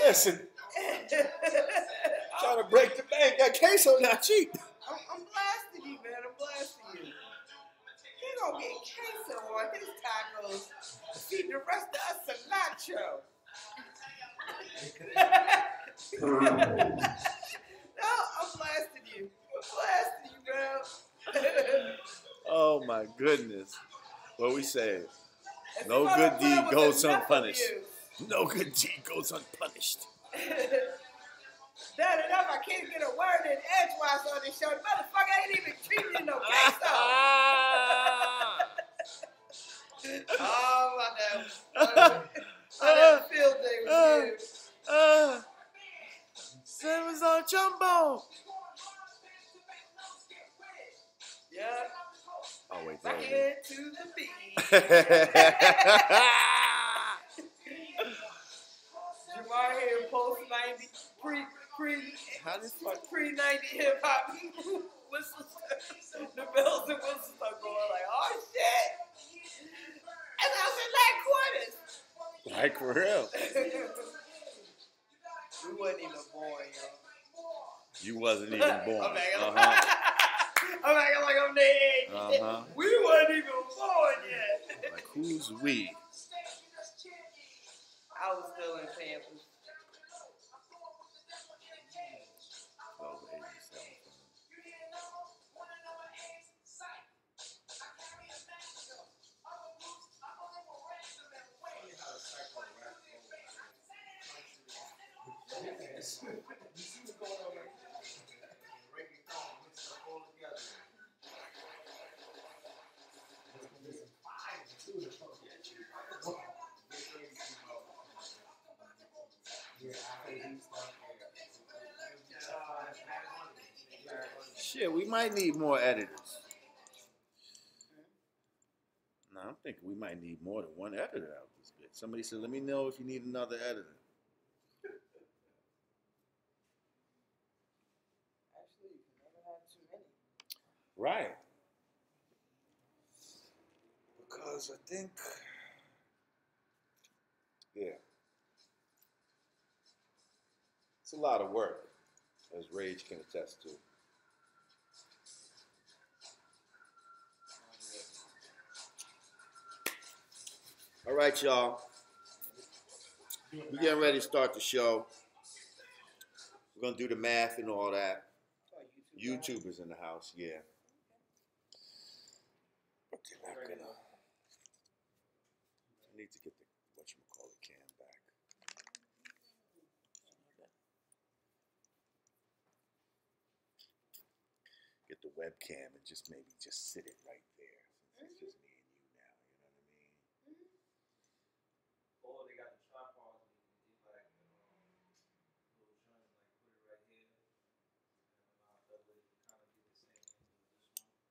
Listen, trying to break the bank. That queso not cheap. I'm blasting you, man. I'm blasting you. He gonna get queso on his tacos. Feed the rest of us some nacho. No, I'm blasting you. I'm blasting you, bro. Oh my goodness. What we say? No good deed goes unpunished. No good deed goes unpunished. That enough, I can't get a word in edgewise on this show. The motherfucker ain't even treating no queso. Oh, my damn. That field day was good. It was on jumbo. Yeah. Oh, wait, Back there. into the beat. Jamar here, post 90, pre 90 hip hop whistles. The bells and whistles are going like, oh shit. And I was in like quarters. Like for real. We wasn't even born, yo. You wasn't even born. I'm acting like I'm their age. We wasn't even born yet. Like who's we? I was still in Pampers. Shit, we might need more editors. No, I'm thinking we might need more than one editor out this bit. Somebody said, let me know if you need another editor. Actually, you can never have too many. Right. Because I think, yeah. It's a lot of work, as Rage can attest to. All right, y'all. We're getting ready to start the show. We're going to do the math and all that. YouTubers in the house, yeah. But they're not going to. I need to get the, whatchamacallit, cam back. Get the webcam and just maybe just sit it right there. Since it's just me and you now, you know what I mean? Oh, they got the tripod. They like little joint, like put it right here, and that way you kind of get the same angle as this one.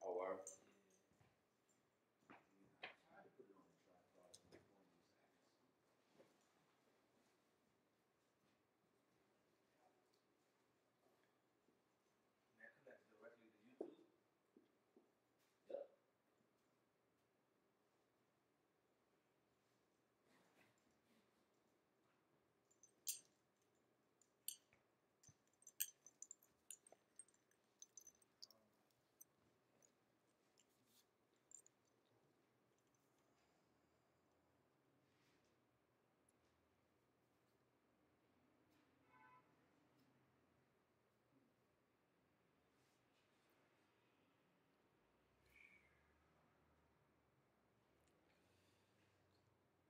Oh, word? I tried to put it on the tripod. My phone was that connects directly to YouTube. Yep.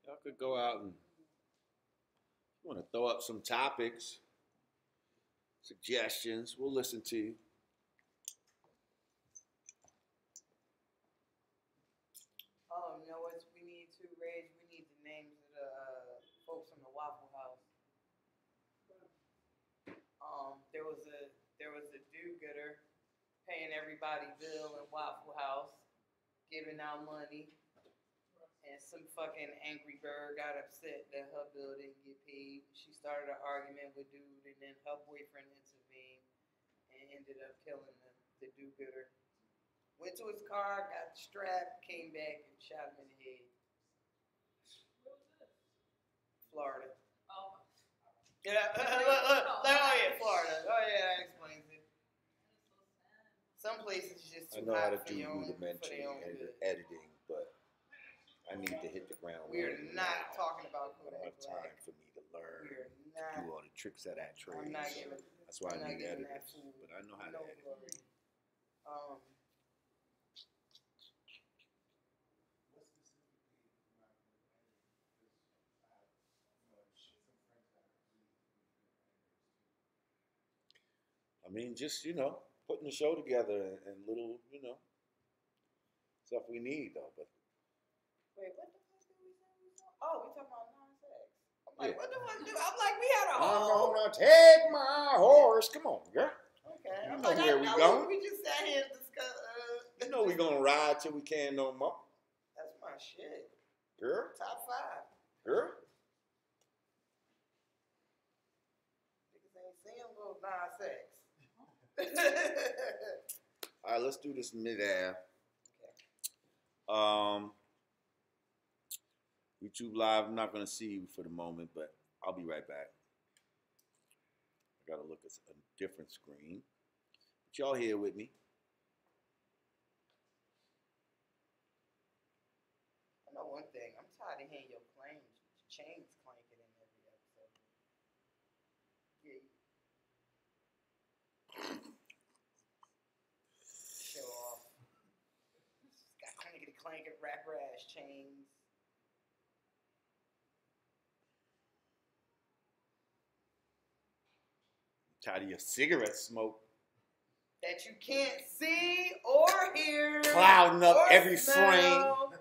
Y'all could go out and, if you want to throw up some topics, suggestions, we'll listen to you. You know what we need to, Reg? We need the names of the folks from the Waffle House. There was a do-gooder paying everybody bill in Waffle House, giving out money, and some fucking angry bird got upset that her bill didn't get paid. She started an argument with dude, and then her boyfriend intervened and ended up killing the do-gooder. Went to his car, got strapped, came back, and shot him in the head. Where was this? Florida. Oh. Yeah. Oh yeah, Florida. Oh yeah, that explains it. Some places just I too know how to hot for do your own, for rudimentary their own good. editing, but I need to hit the ground. We are running not now. talking about I don't have Kodak time for me to learn We are to not. do all the tricks of that trade. I'm not so giving. that's why I'm I not need giving that editors. fool But I know how to no edit. glory. What specifically am I with editing? Because I have, some friends that are really, really good editors too. I mean, just putting the show together and little, stuff we need though. But Wait, what the fuck did we say? Oh, we talking about non-sex. I'm like, Yeah. what the fuck? I'm like, we had a I'm whole. gonna take my horse. Come on, girl. Okay. You I'm know like, where I we know going. we just sat here and discussed. You know we gonna ride till we can't no more, That's my shit. girl. Top 5. Girl. Niggas ain't seen little non-sex. All right, let's do this mid-air. Okay. YouTube Live, I'm not going to see you for the moment, but I'll be right back. I got to look at a different screen. But y'all here with me. I know one thing. I'm tired of hearing your chains clanking in every episode. Yeah. Show off. Got clankety clanking rapper ass chains. Tired of your cigarette smoke. That you can't see or hear. Clouding up or every smell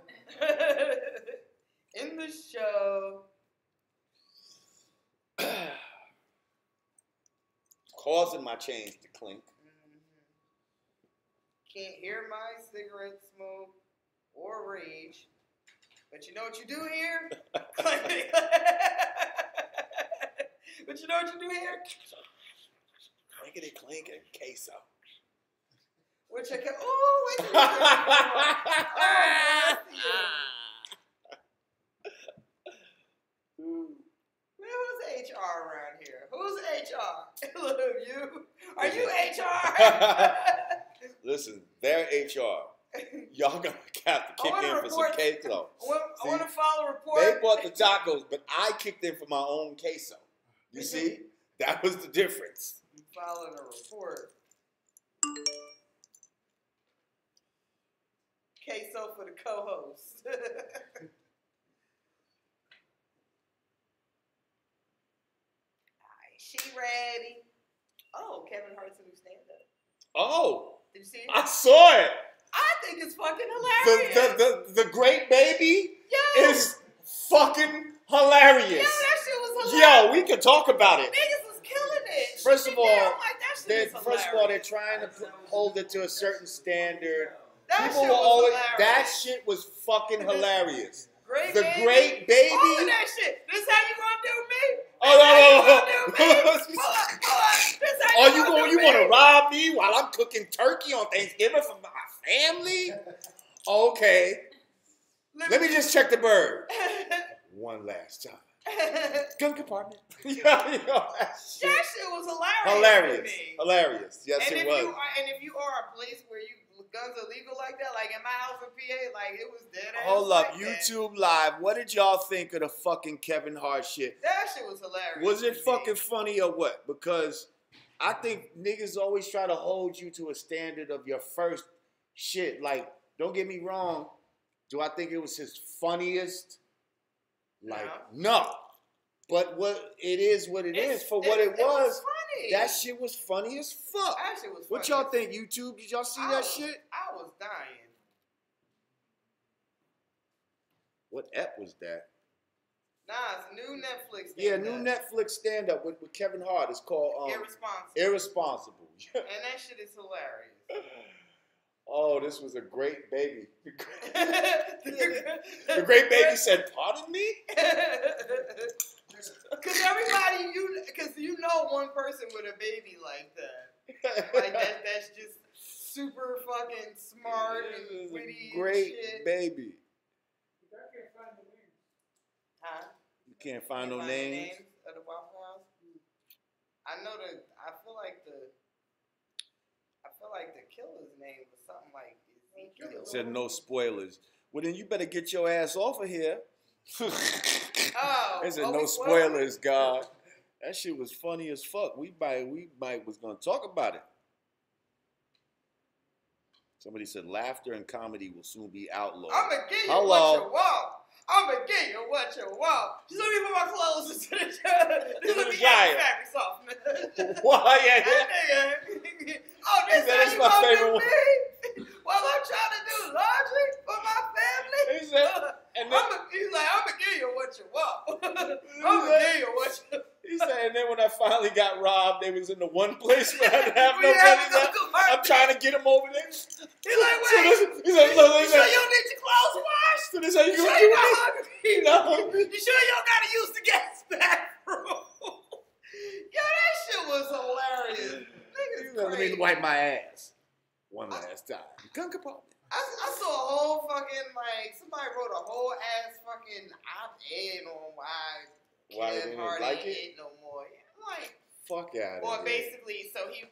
in the show. Causing my chains to clink. Can't hear my cigarette smoke or rage. But you know what you do hear? But you know what you do hear? Clinkety clinking queso. Which I can. Oh, wait a minute. Who's HR around here? Who's HR? Look, you. Are you HR? Listen, they're HR. Y'all gonna have to kick in for some queso. I want to file a report. They bought the tacos, but I kicked in for my own queso. You see? That was the difference. You filing a report. Queso for the co-host. She ready? Oh, Kevin Hart's new stand-up. Oh, Did you see it? I saw it. I think it's fucking hilarious. The great baby Yo. is fucking hilarious. Yo, that shit was hilarious. Yo, we could talk about it. Niggas was killing it. First of all, I'm like, that shit is first of all, they're hilarious. trying to hold it to a certain standard. That People shit were was always hilarious. that shit was fucking hilarious. Great The baby. great baby. All of that shit. This how you gonna do me? Oh This how you no! gonna do me? Hold on. This how Oh, you want to rob me while I'm cooking turkey on Thanksgiving for my family? Okay. Let me just check the bird. One last time. Gun compartment. That shit was hilarious. Hilarious. To me. Hilarious. Yes, And it if was. if you are a place where guns are legal like that, like in my house in PA, like it was dead ass. Hold up, like that. YouTube Live. What did y'all think of the fucking Kevin Hart shit? That shit was hilarious. Was it to fucking me. funny or what? Because I think niggas always try to hold you to a standard of your first shit. Like, don't get me wrong. Do I think it was his funniest? Like, no. But what it is for what it was. Funny. That shit was funny as fuck. That shit was funny. What y'all think, YouTube? Did y'all see that shit? I was dying. What ep was that? Nah, it's a new Netflix thing. Yeah, new Netflix stand-up with Kevin Hart. It's called Irresponsible. And that shit is hilarious. Oh, this was a great baby. The great baby said, "Pardon me." Because everybody, you know one person with a baby like that. Like that's just super fucking smart and witty. Great and shit. baby. You can't find the names. Huh? You can't find no names. Of the Waffle House. I know I feel like the killer's name was something like Ezekiel. Said no spoilers. Well, then you better get your ass off of here. Oh, They said oh, no we spoilers, God. That shit was funny as fuck. We might was gonna talk about it. Somebody said laughter and comedy will soon be outlawed. I'ma give you Hello. what you want. I'ma give you what you want. Just let me put my clothes into the Just let me add the fabric softener. Why? Yeah. Oh, this That's how you my gonna favorite do one. me? While I'm trying to do laundry for my family? He said, and then, He's like, I'ma give you what you want. I'ma give you what you want. he said, and then when I finally got robbed, they was in the one place where I didn't have We no had money to go left. to market. I'm trying to get him over there. He's like, So wait. this, he's like, You look, sure you don't need your clothes washed? so this how you You sure gonna you do not it? hungry? No. You sure you don't gotta use the gas bathroom? Yo, that shit was hilarious. Niggas Let crazy. me wipe my ass one last time. Gun compartment. I saw a whole fucking, like, somebody wrote a whole ass fucking op-ed on why Why they Kevin didn't Hart like ain't it? it no more. Yeah, I'm like, Fuck out or of here. basically, so he,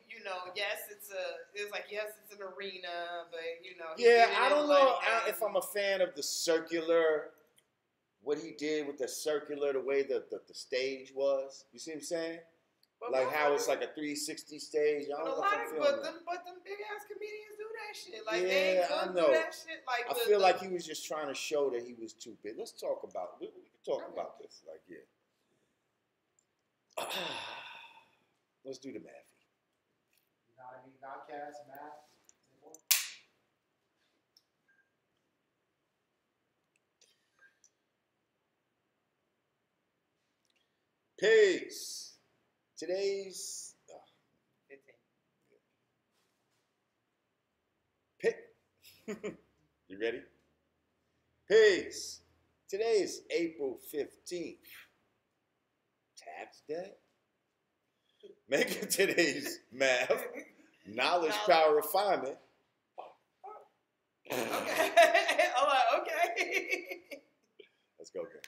yes, it's an arena, but, he Yeah, did it I in don't know London. if I'm a fan of the circular, what he did with the circular, the way the stage was. You see what I'm saying? But Like how it's motherfuckers- like a 360 stage. I But don't a know lot if I'm of feeling that. but them big ass comedians do that shit. Like Yeah, they ain't I gonna know. do that shit. Like I feel like he was just trying to show that he was too big. Let's talk about. We can talk about this. Like, yeah. Let's do the math. Yanadameen, Godcast, math. Peace. Today's 15. You ready? Peace. Today is April 15th. Tax day? Making today's math, knowledge, power, refinement. Okay. I'm like, okay. Let's go again.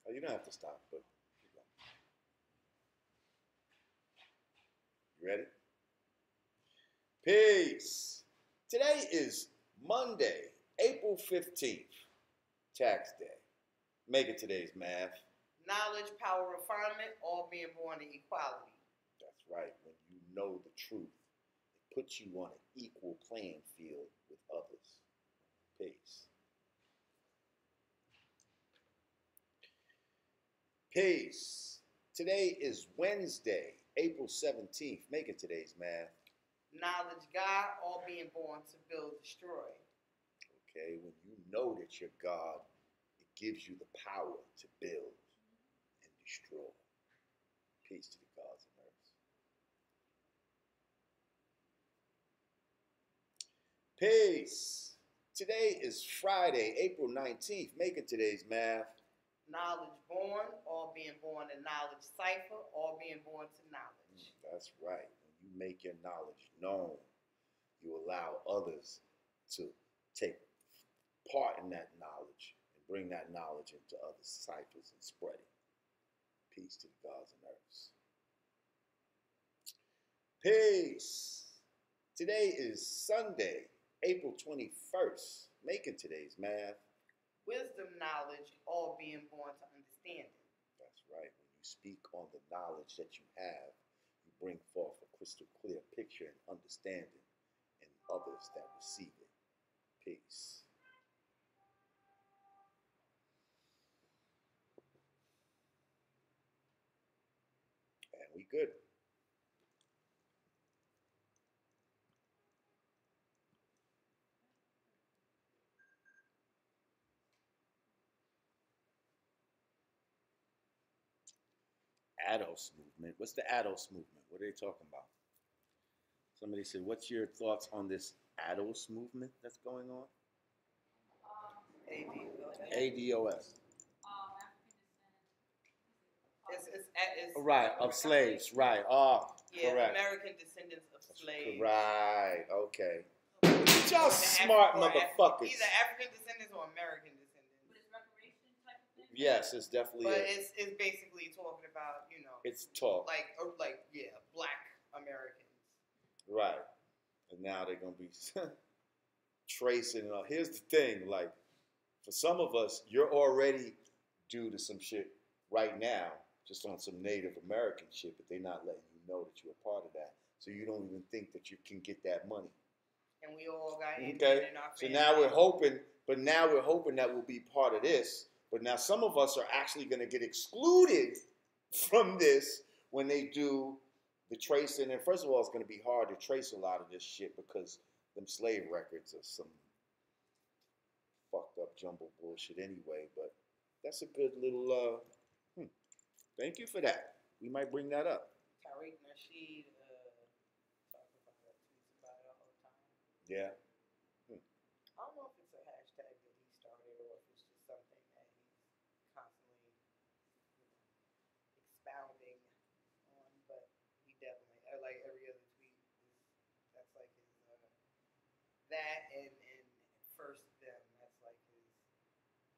Oh, you don't have to stop, but keep going. You ready? Peace. Today is Monday, April 15th, tax day. Making today's math. Knowledge, power, refinement, all being born in equality. That's right. When you know the truth, it puts you on an equal playing field with others. Peace. Peace. Today is Wednesday, April 17th. Making today's math. Knowledge, God, all being born to build, destroy. Okay, when you know that you're God, it gives you the power to build and destroy. Peace to the gods and earth. Peace. Today is Friday, April 19th. Making today's math. Knowledge born, all being born to knowledge cipher, all being born to knowledge. That's right. When you make your knowledge known, you allow others to take part in that knowledge and bring that knowledge into other ciphers and spread it. Peace to the gods and earths. Peace. Today is Sunday, April 21st. Making today's math. Wisdom, knowledge, all being born to understanding. That's right. When you speak on the knowledge that you have, you bring forth a crystal clear picture and understanding in others that receive it. Peace. And we good. ADOS movement. What's the ADOS movement? What are they talking about? Somebody said, what's your thoughts on this ADOS movement that's going on? ADOS. It's Right, of slaves. Right. Oh, yeah, correct. American descendants of slaves. Right. Okay. Y'all smart motherfuckers. Either African descendants or American descendants. But it's reparation type of thing? Yes, it's definitely. But it's basically talking about It's talk. Black Americans. Right. And now they're gonna be tracing. Here's the thing, like for some of us, you're already due to some shit right now, just on some Native American shit, but they're not letting you know that you're a part of that. So you don't even think that you can get that money. And we all got Indian Okay. in our So family. now we're hoping, that we'll be part of this. But now some of us are actually going to get excluded from this when they do the tracing. And first of all, it's going to be hard to trace a lot of this shit because them slave records are some fucked up jumble bullshit anyway. But that's a good little. Thank you for that. We might bring that up. Tariq Nasheed talks about it, tweets about it all the time. Yeah. I don't know if it's a hashtag that he started or if it's just something that he's constantly expounding on, but he definitely, like every other tweet, that's like his, that and first them, that's like his,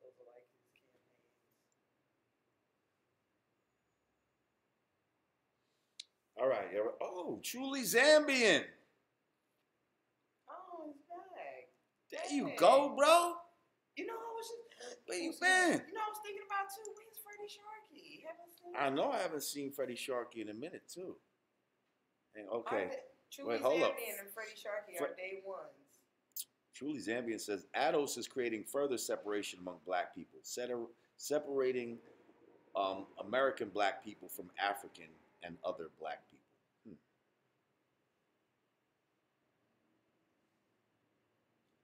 those are like his campaigns. All right. Oh, truly Zambian. Oh, he's back. There you go, bro. You know, I was just. Where you been? You know, I was thinking about too. Where's Freddie Sharkey? Haven't seen. I know I haven't seen Freddie Sharkey in a minute too. And okay, Truly hold up. Zambian and Freddie Sharkey are day ones. Truly Zambian says Ados is creating further separation among black people, separating American black people from African and other black people.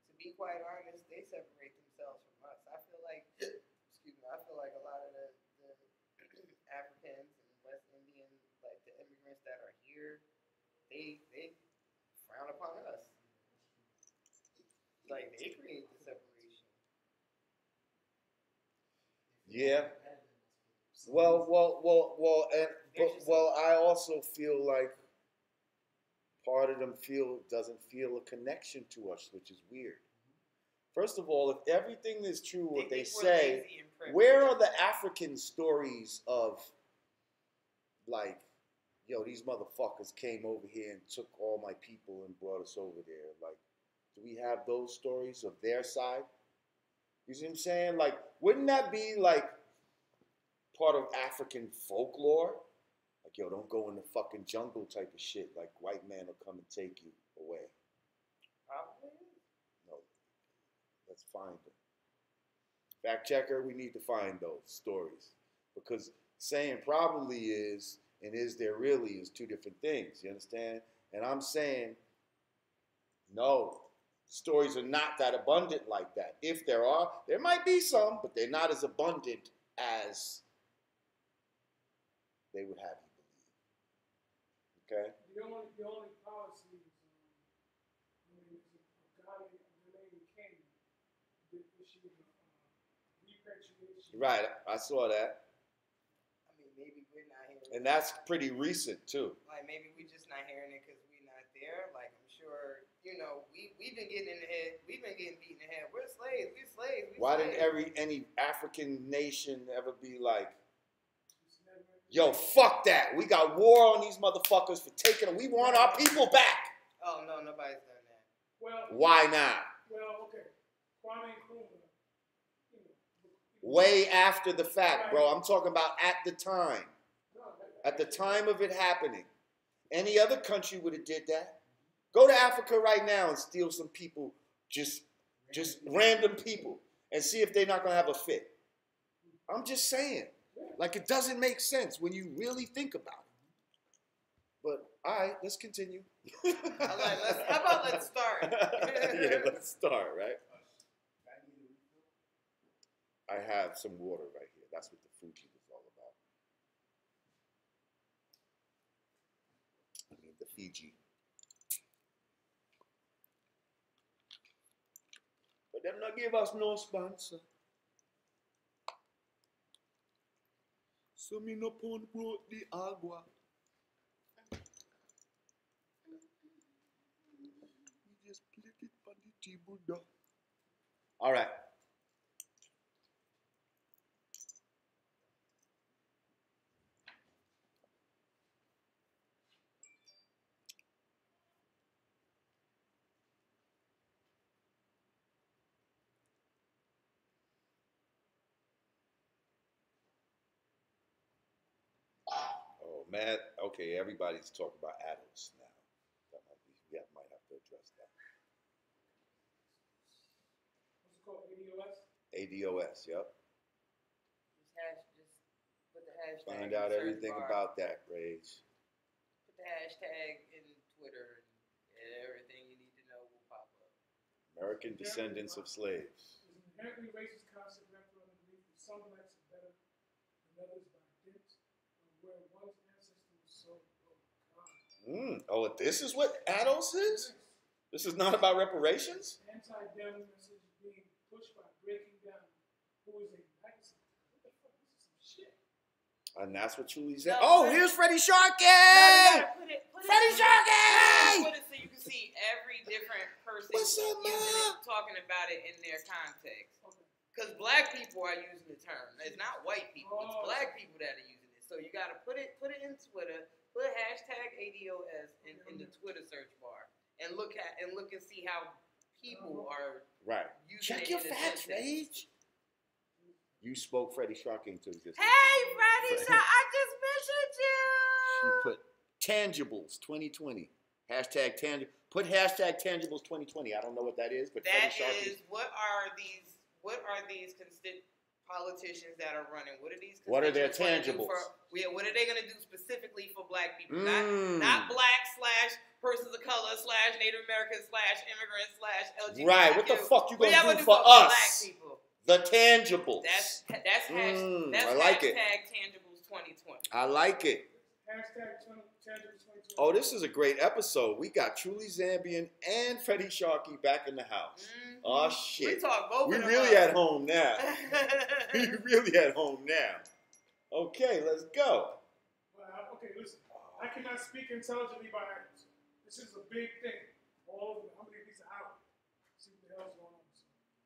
To be quite honest, they separate themselves from us. I feel like, excuse me, I feel like a lot of the Africans and West Indians, like the immigrants that are here, they frown upon us. Like they create the separation. Yeah. Well, I also feel like part of them doesn't feel a connection to us, which is weird. First of all, if everything is true what they say, where are the African stories of like, yo, these motherfuckers came over here and took all my people and brought us over there? Like, do we have those stories of their side? You see what I'm saying? Like, wouldn't that be like part of African folklore? Like, yo, don't go in the fucking jungle type of shit. Like, white man will come and take you away. Probably. No. Let's find them. Fact checker, we need to find those stories. Because saying probably is and is there really is two different things. You understand? And I'm saying, no. Stories are not that abundant like that. If there are, there might be some, but they're not as abundant as they would have you believe. Okay? The only policy is a guy, the name King, did issue repatriation. Right, I saw that. I mean, maybe we're not hearing. And that's pretty recent too. Like maybe we're just not hearing it because we're not there. Like I'm sure, we've been getting in the head. We've been getting beaten in the head. We're slaves. We're slaves. Why didn't any African nation ever be like, yo, fuck that. We got war on these motherfuckers for taking them. We want our people back. Oh, no, nobody's done that. Well, why not? Well, okay. Kwame Nkrumah. Way after the fact, bro. I'm talking about at the time. At the time of it happening. Any other country would have did that. Go to Africa right now and steal some people, just random people, and see if they're not going to have a fit. I'm just saying. Like, it doesn't make sense when you really think about it. But, all right, let's continue. How about let's start? Yeah, let's start, right? I have some water right here. That's what the Fuji was all about. I mean, the Fiji. But them not give us no sponsor. So me no pon brought the agua. We just plate it on the table. All right. Matt, okay, everybody's talking about adults now. That might be, yeah, might have to address that. What's it called? ADOS? ADOS, yep. Just put the hashtag. Find in the out search everything bar. about that, Rage. Put the hashtag in Twitter, and everything you need to know will pop up. American descendants of slaves. There's an inherently racist concept wrapped around the belief that some blacks are better than others by dint of where one's ancestor was so. Oh, God. Oh, this is what adults is? This is not about reparations? Anti-damn message being pushed by breaking down who is a legacy. What the fuck? This is some shit. And that's what Truly said. No, Oh, here's Freddie Sharkey! No, you gotta put Freddie it Sharkey! Put it so you can see every different person What's up, using Ma? it, talking about it in their context. Okay. Because black people are using the term. It's not white people. It's Oh. black people that are using it. So you gotta put it in Twitter. Put hashtag ADOS in the Twitter search bar and look and see how people are Right. using Check it your in a facts, sentence. Rage. You spoke Freddie Sharkey into existence. Hey, Freddie, I just mentioned She you. put tangibles 2020. Hashtag tangible. Put hashtag tangibles 2020. I don't know what that is, but That Freddie Sharkey. is what are these politicians that are running? What are these? What are their constituents gonna do tangibles? what are they going to do specifically for black people? Not black / persons of color / Native American / immigrant / LGBT. Right. What the fuck you What y'all gonna do do for black us? people? The tangibles. That's I like it. hashtag tangibles 2020. I like it. Hashtag tangible 2020. Oh, this is a great episode. We got Truly Zambian and Freddie Sharkey back in the house. Mm-hmm. Oh shit. We talk both We of them really up. at home now. We really at home now. Okay, let's go. Okay, listen. I cannot speak intelligently by items. This is a big thing. All over. How many of these are out? See what the hell's going on.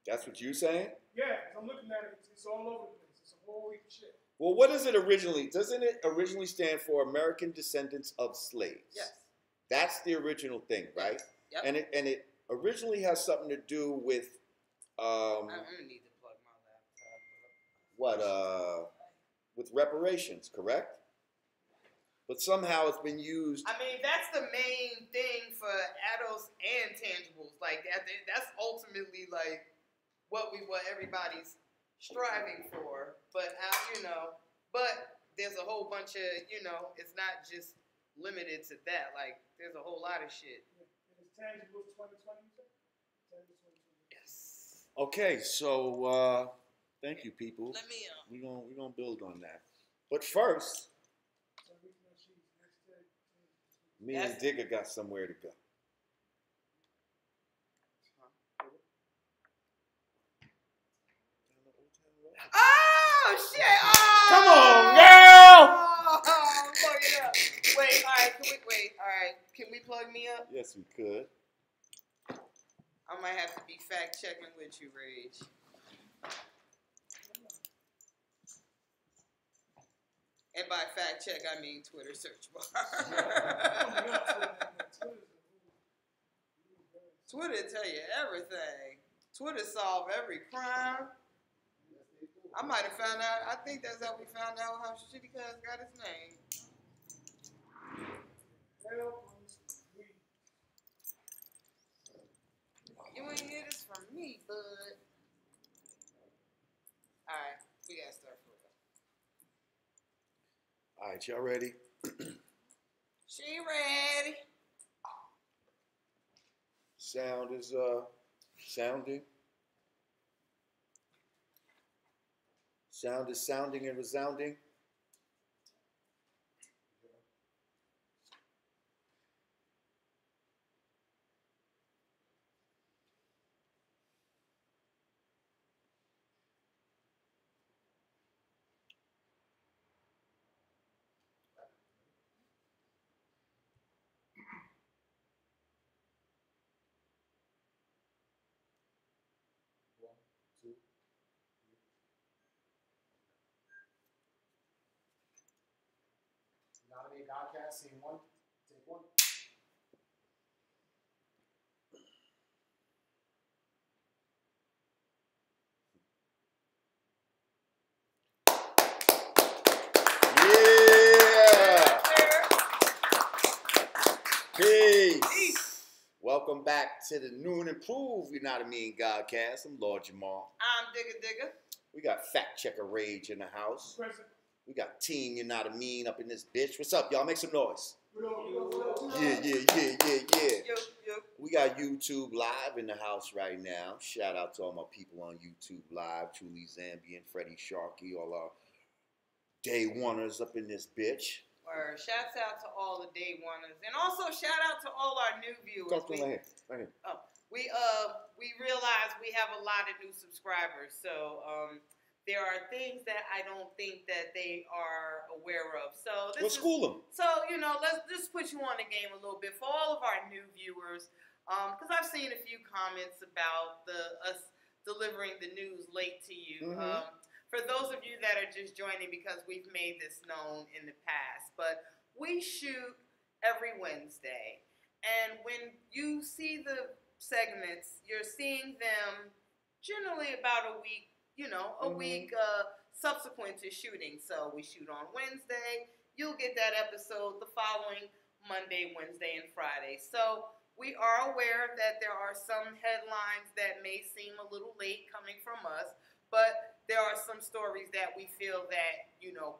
That's what you saying? Yeah, 'cause I'm looking at it. It's all over the place. It's a whole heap of shit. Well, what is it originally? Doesn't it originally stand for American Descendants of Slaves? Yes. That's the original thing, right? Yep. And it originally has something to do with I'm gonna need to plug my laptop. what with reparations, correct? But somehow it's been used. I mean, that's the main thing for adults and tangibles. Like that's ultimately like what everybody's striving for. But but there's a whole bunch of it's not just limited to that. Like there's a whole lot of shit. And it's tangible 2020, you said? Tangible 2020. Yes. Okay, so thank you, people. Let me We're gonna build on that. But first, So we can achieve hashtag tangible 2020. me and Digga got somewhere to go. Oh shit! Oh! Come on, girl! Oh, plug it up. Wait, all right. All right. Can we plug me up? Yes, we could. I might have to be fact checking with you, Rage. And by fact check, I mean Twitter search bar. Twitter tell you everything. Twitter solve every crime. I might have found out. I think that's how we found out how Shitty Cuz got his name. You ain't hear this from me, bud. Alright, we gotta start for real. All right, y'all ready? She ready. Sound is sounding. Sound is sounding and resounding. Yanadameen Godcast, scene one, take one. Yeah! Welcome back to the new and improved, you know what I mean, Godcast. I'm Lord Jamar. I'm Digga. We got Fact Checker Rage in the house. Present. We got Team, you know what I mean, up in this bitch. What's up, y'all? Make some noise. Yo. Yeah. Yo. We got YouTube Live in the house right now. Shout out to all my people on YouTube Live. Truly Zambian, Freddie Sharkey, all our day oneers up in this bitch. Word. Shouts out to all the day oneers, and also shout out to all our new viewers. Talk to my head. Right here. We realize we have a lot of new subscribers, so there are things that I don't think that they are aware of. So Let's school them. So let's just put you on the game a little bit for all of our new viewers, because I've seen a few comments about us delivering the news late to you. Mm-hmm. For those of you that are just joining, because we've made this known in the past, but we shoot every Wednesday, and when you see the segments, you're seeing them generally about a week, week subsequent to shooting. So we shoot on Wednesday, you'll get that episode the following Monday, Wednesday, and Friday. So we are aware that there are some headlines that may seem a little late coming from us, but there are some stories that we feel that,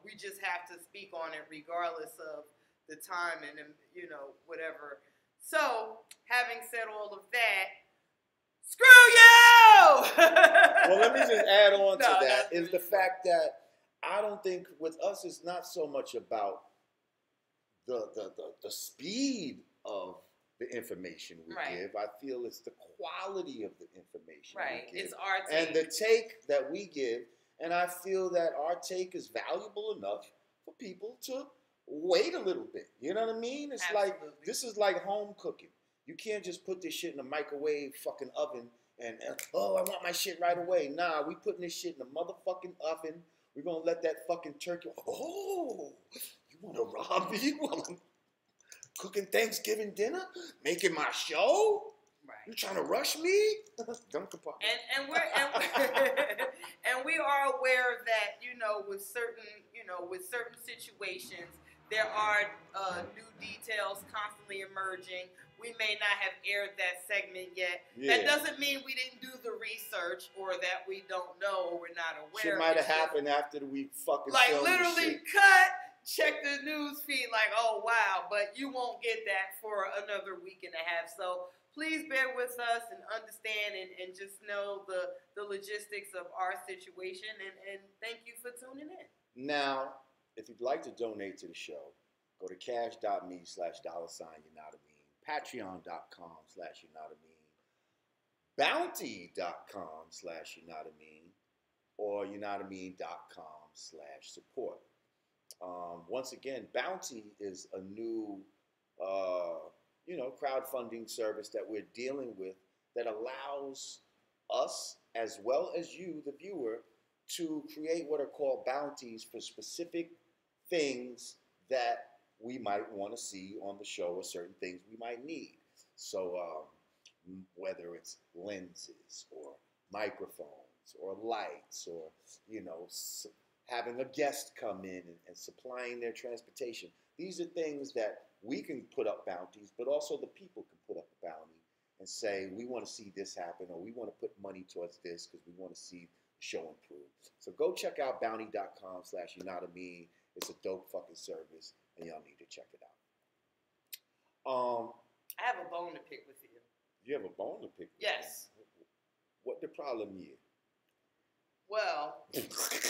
we just have to speak on it regardless of the time and, whatever. So, having said all of that, screw you! Well, let me just add on to that is the really fact that I don't think with us it's not so much about the speed of the information we Right. give. I feel it's the quality of the information Right, we give. it's our take. And the take that we give, and I feel that our take is valuable enough for people to wait a little bit. You know what I mean? It's like, Absolutely. this is like home cooking. You can't just put this shit in a microwave fucking oven and I want my shit right away. Nah, we putting this shit in a motherfucking oven. We're going to let that fucking turkey, you want to rob me while I'm cooking Thanksgiving dinner? Making my show? Right. You trying to rush me? Don't compare. And we're and we are aware that with certain situations there are new details constantly emerging. We may not have aired that segment yet. Yeah. That doesn't mean we didn't do the research or that we don't know or we're not aware. Shit might have happened after we fucking filmed literally this shit. cut. Check the news feed like, oh wow, but you won't get that for another week and a half. So please bear with us and understand and just know the logistics of our situation and thank you for tuning in. Now, if you'd like to donate to the show, go to cash.me/$, patreon.com/, bounty.com/, or .com/support. Once again, Bounty is a new, crowdfunding service that we're dealing with that allows us, as well as you, the viewer, to create what are called bounties for specific things that we might want to see on the show or certain things we might need. So whether it's lenses or microphones or lights or, having a guest come in and supplying their transportation. These are things that we can put up bounties, but also the people can put up a bounty and say, we want to see this happen, or we want to put money towards this because we want to see the show improve. So go check out bounty.com/. It's a dope fucking service, and y'all need to check it out. I have a bone to pick with you. You have a bone to pick with Yes. me? What the problem is? Well, it's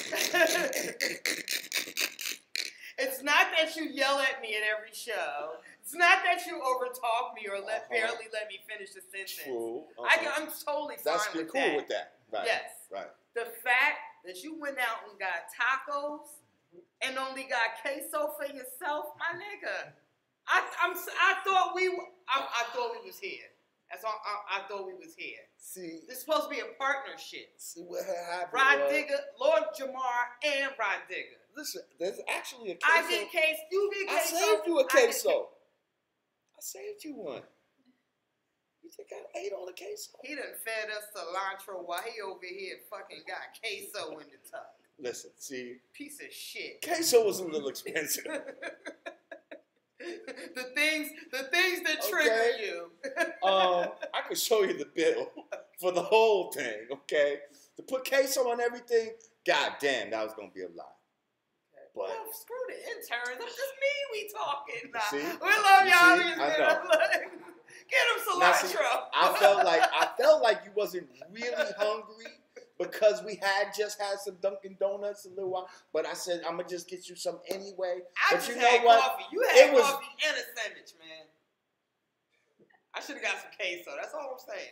not that you yell at me at every show. It's not that you overtalk me or barely let me finish the sentence. True. I'm totally fine That's with cool that. with that. Right. Yes. Right. The fact that you went out and got tacos and only got queso for yourself, my nigga. I thought we was here. That's all. I thought we was here. See, This is supposed to be a partnership. see what happened. Rod was- Digga, Lord Jamar, and Rod Digga. Listen, there's actually a queso. I get queso. You get I queso. saved you a I get queso. I saved you one. You think I ate all the queso? He done fed us cilantro while he over here fucking got queso in the tub. Listen, see, Piece of shit. queso was a little expensive. the things that trigger you. I could show you the bill for the whole thing, okay? To put queso on everything, god damn, that was gonna be a lot. But well, screw the interns. It's just me we talking now. See? We love You y'all. see? I know. Get him now, cilantro. see, I felt like you wasn't really hungry because we had just had some Dunkin' Donuts a little while. But I said I'm gonna just get you some anyway. I but just you know had what? coffee. You had It was- coffee and a sandwich, man. I should have got some queso. That's all I'm saying.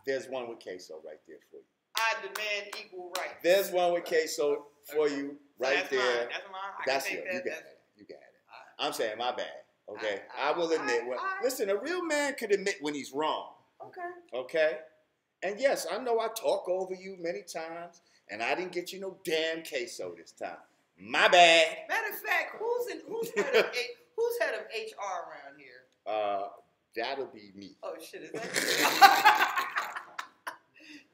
There's one with queso right there for you. I demand equal rights. There's one with queso for you right that's there. Mine. That's mine. That's can it. take You that. got it. You got it. I'm saying my bad. Okay, I I will admit. Listen, a real man could admit when he's wrong. Okay. Okay, and yes, I know I talk over you many times, and I didn't get you no damn queso this time. My bad. Matter of fact, who's head of HR around here? That'll be me. Oh shit, is that?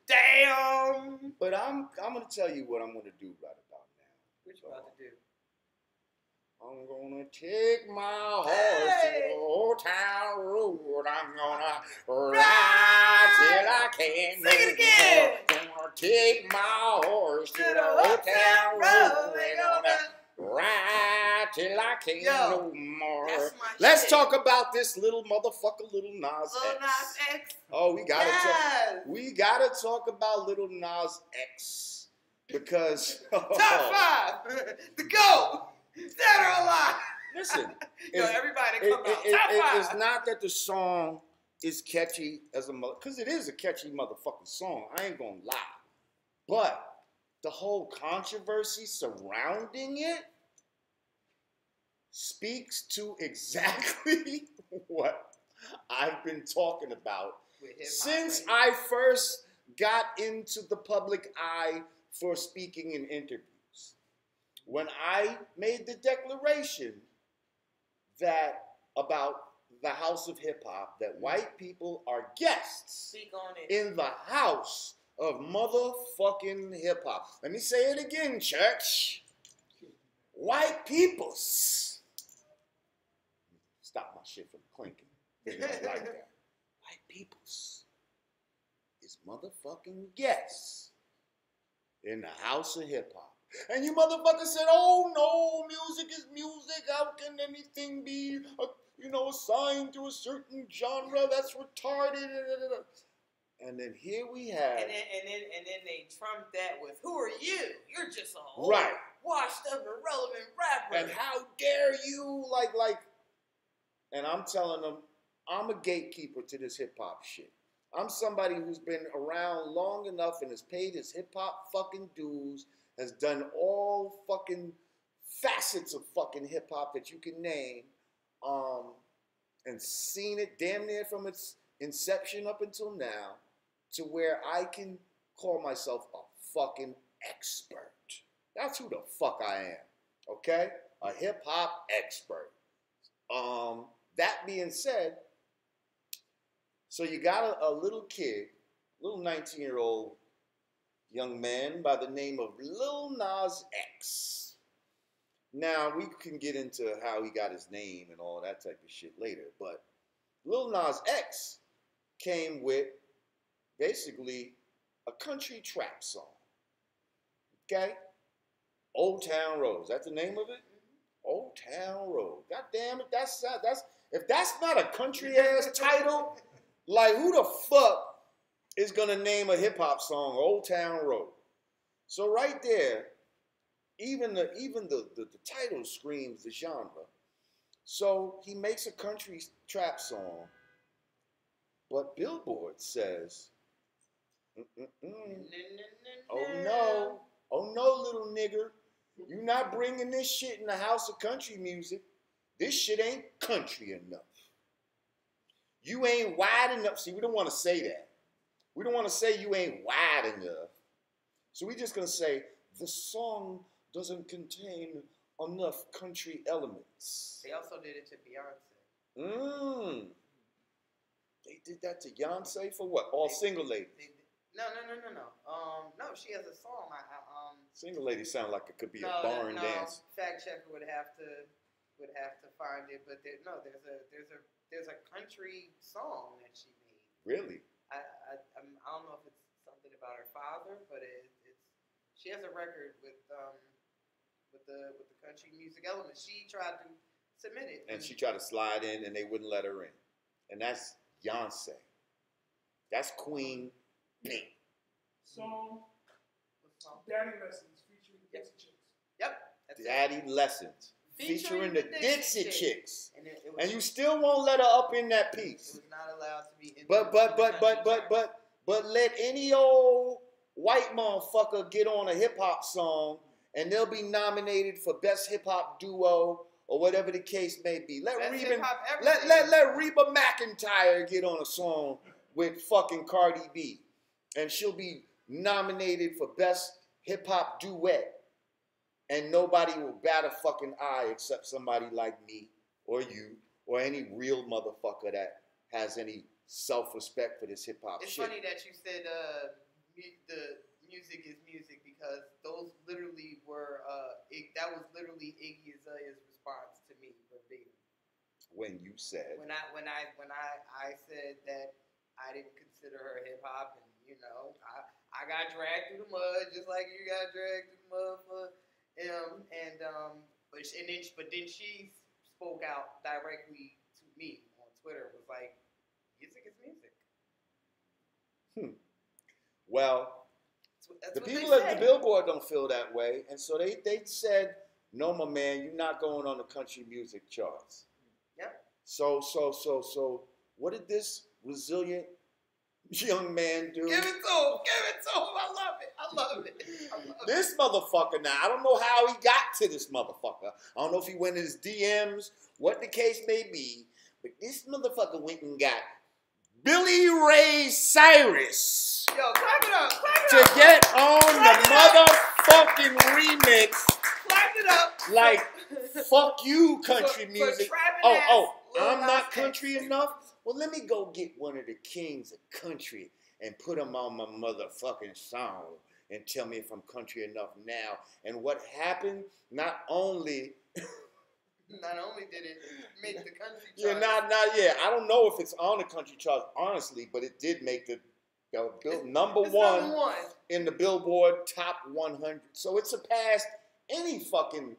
Damn. But I'm gonna tell you what I'm gonna do right about now. What you about to do? I'm gonna take my horse to the old town road. I'm gonna ride till I can't Sing it again. I'm gonna take my horse to the old town road. I'm gonna ride till I can't no more. That's my Let's shit. talk about this little motherfucker, Little Nas Lil Nas X. X. Oh, we gotta talk. Yes. We gotta talk about Little Nas X because Top 5. The GOAT. Dead or alive. listen, Yo, everybody come out. Top 5. it's not that the song is catchy as a mother, because it is a catchy motherfucking song. I ain't gonna lie, but the whole controversy surrounding it speaks to exactly what I've been talking about since I first got into the public eye for speaking in interviews. When I made the declaration that about the house of hip hop, that white people are guests Speak on it. in the house of motherfucking hip hop. Let me say it again, church. White peoples. Stop my shit from clinking. You don't like that. White peoples is motherfucking guests in the house of hip hop. And you motherfuckers said, oh no, music is music. How can anything be, assigned to a certain genre? That's retarded. And then here we have. And then they trumped that with, who are you? You're just a whole Right. washed up irrelevant rapper. And how dare you, like, and I'm telling them, I'm a gatekeeper to this hip hop shit. I'm somebody who's been around long enough and has paid his hip hop fucking dues, has done all fucking facets of fucking hip hop that you can name, and seen it damn near from its inception up until now, to where I can call myself a fucking expert. That's who the fuck I am, okay? A hip hop expert. That being said, so you got a little kid, little 19-year-old young man by the name of Lil Nas X. Now, we can get into how he got his name and all that type of shit later, but Lil Nas X came with basically a country trap song. Okay? Old Town Road. Is that the name of it? Old Town Road. God damn it, that's if that's not a country ass title, like who the fuck is gonna name a hip hop song Old Town Road? So right there, even the title screams the genre. So he makes a country trap song, but Billboard says, oh no, little nigger, you not bringing this shit in the house of country music. This shit ain't country enough. You ain't wide enough. See, we don't want to say that. We don't want to say you ain't wide enough. So we're just going to say the song doesn't contain enough country elements. They also did it to Beyonce. They did that to Beyonce for what? All single ladies. No. No, she has a song. Single ladies sound like it could be no, a barn dance. Fact checker would have to would have to find it, but there's a country song that she made. Really? I don't know if it's something about her father, but it's she has a record with the country music element. She tried to submit it, And she tried to slide in, and they wouldn't let her in. And that's Beyonce. That's Queen B. Song, what song? Daddy Lessons featuring the Dixie Chicks. Yep. That's it. Daddy Lessons. Featuring the Dixie Chicks. Chicks. And it was, And you still won't let her up in that it piece. was not allowed to be in But let any old white motherfucker get on a hip hop song and they'll be nominated for best hip hop duo or whatever the case may be. Let Reba McEntire get on a song with fucking Cardi B, and she'll be nominated for best hip hop duet, and nobody will bat a fucking eye except somebody like me or you or any real motherfucker that has any self-respect for this hip hop shit. It's funny that you said the music is music, because those literally were that was literally Iggy Azalea's response to me verbatim. When you said When I said that I didn't consider her hip hop, and I got dragged through the mud just like you got dragged through the mud for him, but then she spoke out directly to me on Twitter, was like, music is music. Well, That's the what people they at the say. Billboard don't feel that way, and so they said, "No, my man, you're not going on the country music charts." Yep. So, what did this resilient young man do? Give it to him. I love it. This motherfucker now, I don't know how he got to this motherfucker. I don't know if he went in his DMs, what the case may be, but this motherfucker went and got Billy Ray Cyrus Yo, clap it up. to get on the motherfucking remix. Clap it up. Like, fuck you, country For music. trapping ass Lil I'm Nas not X. country enough? Well, let me go get one of the kings of country and put him on my motherfucking song and tell me if I'm country enough now. And what happened, not only did it make the country yeah, charts. I don't know if it's on the country charts, honestly, but it did make the number It's one number one. in the Billboard Top 100. So it surpassed any fucking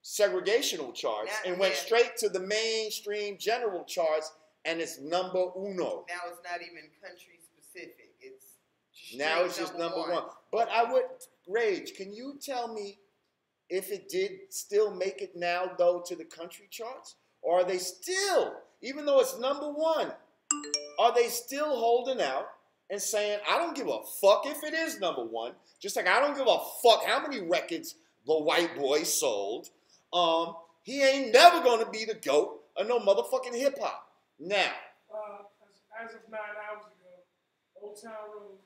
segregational charts and went straight to the mainstream general charts, and it's number uno. Now it's not even country specific. Now it's just number one. But I would, Rage, can you tell me if it did still make it now, though, to the country charts? Or are they still, even though it's number one, are they still holding out and saying, I don't give a fuck if it is number one, just like I don't give a fuck how many records the white boy sold. He ain't never gonna be the GOAT of no motherfucking hip hop. Now, As of 9 hours ago, Old Town Road,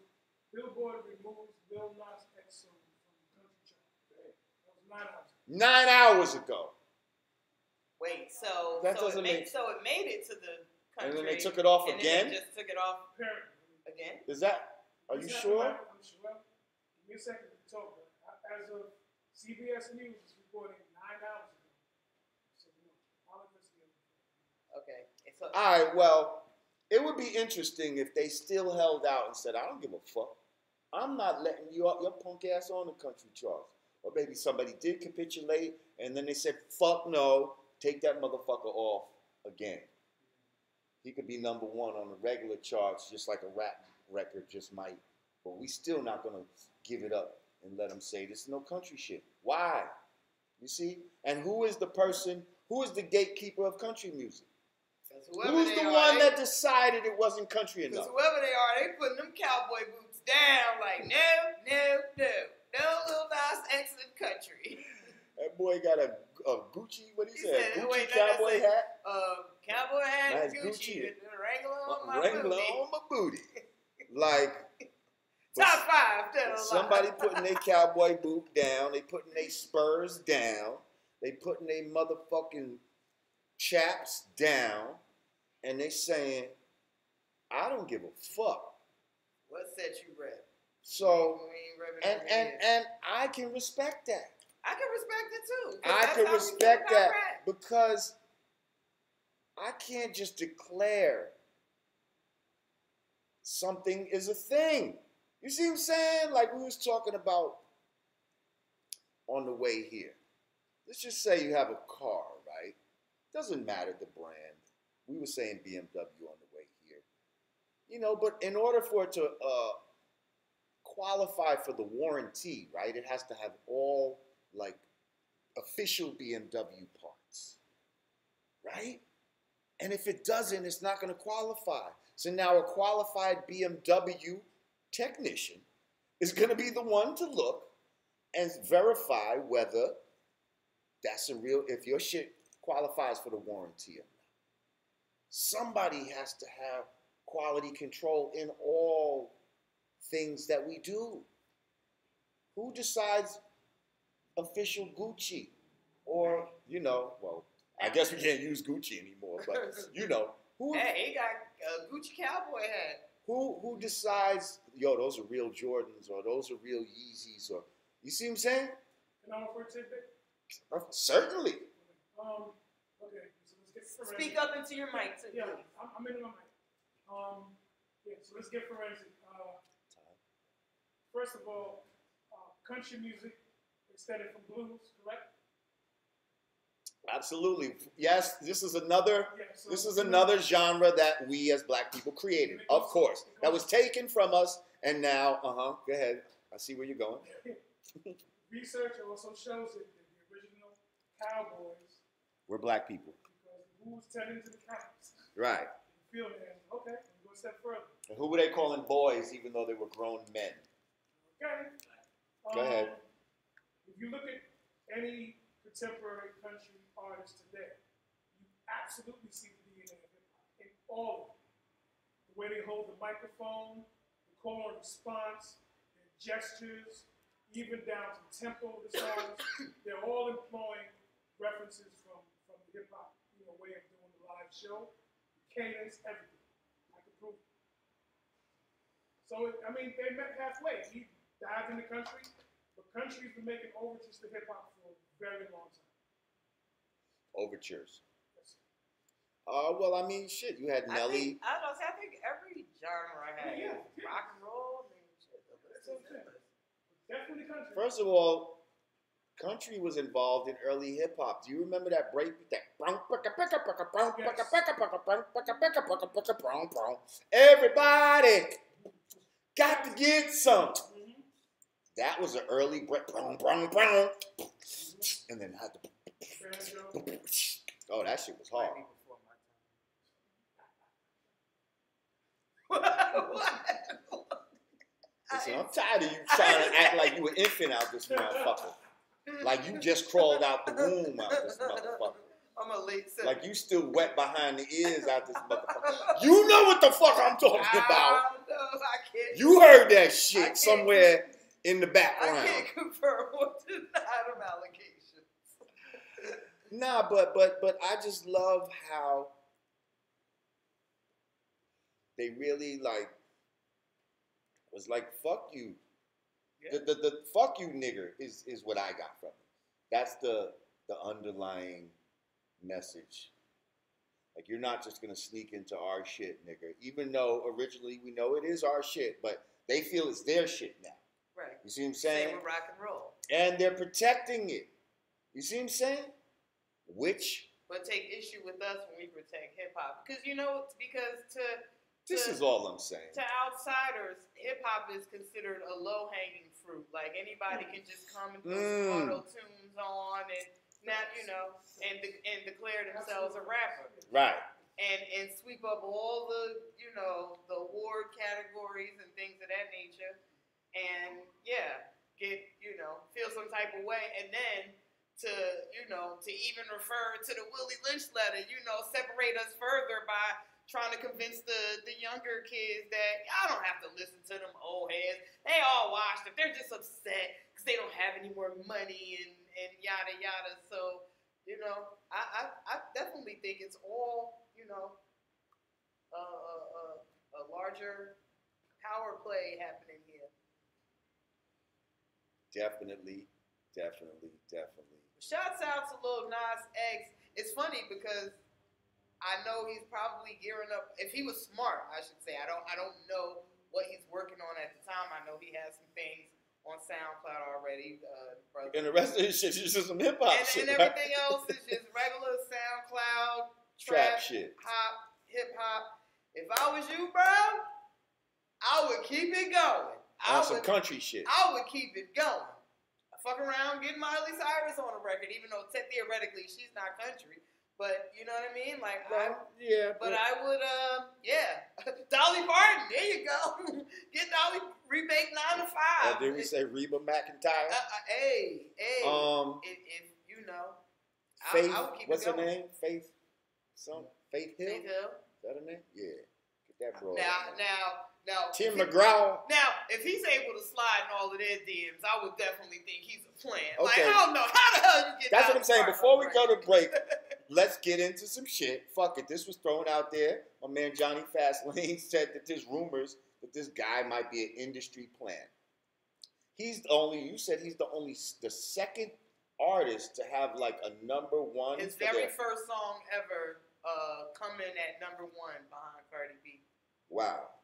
Billboard removes Lil Nas X song from the country chart. That was 9 hours ago. 9 hours ago. Wait, it made it to the country. And then they took it off and again? Then they just took it off Apparently. again. Is that, are you sure? I'm sure. Give me a second to talk. As of CBS News is reporting 9 hours ago. So, I'll investigate. Okay. All right, well, it would be interesting if they still held out and said, I don't give a fuck. I'm not letting your punk ass on the country charts. Or maybe somebody did capitulate, and then they said, fuck no, take that motherfucker off again. He could be number one on the regular charts, just like a rap record just might. But we still not going to give it up and let them say this is no country shit. Why? You see? And who is the gatekeeper of country music? Who's the one that decided it wasn't country enough? Because whoever they are, they putting them cowboy boots down like, no Lil Nas X in country. That boy got a Gucci, what he said? Gucci wait, cowboy hat? Cowboy hat, Nice Gucci, Gucci. and Wrangler on my Wrangler booty. on my booty. Like, Top five, tell a somebody lie. putting their cowboy boot down, they putting their spurs down, they putting their motherfucking chaps down, and they saying, I don't give a fuck. What set you rep? So, We ain't repping and I can respect that. I can respect it too. 'Cause I that's can how we respect feel about that rap. because I can't just declare something is a thing. You see what I'm saying? Like we was talking about on the way here. Let's just say you have a car, right? Doesn't matter the brand. We were saying BMW on the way here. You know, but in order for it to qualify for the warranty, right, it has to have all like official BMW parts, right? And if it doesn't, it's not going to qualify. So now a qualified BMW technician is going to be the one to look and verify whether that's a real, if your shit qualifies for the warranty or not. Somebody has to have quality control in all things that we do. Who decides official Gucci? Or, you know, well, I guess we can't use Gucci anymore, but you know, who Hey, he got a Gucci cowboy hat. who decides, yo, those are real Jordans or those are real Yeezys or you see what I'm saying? Can I offer a tidbit? Certainly. Okay, so let's get forensic. Speak up into your mic too. Yeah, please. I'm in my mic. Yeah, so let's get forensic. First of all, country music extended from blues, correct? Absolutely. Yes, this is another Yeah, so this is another genre that we as black people created. Of course. That was taken from us and now, go ahead. I see where you're going. Research also shows that the original cowboys, We're black people. because the blues tended to the cows. Right. You feel that? Okay, we go a step further. And who were they calling boys even though they were grown men? Okay. Go ahead. If you look at any contemporary country artist today, you absolutely see the DNA of hip hop in all of it. The way they hold the microphone, the call and response, their gestures, even down to the tempo of the songs, they're all employing references from the hip hop, way of doing the live show, the cadence, everything. I can prove it. So they met halfway. He dived in the country, but country's been making overtures to hip hop for a very long time. Overtures. Yes. Well, I mean, shit, you had Nelly. I think every genre had Yeah. rock and roll and shit. That's what I'm saying. Definitely country. First of all, country was involved in early hip hop. Do you remember that break? Everybody got to get some. That was an early break. And then had to. Oh, that shit was hard. Listen, I'm tired of you trying to act like you an infant out this motherfucker. Like you just crawled out the womb out this motherfucker. I'm a late set. Like you still wet behind the ears out this motherfucker. You know what the fuck I'm talking about. I can't. You heard that shit somewhere in the background. I can't confirm or deny them allegations. Nah, but I just love how they really was like fuck you. Yeah. The fuck you nigger is what I got from it. That's the underlying message. Like you're not just gonna sneak into our shit, nigger. Even though originally we know it is our shit, but they feel it's their shit now. Right. You see what I'm saying? Same with rock and roll. And they're protecting it. You see what I'm saying? But take issue with us when we protect hip hop. Because this is all I'm saying. To outsiders, hip hop is considered a low hanging fruit. Like anybody can just come and put some auto tunes on and not, and declare themselves a rapper. Right. And sweep up all the, the award categories and things of that nature. And get, feel some type of way. And then to even refer to the Willie Lynch letter, separate us further by trying to convince the younger kids that y'all don't have to listen to them old heads. They all washed up. They're just upset because they don't have any more money and yada yada. So, I definitely think it's all, a larger power play happening here. Definitely. Definitely. Shouts out to Lil Nas X. It's funny because I know he's probably gearing up. If he was smart, I should say. I don't know what he's working on at the time. I know he has some things on SoundCloud already. And the rest of his shit is just some hip hop shit. And everything else is just regular SoundCloud, trap shit, hip hop. If I was you, bro, I would keep it going. Some country shit. I would keep it going. Fuck around, get Miley Cyrus on a record, even though theoretically she's not country. But you know what I mean? Like, I would, Dolly Parton, there you go. Get Dolly, remake 9 to 5. Did we say Reba McEntire? Hey. If you know. Faith, I would keep what's it her going. name? Faith Hill? Faith Hill. Is that her name? Yeah. Get that bro. Now, Tim McGraw. Now, if he's able to slide in all of their DMs, I would definitely think he's a plan. Okay. Like, I don't know. How the hell you get That's Dolly what I'm saying. Parton Before we on go the to break, let's get into some shit. Fuck it. This was thrown out there. My man Johnny Fastlane said that there's rumors that this guy might be an industry plant. You said he's the second artist to have like a number one. His very first song ever coming at number 1 behind Cardi B. Wow.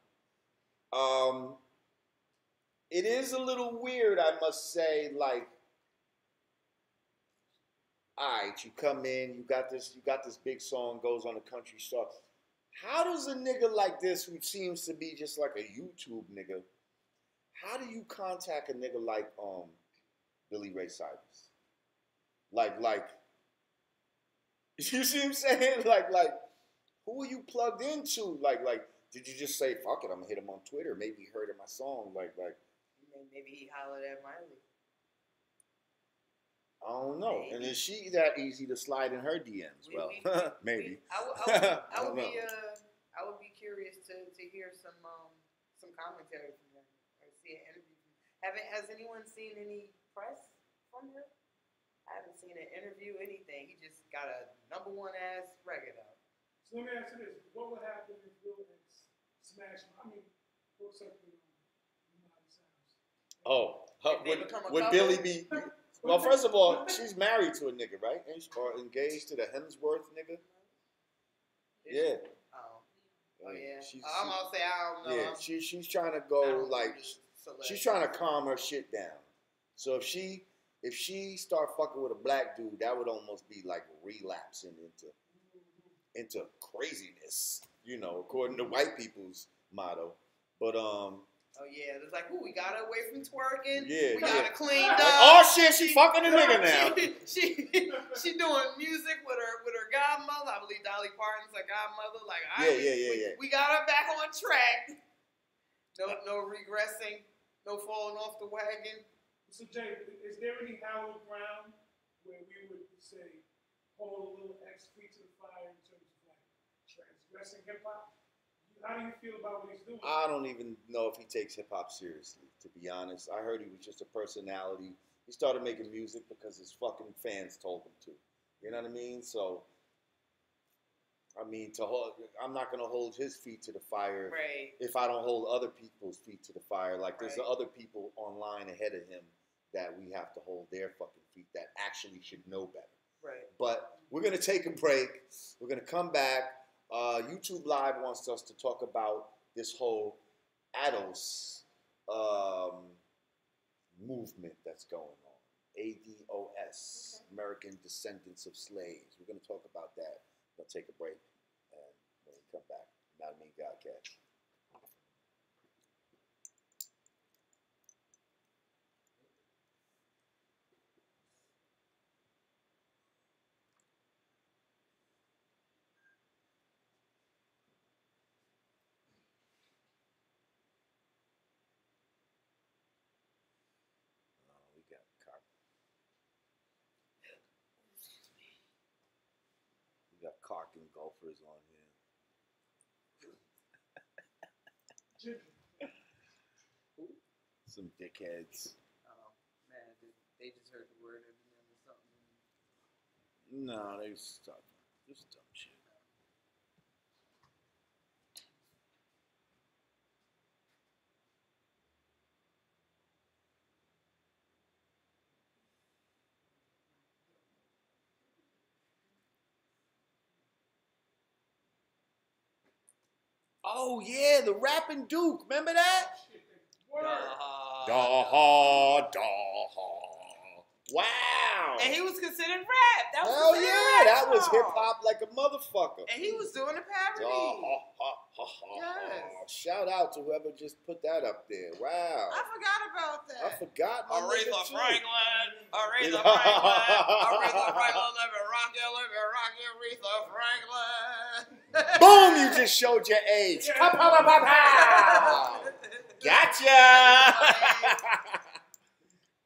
It is a little weird, I must say. Like, all right, you come in, you got this big song, goes on a country star. How does a nigga like this, who seems to be just like a YouTube nigga, how do you contact a nigga like Billy Ray Cyrus? Like, you see what I'm saying? Like, who are you plugged into? Like, did you just say, fuck it, I'm gonna hit him on Twitter? Maybe he heard of my song. Like. Maybe he hollered at Miley. I don't know. Maybe. And is she that easy to slide in her DMs? Maybe. I would be curious to hear some commentary from her or see an interview. Has anyone seen any press from her? I haven't seen an interview, anything. He just got a number 1 ass record out. So let me ask you this: what would happen if Will X smashed? What's up with Miley Cyrus? Would Billy be? Well, first of all, she's married to a nigga, right? Or engaged to the Hemsworth nigga. Yeah. Oh yeah. I'm gonna say I don't know. Yeah, she's trying to go she's trying to calm her shit down. So if she start fucking with a black dude, that would almost be like relapsing into craziness, according to white people's motto. But oh yeah, it's like, we got her away from twerking. Yeah, we got her cleaned up. Oh shit, she fucking a nigga now. She doing music with her godmother. I believe Dolly Parton's her godmother. Like, we got her back on track. No regressing, no falling off the wagon. So Jay, is there any hallowed ground where we would say hold a little X feet to the fire in terms of like transgressing hip hop? How do you feel about what he's doing? I don't even know if he takes hip hop seriously, to be honest. I heard he was just a personality. He started making music because his fucking fans told him to. You know what I mean? So, I'm not gonna hold his feet to the fire if I don't hold other people's feet to the fire. Like there's other people online ahead of him that we have to hold their fucking feet that actually should know better. Right. But we're gonna take a break. We're gonna come back. YouTube Live wants us to talk about this whole ADOS movement that's going on. ADOS, American Descendants of Slaves. We're going to talk about that. We'll take a break. And when we come back, Yanadameen Godcast. We got cock and golfers on here. Some dickheads. Oh man, they just heard the word Eminem or something. No, they just talking. Just dumb shit. Oh yeah, the rapping Duke. Remember that? Shit, word. Daha. Wow. And he was considered rap. That was Hell considered yeah, a rap that was song. hip hop like a motherfucker. And he was doing a parody. Yes. Shout out to whoever just put that up there. Wow. I forgot about that. I forgot my nigga Aretha too. Franklin, Aretha Franklin, let me rock you, Aretha Franklin. Boom, you just showed your age. Yeah. Pow, pow, pow, pow, pow. Gotcha.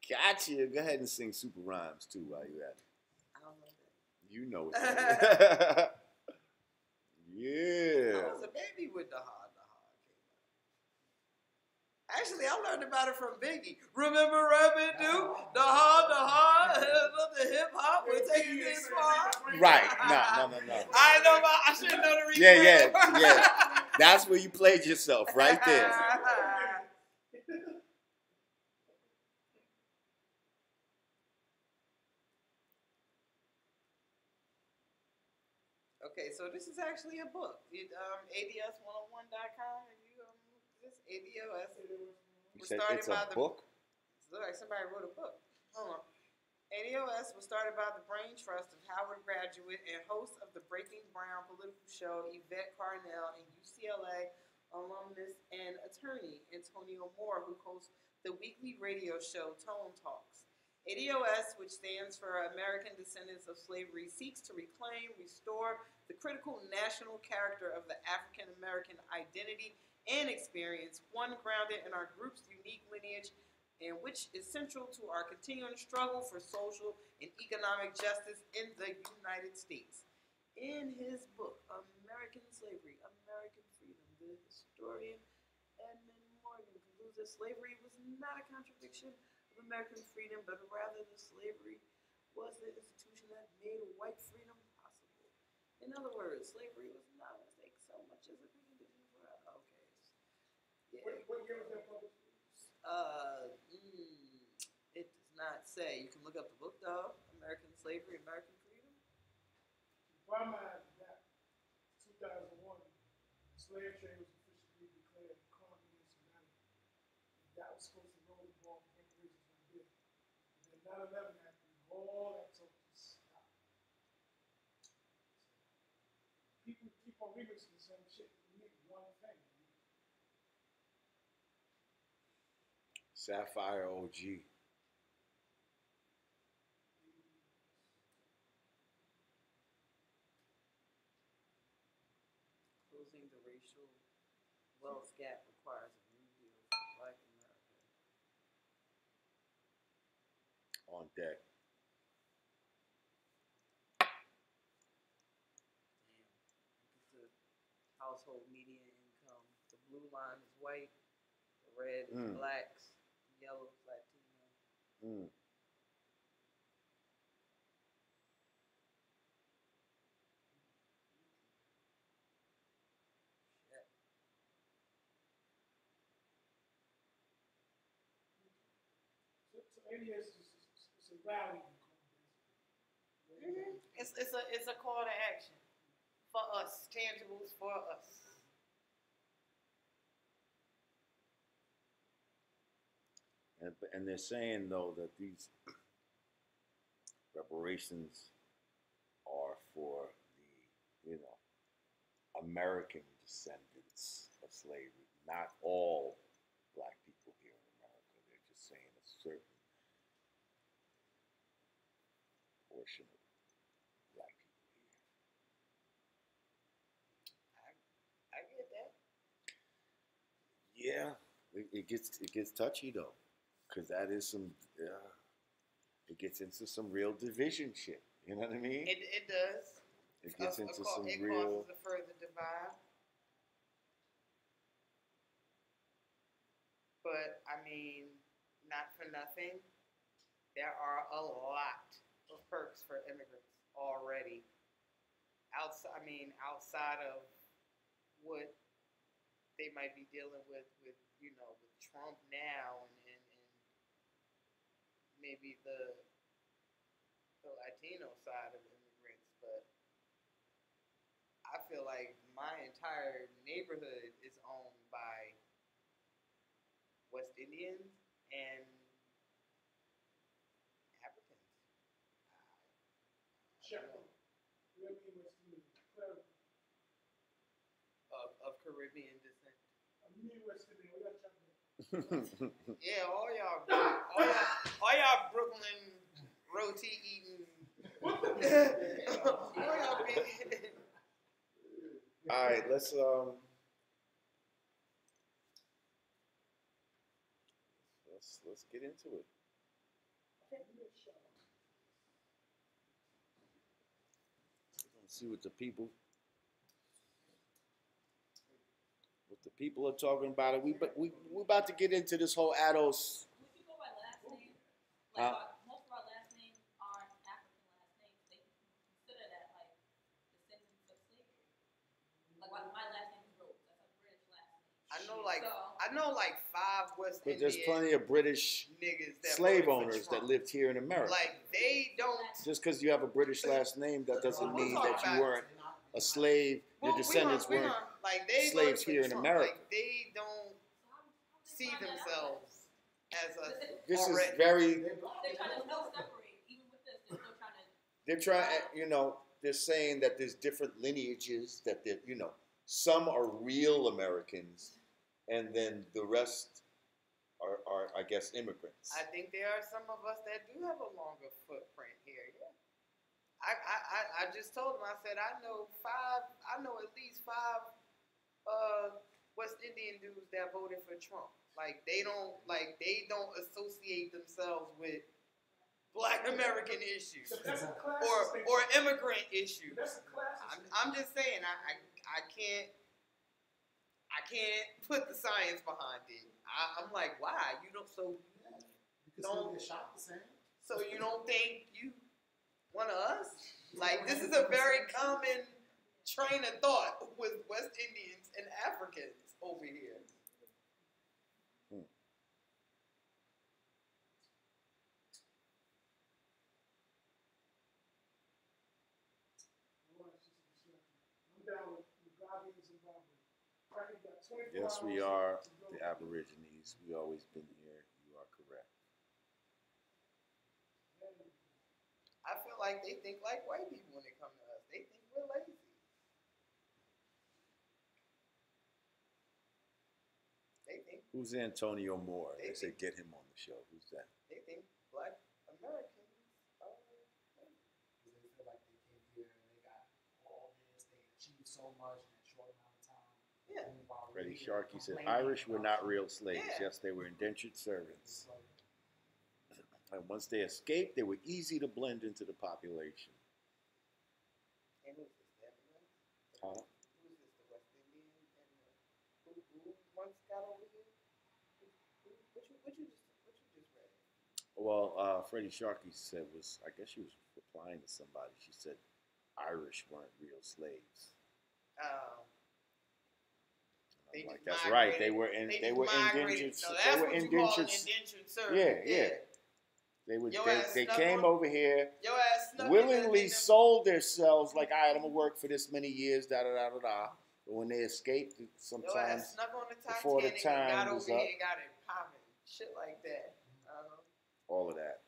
Gotcha. Go ahead and sing super rhymes too while you're at it. I don't know that. You know it. Yeah. I was a baby with the hard. Actually, I learned about it from Biggie. Remember Rabbit Duke? The hard, the hip hop. We're taking this far. Right. No. I know about. I should know the replay. Yeah. That's where you played yourself, right there. Okay, so this is actually a book. ADS101.com. And you this ADOS. You said it's a book? It looks like somebody wrote a book. Hold on. ADOS was started by the brain trust of Howard graduate and host of the Breaking Brown political show, Yvette Carnell, and UCLA alumnus and attorney Antonio Moore, who hosts the weekly radio show Tone Talks. ADOS, which stands for American Descendants of Slavery, seeks to reclaim, restore the critical national character of the African American identity and experience, one grounded in our group's unique lineage, and which is central to our continuing struggle for social and economic justice in the United States. In his book, American Slavery, American Freedom, the historian Edmund Morgan concludes that slavery was not a contradiction of American freedom, but rather that slavery was the institution that made white freedom possible. In other words, slavery was not a mistake so much as a precondition for yeah. What year was that published? It does not say. You can look up the book though. American Slavery, American Freedom. By my that 2001, the slave trade was officially declared communist United. That was supposed to roll the ball for reparations right there. And then 9/11 happened. All that talk just stopped. People keep on remixing the same shit. We need one thing. Sapphire OG. Closing the racial wealth gap requires a new deal for Black America. On deck. Damn. Look at the household median income. The blue line is white, the red is blacks, the yellow is Latino. So ADS is a rally. It's a call to action for us, tangibles for us. And they're saying though that these reparations are for the American descendants of slavery, not all black people here in America. They're just saying a certain portion of black people here. I get that. Yeah, it gets touchy though, because that is some. It gets into some real division shit. You know what I mean? It does. It gets into some it real. causes a further divide. But I mean, not for nothing, there are a lot of perks for immigrants already. Outside of what they might be dealing with Trump now and maybe the Latino side of immigrants, but I feel like my entire neighborhood by West Indians and Africans. Check. Caribbean West Indian. Of Caribbean descent. Midwest Indian. We gotta check that. Yeah, all y'all Brooklyn roti eating. All y'all big. All right, let's get into it. Let's see what the people are talking about. It. We about to get into this whole Ados. Would you go by last name? Huh? Most of our last names aren't African last names. They consider that like descendants of slavery. Like my last name is Rhodes. That's a British last name. I know like 5 West But Indian there's plenty of British niggas that slave voted for owners that Trump. lived here in America. Like they don't. Just because you have a British last name, that doesn't We'll mean talk that you about weren't a slave. Your descendants weren't. Like they slaves voted for here in Trump. America. Like they don't see themselves as a. This is already. very. They're trying to still separate. Even with this, they're still trying to. They're trying. They're saying that there's different lineages. That some are real Americans, and then the rest are I guess immigrants. I think there are some of us that do have a longer footprint here. Yeah. I just told him. I said I know at least 5 West Indian dudes that voted for Trump. Like they don't associate themselves with Black American issues or immigrant issues. That's a class. I'm just saying I can't put the science behind it. I'm like, why? You don't You can still get shot the same. so you don't think you one of us? Like this is a very common train of thought with West Indians and Africans over here. I'm down with Mugabe and Zimbabwe. Frankie got 24 Yes, we hours are to go. the Aborigines. We always been here. You are correct. I feel like they think like white people when they come to us. They think we're lazy. They think Who's Antonio Moore? They They said get him on the show. Who's that? Black Americans are lazy. Because they feel like they came here and they got all this, they achieved so much in a short amount of time. Yeah. Meanwhile, Freddie we're Sharkey said complaining Irish were about not real slaves. Yeah. Yes, they were indentured servants. something. And once they escaped, they were easy to blend into the population. And who's this? The Africans? Huh? Who's this? The West Indian and who once got over here? What you just read? Well, Freddie Sharkey said I guess she was replying to somebody. She said Irish weren't real slaves. They I'm like, just that's right. migrated. They were indentured. So They that's were what you call an indentured. indentured servant. Yeah. They ass came snuck over here, Your ass snuck willingly in them. sold themselves like, all right, I'm gonna work for this many years, da da da da da. But when they escaped, Your sometimes ass snuck on the before the Titanic time and got was over up. here and got it popping. Shit like that. all of that.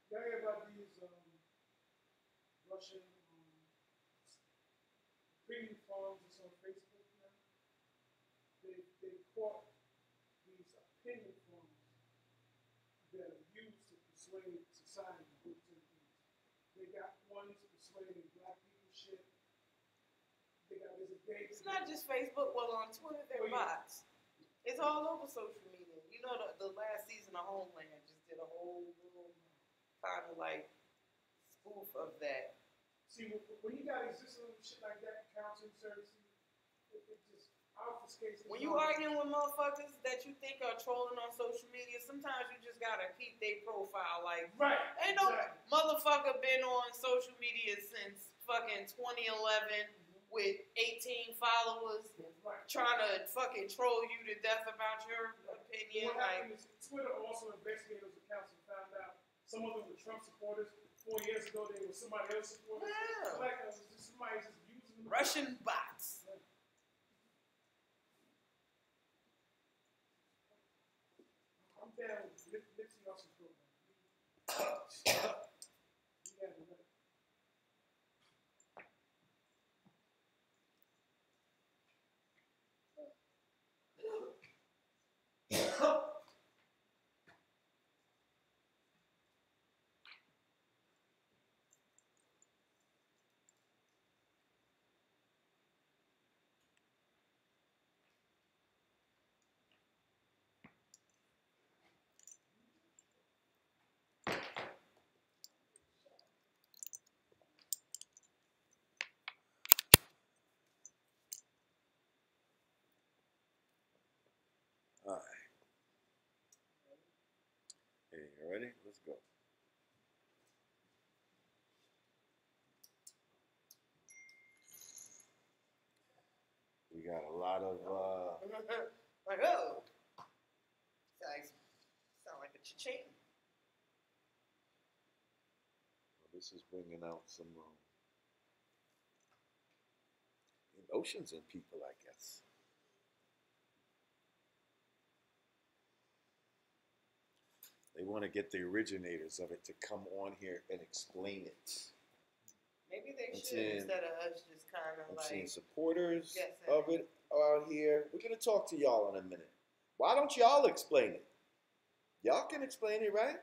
Y'all hear about these Russian opinion forums that's on Facebook now? They caught these opinion forums that are used to persuade society to do certain things. They got ones persuading black people shit. There's a day. It's not just Facebook. Well, on Twitter, they're bots. It's all over social media. You know, the last season of Homeland just did a whole little kind of like spoof of that. See, when you got existing shit like that, counseling services, it just obfuscates. When you arguing with motherfuckers that you think are trolling on social media, sometimes you just gotta peep their profile. Like, right, ain't no motherfucker been on social media since fucking 2011 with 18 followers, right, trying to fucking troll you to death about your opinion. What Like, happened is Twitter also investigated those accounts and found out some of them were Trump supporters. 4 years ago, they were somebody else supporters. Yeah. Like, somebody just using them. Russian bots. down with Nipsey Hussle's program. We had to let All right. Hey, you ready? Let's go. We got a lot of like, oh, sound like a cha-ching. this is bringing out some emotions in people, I guess. They want to get the originators of it to come on here and explain it. Maybe they I'm should seeing- instead of us just kind of I'm like. seeing supporters guessing. of it out here. We're going to talk to y'all in a minute. Why don't y'all explain it? Y'all can explain it, right?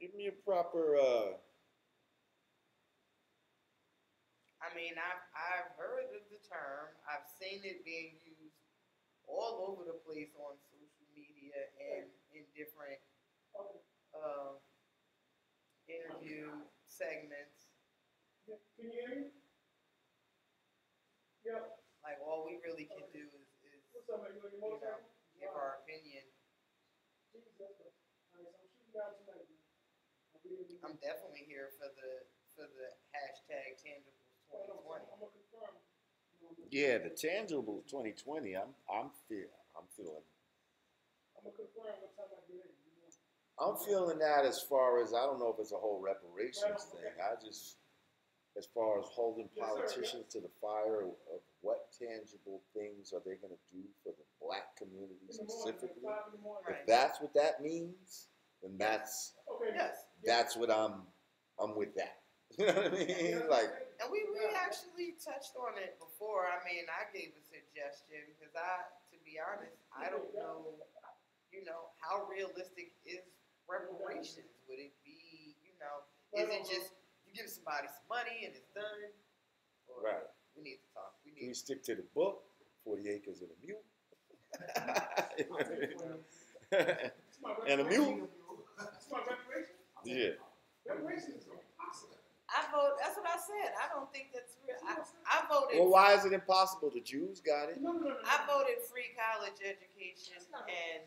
Give me a proper. I mean, I've heard of the term. I've seen it being used all over the place on social media and in different interview segments. Can you hear me? Yep. Like all we really can do is What's up, man? You on your you know, motorcycle? give our opinion. Jesus. All right, so I'm shooting down tonight, man. I'm definitely here for the hashtag tangibles 2020. I'm gonna confirm. Yeah, the tangible 2020. I'm feeling. I'm gonna confirm what time I get in. I'm feeling that as far as I don't know if it's a whole reparations thing. I just, as far as holding politicians to the fire of what tangible things are they going to do for the black community specifically? If Right. that's what that means, then that's Yes. what I'm with that. You know what I mean? Like, And we actually touched on it before. I mean, I gave a suggestion because to be honest, I don't know, how realistic is reparations? Would it be, is it just you give somebody some money and it's done? Or right. We need to talk. Can we stick to the book? 40 acres and a mule. And a mule. It's my reparation. Yeah. Reparation is impossible. I vote. That's what I said. I don't think that's real. I voted. Well, why is it impossible? The Jews got it. No. I voted free college education, and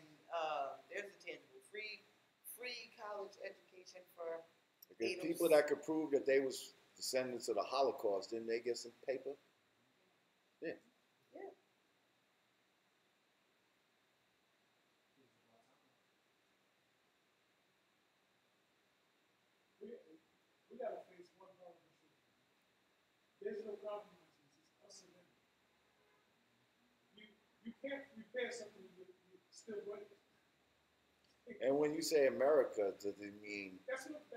there's a tangible free college education for Because people that could prove that they was descendants of the Holocaust, didn't they get some paper? Yeah. Yeah. We gotta face one hard issue. There's no compromises. It's us and them. You can't repair something you still break. And when you say America, does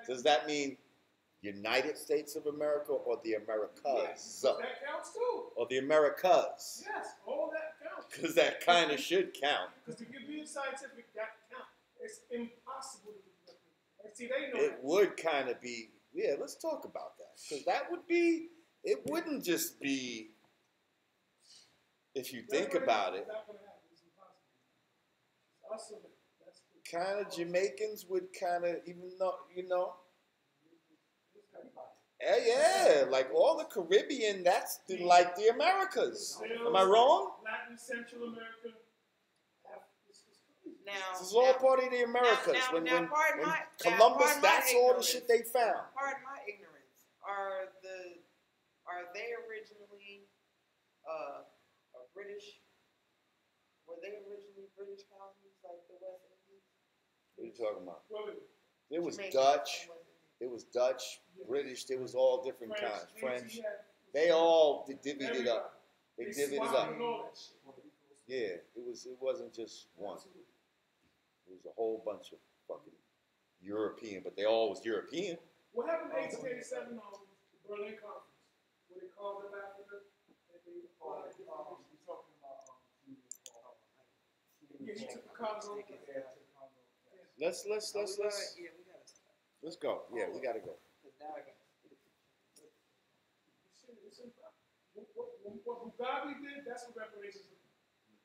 That's that mean United States of America or the Americas? Yes, that counts too. Or the Americas? Yes, all that counts. Because that kind of should count. Because if you're being scientific, that counts. It's impossible to do that. And see, they know It that. would kind of be, yeah, let's talk about that. Because that would be, it wouldn't just be, if you think about it, It's not gonna happen. It's impossible. It's us and them. That's the kind of Jamaicans would kind of, even though, yeah, like all the Caribbean, that's like the Americas. Am I wrong? Latin, Central America. Now, This is all part of the Americas. now, when pardon my- Columbus, pardon my that's all the ignorance. shit they found. Pardon my ignorance. Are they originally a British? Were they originally British colonies like the West Indies? What are you talking about? Well, There was Jamaica Dutch, and West Indies. there was Dutch, British, there was all different kinds. French. yeah. They all divvied it up. They They divvied it swapped up. and all that shit. Yeah, it wasn't just one. Absolutely. It was a whole bunch of fucking European, but they all was European. What happened in 1887 on the Berlin Conference? Where they called up Africa and they applied You're talking about yeah, he took the Congo. Let's Yeah, we gotta stop. let's go. Yeah, we gotta go. Cause now I got. What Mugabe did, that's what reparations do.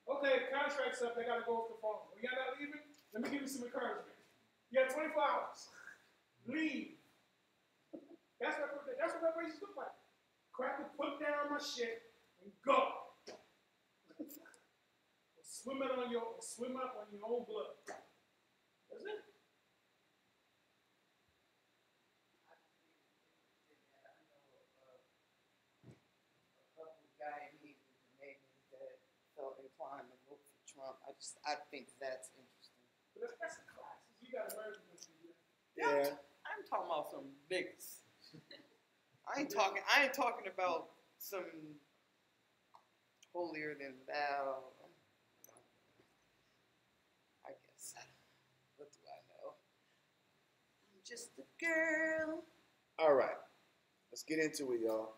Okay, contract's up, they gotta go off the phone. When y'all not leaving, let me give you some encouragement. You have 24 hours. Leave. That's what reparations look like. Cracker, put down my shit and go. Swim out on your own blood. That's it. Guy in here with Jamaicans that felt inclined to vote for Trump. I think that's interesting. But that's the classes. You got Americans in here. Yeah. I'm talking about some biggest. I ain't talking about some holier than thou. I guess. What do I know? I'm just a girl. All right. Let's get into it, y'all.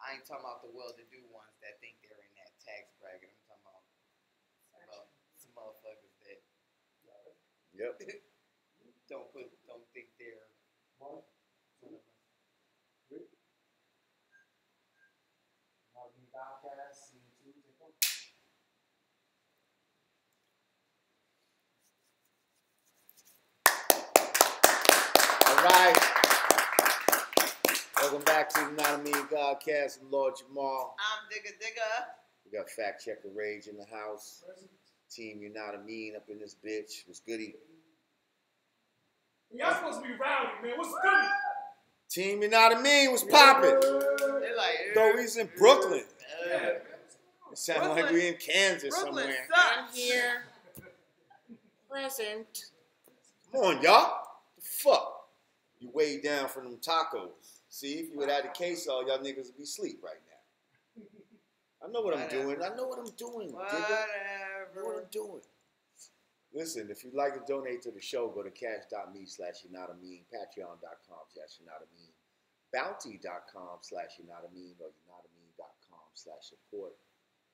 I ain't talking about the well-to-do ones that think they're in that tax bracket. I'm talking about some motherfuckers that Yep. don't think they're One, two, three. Yanadameen Godcast, scene 2, take one. All right. Welcome back to the Yanadameen Godcast. I'm Lord Jamar. I'm Digga. We got Fact Checker Rage in the house. Team Yanadameen up in this bitch. What's goody? Y'all supposed to be rowdy, man. What's good? Team Yanadameen was popping. They're like, Though he's in Brooklyn. Yeah. It sounded like we in Kansas Brooklyn somewhere. sucks. Here. Present. Come on, y'all. The fuck? You way down from them tacos. See, if you would have had the case all, y'all niggas would be asleep right now. I know what I'm doing. I know what I'm doing, Digga. I know what I'm doing. Listen, if you'd like to donate to the show, go to cash.me/Yanadameen, patreon.com/Yanadameen, bounty.com/Yanadameen, or Yanadameen.com/support.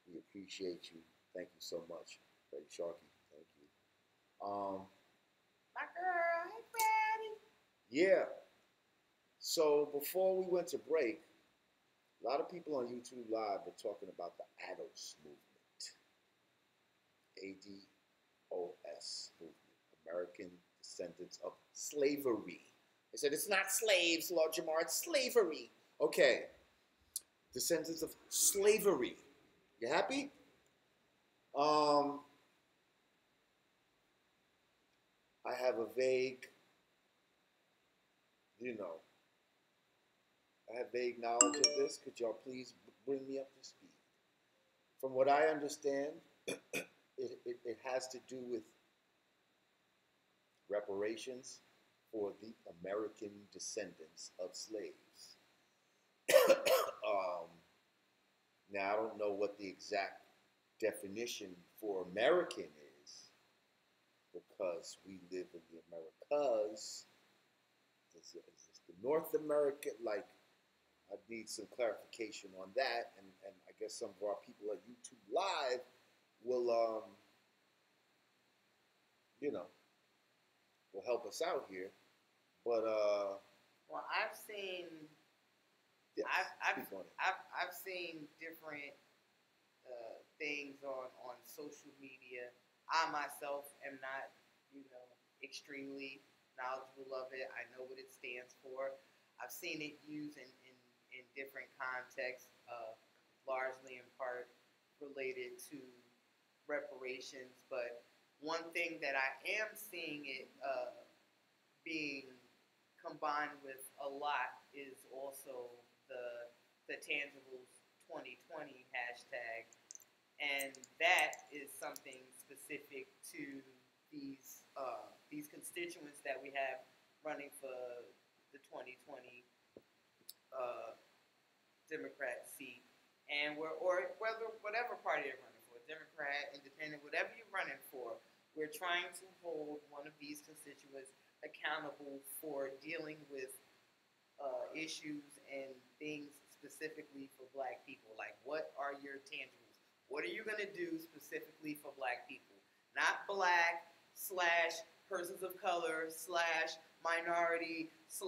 We appreciate you. Thank you so much. Freddie Sharkey, thank you. My girl, hey Freddie. Yeah. So before we went to break, a lot of people on YouTube Live were talking about the ADOS movement. ADOS movement. American Descendants of Slavery. They said it's not slaves, Lord Jamar, it's slavery. Okay. Descendants of slavery. You happy? I have a vague, I have vague knowledge of this. Could y'all please bring me up to speed? From what I understand, it has to do with reparations for the American descendants of slaves. Now, I don't know what the exact definition for American is, because we live in the Americas. Is this the North America? Like, I need some clarification on that, and I guess some of our people at YouTube Live will, will help us out here. But Well, I've seen. yes, speak on it. I've seen different things on social media. I myself am not, extremely knowledgeable of it. I know what it stands for. I've seen it used in different contexts, largely in part related to reparations. But one thing that I am seeing it being combined with a lot is also the Tangibles 2020 hashtag, and that is something specific to these constituents that we have running for the 2020 Democrat seat, and or whatever party you're running for, Democrat, Independent, whatever you're running for, we're trying to hold one of these constituents accountable for dealing with issues and things specifically for Black people. Like, what are your tangibles? What are you going to do specifically for Black people? Not Black / persons of color / minority /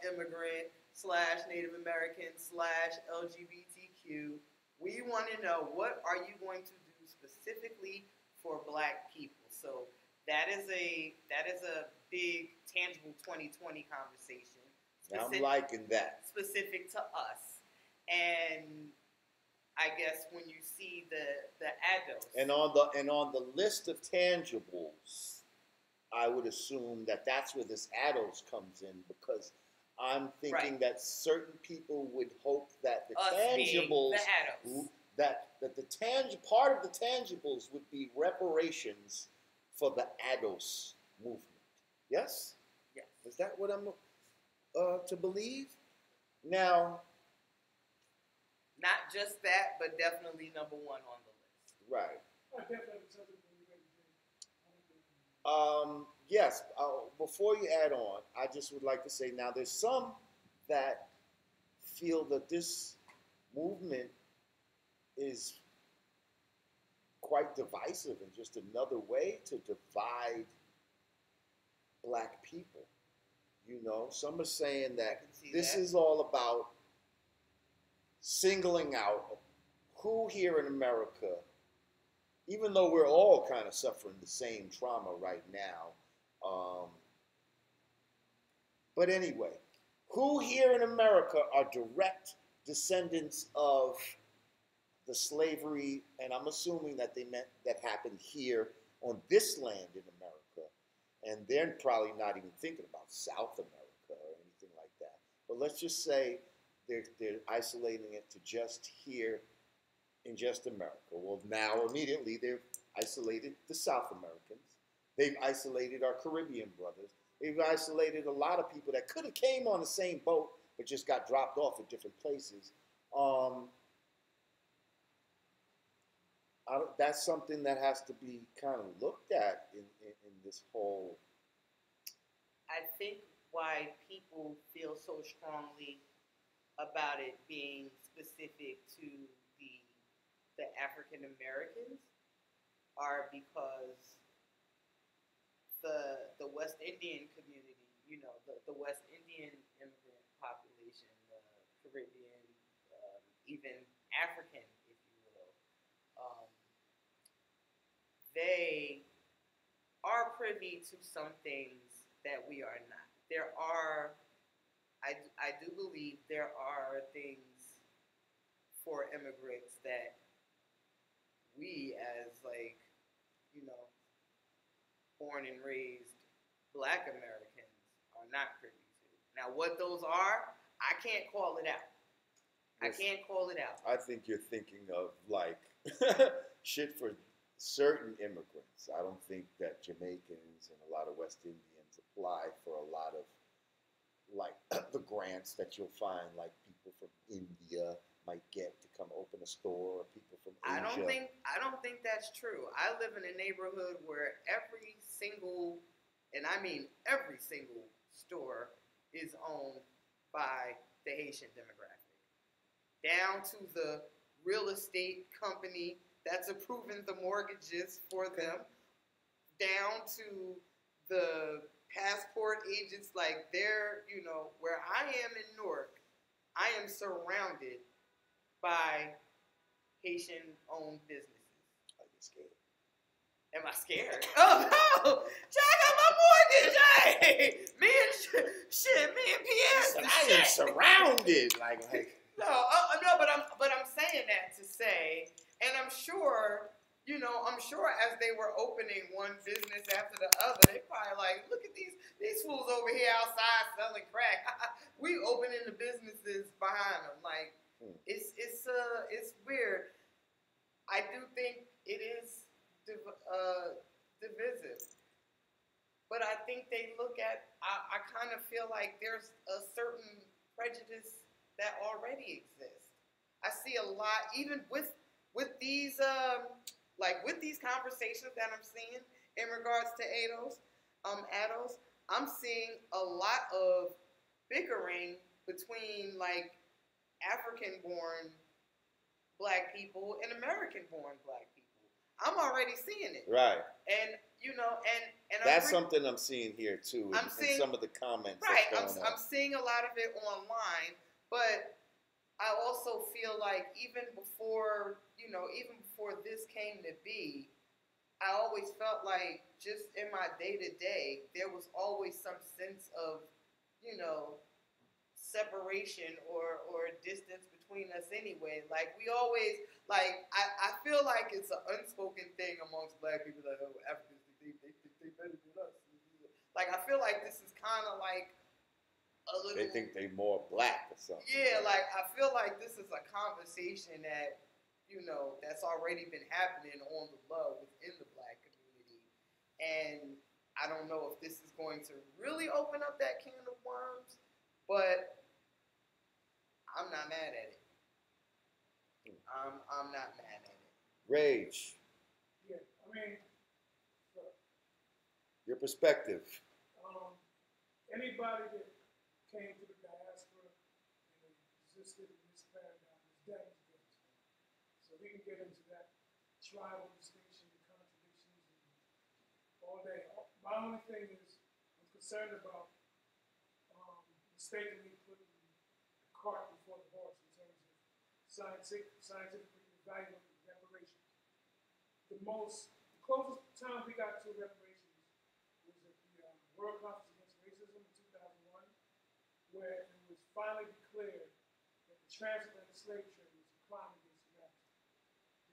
immigrant / Native American / LGBTQ. We want to know, what are you going to do specifically for Black people? So that is a big tangible 2020 conversation. I'm liking that. Specific to us. And I guess when you see the ADOS. And on the list of tangibles, I would assume that that's where this ADOS comes in, because I'm thinking that certain people would hope that the us tangibles, the ADOS. that the part of the tangibles would be reparations for the ADOS movement. Yes? Yes. Is that what I'm to believe? Now, not just that, but definitely number one on the list. right. I definitely have something when you're ready. Yes, before you add on, I just would like to say, now there's some that feel that this movement is quite divisive and just another way to divide Black people. You know, some are saying that this is all about singling out who here in America, even though we're all kind of suffering the same trauma right now. But anyway, who here in America are direct descendants of the slavery, and I'm assuming that they meant that happened here on this land in America, and they're probably not even thinking about South America or anything like that. But let's just say they're isolating it to just here in just America. Well, now immediately they've isolated the South Americans. They've isolated our Caribbean brothers. They've isolated a lot of people that could have came on the same boat but just got dropped off at different places. That's something that has to be kind of looked at in this whole. I think why people feel so strongly about it being specific to the African Americans are because the West Indian community, you know, the West Indian immigrant population, the Caribbean, even African, if you will, they are privy to some things that we are not. There are, I do believe there are things for immigrants that we as, like, you know, born and raised Black Americans are not privy to. Now, what those are, I can't call it out. I can't call it out. I think you're thinking of, like, shit for certain immigrants. I don't think that Jamaicans and a lot of West Indians apply for a lot of, like, the grants that you'll find, like, people from India might get to come open a store, or people from Asia. I don't think that's true. I live in a neighborhood where every single, and I mean every single store is owned by the Haitian demographic. Down to the real estate company that's approving the mortgages for them, down to the passport agents. Like, they're, you know, where I am in Newark, I am surrounded by Haitian-owned businesses. Are you scared? Am I scared? Oh no! Check out my mortgage! Hey, me and Pierre. I am surrounded. Like. No, but I'm saying that to say, and I'm sure, you know, as they were opening one business after the other, they probably like, look at these fools over here outside selling crack. We opening the businesses behind them. Like, it's weird. I do think it is divisive, but I think they look at. I kind of feel like there's a certain prejudice that already exists. I see a lot, even with these with these conversations that I'm seeing in regards to ADOS, I'm seeing a lot of bickering between like African-born Black people and American-born Black people. I'm already seeing it, Right. and and That's something I'm seeing here too. I'm seeing in some of the comments. right. That's going on. I'm seeing a lot of it online, but I also feel like even before this came to be, I always felt like just in my day to day, there was always some sense of, separation or distance between us anyway. Like we always, I feel like it's an unspoken thing amongst Black people that Africans think they better than us. Like I feel like this is kind of like a little. They think they more Black or something. Yeah, like I feel like this is a conversation that that's already been happening on the low within the Black community, and I don't know if this is going to really open up that can of worms, but I'm not mad at it. I'm not mad at it. Rage. Yeah, I mean, look, Your perspective. anybody that came to the diaspora and existed in this paradigm is dead as good. So we can get into that tribal distinction and contradictions all day. My only thing is I'm concerned about mistakenly putting the cart before the horse in terms of scientifically evaluating reparations. The closest time we got to reparations was at the World Conference Against Racism in 2001, where it was finally declared that the transatlantic slave trade was a crime against humanity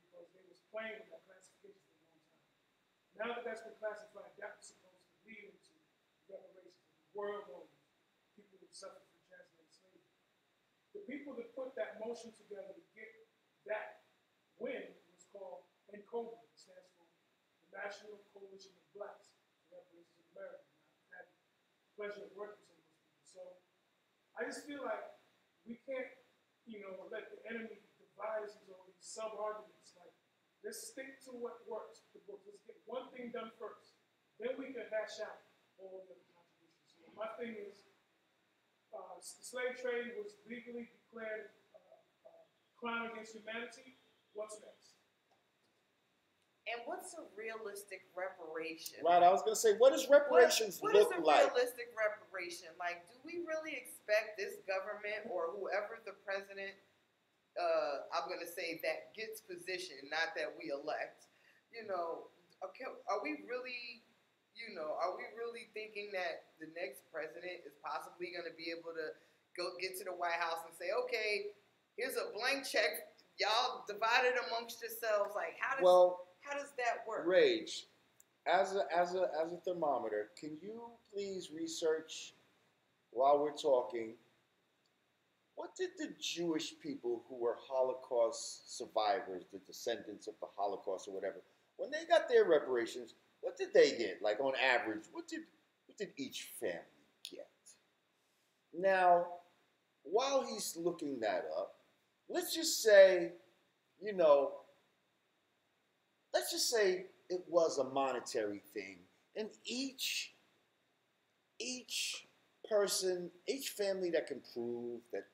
because they was playing with that classification for a long time. Now that that's been classified, that was supposed to lead into reparations of the world over people who suffered from transatlantic slavery. The people that put that motion together to get that win was called NCOBRA. It stands for the National Coalition of Blacks for Reparations in America. And I've had the pleasure of working with some of those people. So I just feel like we can't, let the enemy divide us into all these sub-arguments. Like, let's stick to what works, the book. Let's get one thing done first. Then we can hash out all the other contradictions. So my thing is, the slave trade was legally declared a crime against humanity. What's next? And what's a realistic reparation? Right, I was going to say, what does reparations what look is a like? realistic reparation? Like, do we really expect this government or whoever the president, I'm going to say, that gets positioned, not that we elect, are we really, thinking that the next president is possibly going to be able to go get to the White House and say, okay, here's a blank check, y'all divide it amongst yourselves? Like, how does that work? Rage, as a thermometer, can you please research while we're talking? What did the Jewish people who were Holocaust survivors, the descendants of the Holocaust or whatever, when they got their reparations, what did they get? Like on average, what did each family get? Now, while he's looking that up, let's just say, it was a monetary thing, and each person, each family that can prove that,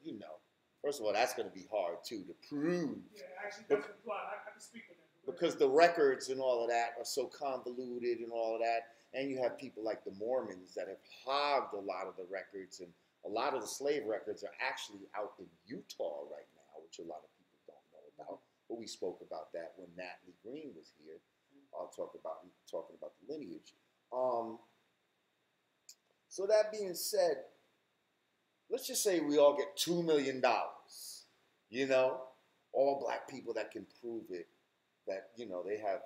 first of all, that's going to be hard too to prove. Yeah, actually, that's the plot. I can speak on that. Because the records and all of that are so convoluted and all of that, and you have people like the Mormons that have hogged a lot of the records, and a lot of the slave records are actually out in Utah right now, which a lot of people don't know about. But we spoke about that when Natalie Green was here. Talking about the lineage. So that being said, let's just say we all get $2 million. All black people that can prove it, that they have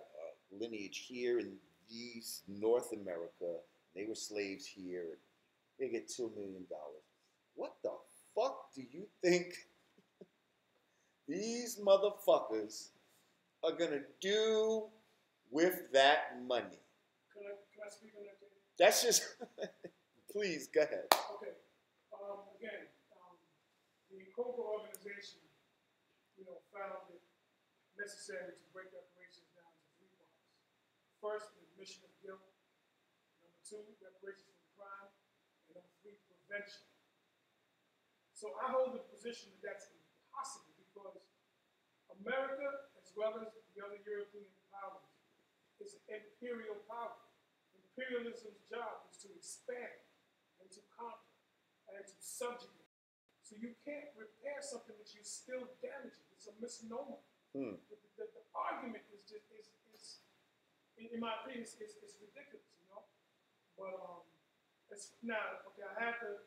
lineage here in these North America. They were slaves here. And they get $2 million. What the fuck do you think these motherfuckers are gonna do with that money? Can I speak on that, Jay? That's just, please, go ahead. Okay. Again, the COBRA organization found it necessary to break reparations down into 3 parts. First, the admission of guilt. Number 2, reparations for the crime. And number 3, prevention. So I hold the position that that's impossible because America, as well as the other European powers, is an imperial power. Imperialism's job is to expand and to conquer and to subjugate. So you can't repair something that you're still damaging. It's a misnomer. The argument is just in my opinion, it's ridiculous, But now, okay, I have the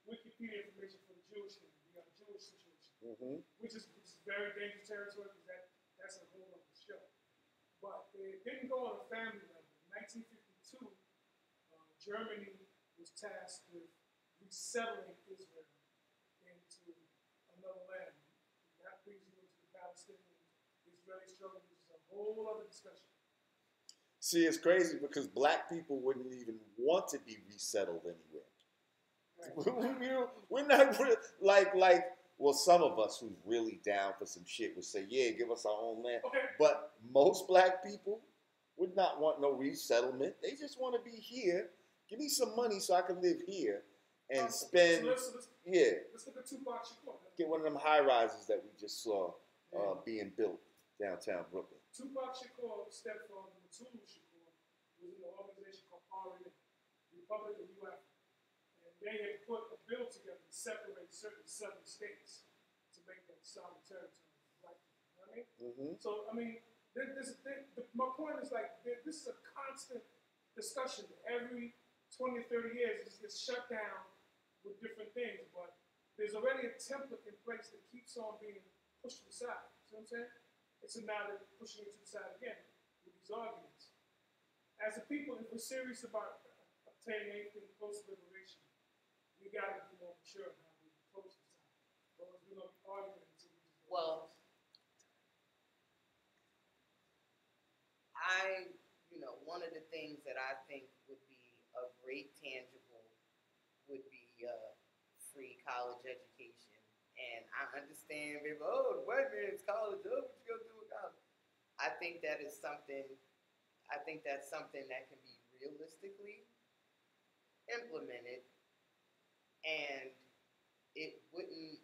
Wikipedia information for the Jewish thing, the Jewish situation, which is very dangerous territory because that's a whole other show. But it didn't go on a family level. In 1952, Germany was tasked with resettling Israel into another land. That brings you into the Palestinian-Israeli struggle, which is a whole other discussion. See, it's crazy because black people wouldn't even want to be resettled anywhere. Right. We're not well, some of us who's really down for some shit would say, yeah, give us our own land. Okay. But most black people would not want no resettlement. They just want to be here. Give me some money so I can live here and spend. Let's look at Tupac Shakur. Get one of them high rises that we just saw being built downtown Brooklyn. Tupac Shakur, stepfather Matul Shakur, was in an organization called RNA, Republic of New Africa. And they had put a bill together to separate certain southern states to make them solid territory for black people. You know what I mean? So, I mean, my point is this is a constant discussion. Every 20 or 30 years, it gets shut down with different things, but there's already a template in place that keeps on being pushed to the side. See what I'm saying? And so now they're pushing it to the side again with these arguments. As a people, if we're serious about obtaining anything close to liberation, we got to be more mature in how we approach this time. Otherwise, we're going to be arguing until we just. Well, one of the things that I think would be a great tangible would be free college education. And I understand people, the white man's college, what you gonna do with college? I think that's something that can be realistically implemented, and it wouldn't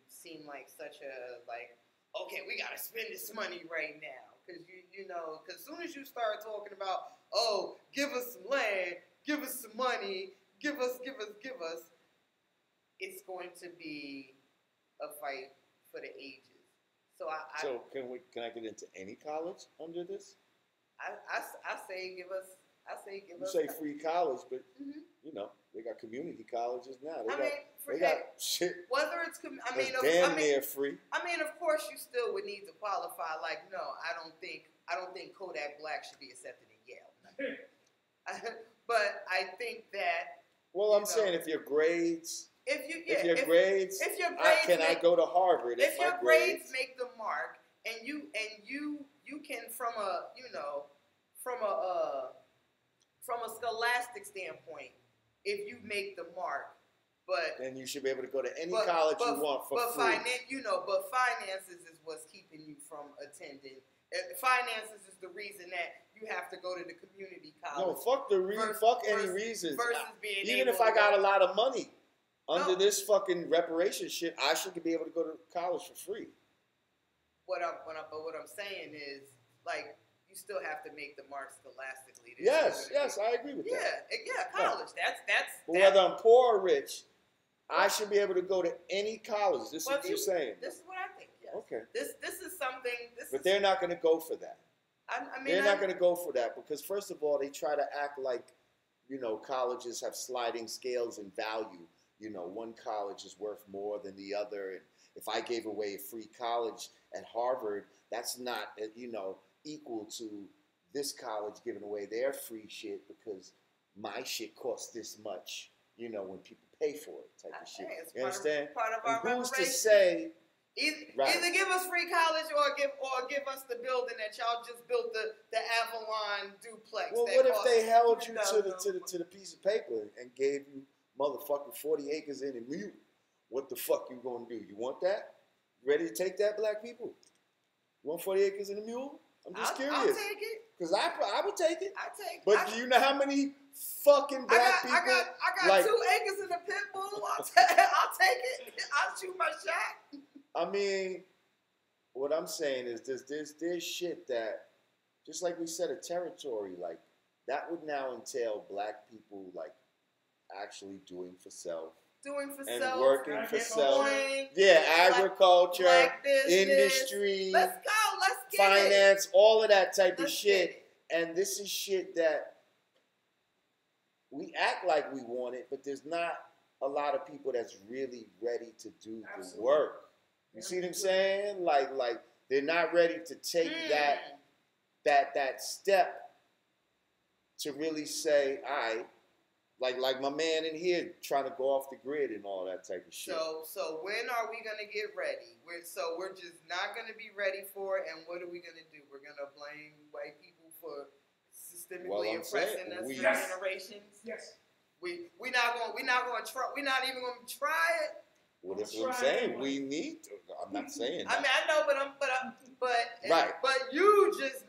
seem like such a okay, we gotta spend this money right now. Because because as soon as you start talking about, give us some land, give us some money, give us, it's going to be a fight for the ages. So can I get into any college under this? I say give us. You say free college, but they got community colleges now. They got shit. Whether it's damn near free. I mean, of course, you still would need to qualify. Like, no, I don't think Kodak Black should be accepted in Yale. But I think that. Well, I'm saying if your grades. If your grades I go to Harvard. If your grades make the mark, and you can from a scholastic standpoint, if you make the mark, but then you should be able to go to any college you want for free. But finances is what's keeping you from attending. Finances is the reason that you have to go to the community college. No, fuck any reasons. Versus being even if I got a lot of money under this fucking reparation shit, I should be able to go to college for free. What I'm saying is you still have to make the mark scholastically. Yes, I agree with that. Yeah, college. That's. Whether I'm poor or rich, I should be able to go to any college. This is what you're saying. This is what I think. Yes. Okay. This is something. But they're not going to go for that. They're not going to go for that because first of all, they try to act like colleges have sliding scales in value. One college is worth more than the other, and if I gave away a free college at Harvard, that's not equal to this college giving away their free shit because my shit costs this much, when people pay for it type of shit. You understand? Part of our who's to say either give us free college or give us the building that y'all just built the Avalon duplex. Well, what if they held you to the piece of paper and gave you motherfucking 40 acres in a mule? What the fuck you gonna do? You want that? ready to take that, black people? You want 40 acres and a mule? I'm just I'll curious. take it. Because I would take it. I take. But do you know how many fucking black people? I got like, 2 acres in a pit bull. I'll take it. I'll shoot my shot. I mean, what I'm saying is there's shit that, just like we said, a territory, like, that would now entail black people, like, actually doing for self. And working for self. Yeah, agriculture, black business. industry. Let's go. Let's get finance, all of that type of Let's shit. And this is shit that we act like we want it, but there's not a lot of people that's really ready to do the work. You see what I'm saying? Like they're not ready to take that step to really say, all right, like my man in here trying to go off the grid and all that type of shit. So when are we gonna get ready? We're just not gonna be ready for it. And what are we gonna do? We're gonna blame white people for systemically oppressing us for generations. Yes. We're not even gonna try it. Well, that's what I'm saying. We need to. I'm not saying that. I mean, I know, right. But you just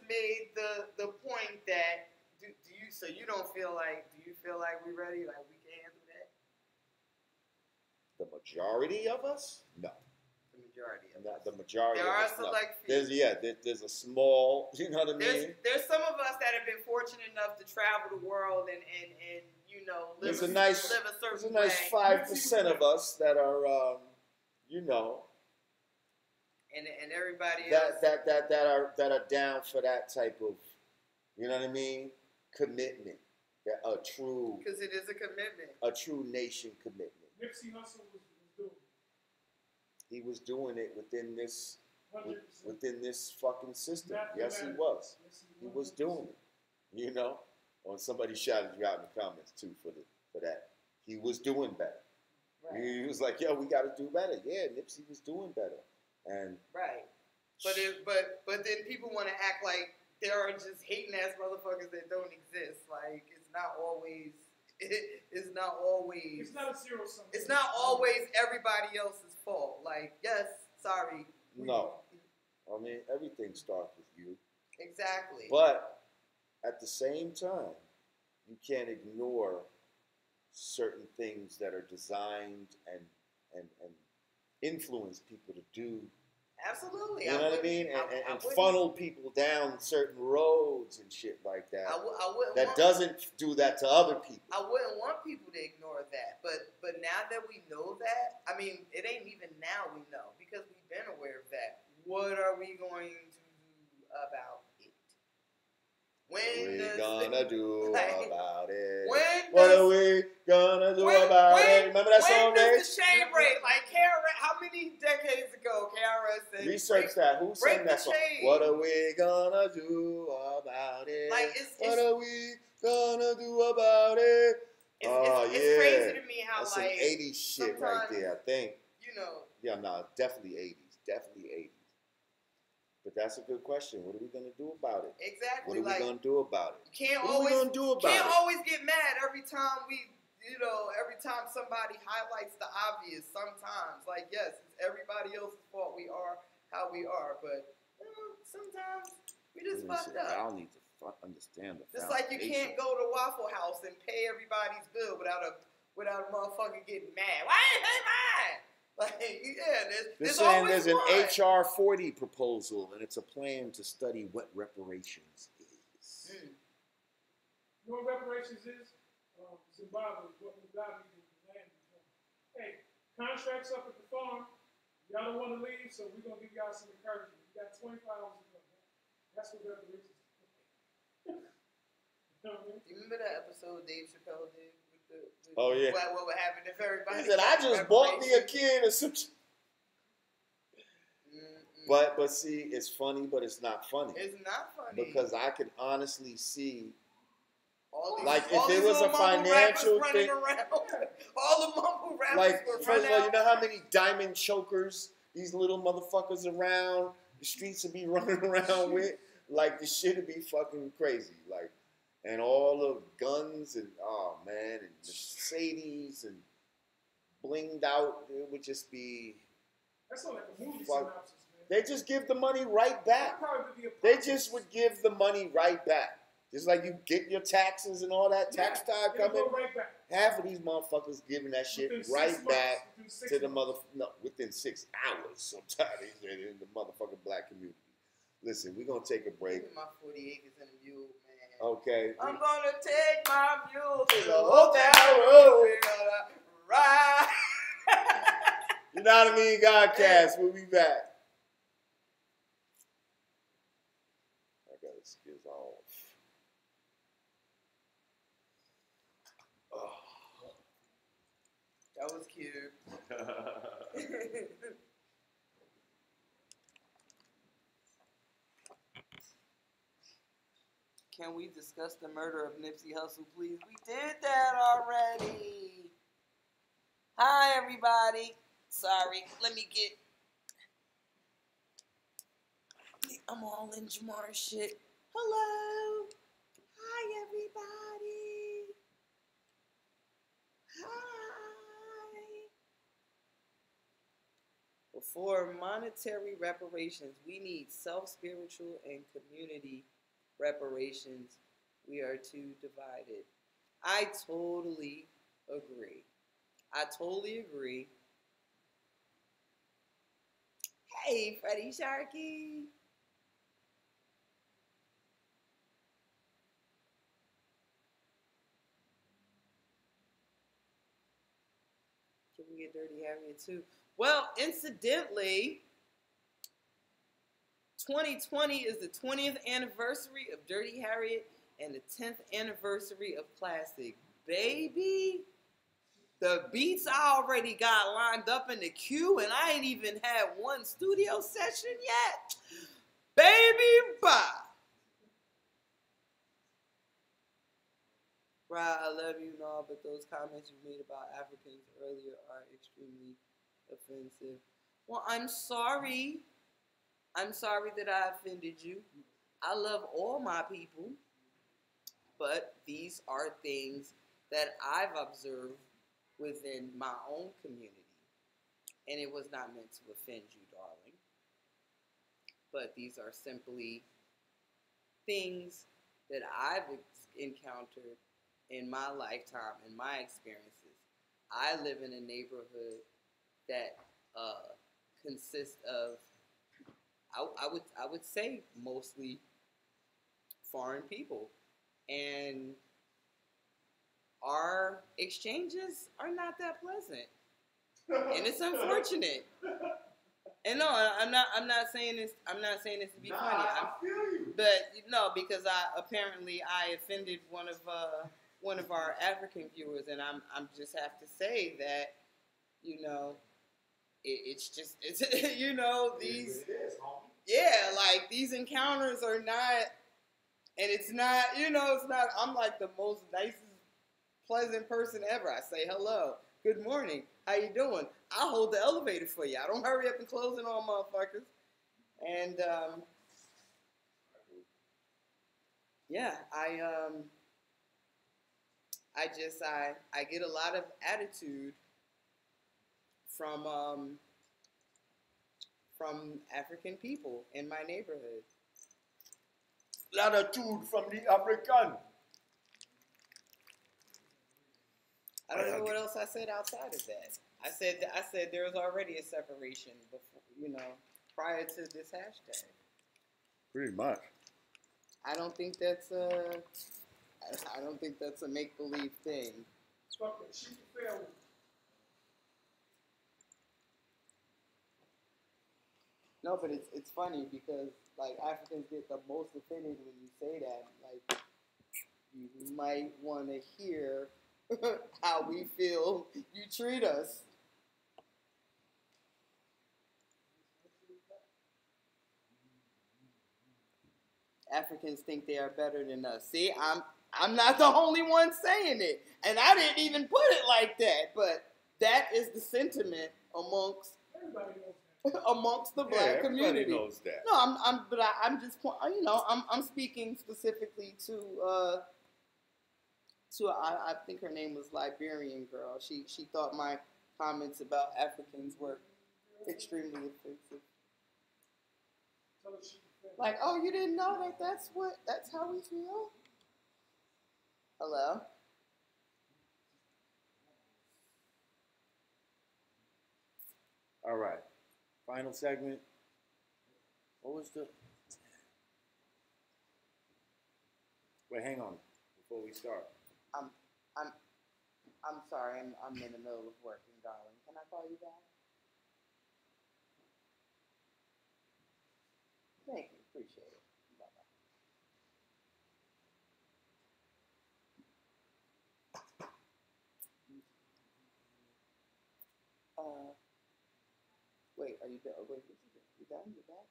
made the point that do you feel like we're ready? Like we can handle that? The majority of us? No. The majority of us. The majority there of are us, select no. There's a small, you know what I mean? There's some of us that have been fortunate enough to travel the world and you know, live a certain there's a nice way. 5% of us that are, you know, and everybody else that are down for that type of, you know what I mean, commitment. A true, because it is a commitment. A true nation commitment. Nipsey Hussle was doing it. He was doing it within this 100%. fucking system. Yes, he was. He was doing it. You know, or somebody shouted you out in the comments too for that. He was doing better. Right. He was like, "Yo, we got to do better." Yeah, Nipsey was doing better, and right. But then people want to act like there are just hating ass motherfuckers that don't exist. Like it's not always. It's not a zero sum. It's not always everybody else's fault. Like yes, sorry. No, I mean everything starts with you. Exactly. But at the same time, you can't ignore certain things that are designed and influence people to do. Absolutely. You know what I mean? And funnel people down certain roads and shit like that. That doesn't do that to other people. I wouldn't want people to ignore that. But now that we know that, I mean, it ain't even now we know because we've been aware of that. What are we going to do about it? What are we gonna do about it? What are we gonna do about it? Remember that song, When does the shame break? Like KRS, how many decades ago KRS said? Research that. Who sang that song? What are we gonna do about it? Like what are we gonna do about it? It's crazy to me how that's like some 80s shit right there. I think. You know. Yeah, no, definitely 80s. Definitely 80s. But that's a good question. What are we going to do about it? Exactly. What are we going to do about it? Can't what are we going to do about it? Can't always get mad every time every time somebody highlights the obvious. Sometimes, like, yes, it's everybody else's fault we are how we are. But, sometimes we just fucked up. I don't need to understand the Just like you can't go to Waffle House and pay everybody's bill without a motherfucker getting mad. Why ain't they mad? Like, yeah, there's always an one. HR 40 proposal, and it's a plan to study what reparations is. You know what reparations is? Zimbabwe, what Mugabe did with the land before. Hey, contracts up at the farm. Y'all don't want to leave, so we're going to give y'all some encouragement. You got 24 hours to go. That's what reparations is. You know what I mean? You remember that episode Dave Chappelle did? Oh yeah. What would happen if everybody? He said, "I just bought me a kid or some." But see, it's funny, but it's not funny. It's not funny because I can honestly see, if it was a financial thing, all the mumble rappers like were first of all, you know how many diamond chokers these little motherfuckers around the streets would be running around with? Like the shit would be fucking crazy, like. And all the guns and and Mercedes and blinged out, it would just be That's not like a movie Fuck. synopsis, man. They just give the money right back. That probably be a They podcast. just would give the money right back. Just like you get your taxes and all that tax time It'll coming. go right back. Half of these motherfuckers giving that shit Within 6 right months, back within 6 to the months. within 6 hours sometimes in the motherfucking black community. Listen, we're gonna take a break. Give me my 40 acres and a mule, man. Okay. I'm gonna take my mule to The the hotel hotel room. room. We're gonna ride. You know what I mean? Godcast, we'll be back. I got to skills off. Oh. That was cute. Can we discuss the murder of Nipsey Hussle, please? We did that already. Hi, everybody. Sorry, let me get. I'm all in Jamar shit. Hello. Hi, everybody. Hi. Before monetary reparations, we need self-spiritual and community reparations. We are too divided. I totally agree. Hey, Freddie Sharkey. Can we get Dirty Harriet too? Well, incidentally, 2020 is the 20th anniversary of Dirty Harriet and the 10th anniversary of Classic. Baby, the beats I already got lined up in the queue, and I ain't even had one studio session yet. Baby, bye. Right, I love you and all, but those comments you made about Africans earlier are extremely offensive. Well, I'm sorry. I'm sorry that I offended you. I love all my people, but these are things that I've observed within my own community. And it was not meant to offend you, darling. But these are simply things that I've encountered in my lifetime, in my experiences. I live in a neighborhood that consists of, I would say, mostly foreign people, and our exchanges are not that pleasant, and it's unfortunate. And no, I'm not saying this. I'm not saying this to be funny. I feel you. But no, because I offended one of our African viewers, and I'm just have to say that, you know, it's you know, these, yeah, like these encounters are not, and it's not, you know, it's not. I'm like the most nicest, pleasant person ever. I say hello, good morning, how you doing? I hold the elevator for you. I don't hurry up and close it on motherfuckers. And yeah, I get a lot of attitude from African people in my neighborhood. Latitude from the African. I don't know what else I said outside of that. I said there was already a separation before, you know, prior to this hashtag. Pretty much. I don't think that's a make-believe thing. Fuck it, shoot the fair one. No, but it's funny because like Africans get the most offended when you say that. Like, you might want to hear how we feel you treat us. Africans think they are better than us. See, I'm not the only one saying it, and I didn't even put it like that. But that is the sentiment amongst Everybody knows that. amongst the black community. Everybody knows that. No, I'm just, you know, I'm speaking specifically to I think her name was Liberian girl. She thought my comments about Africans were extremely offensive. Tell her she can finish. Like, oh, you didn't know that that's how we feel? Hello? All right. Final segment. What was the... Wait, hang on. Before we start. I'm sorry, I'm in the middle of working, darling. Can I call you back? Thank you, appreciate it. Bye-bye. Wait, are you done? Wait, what you doing? You done? You back?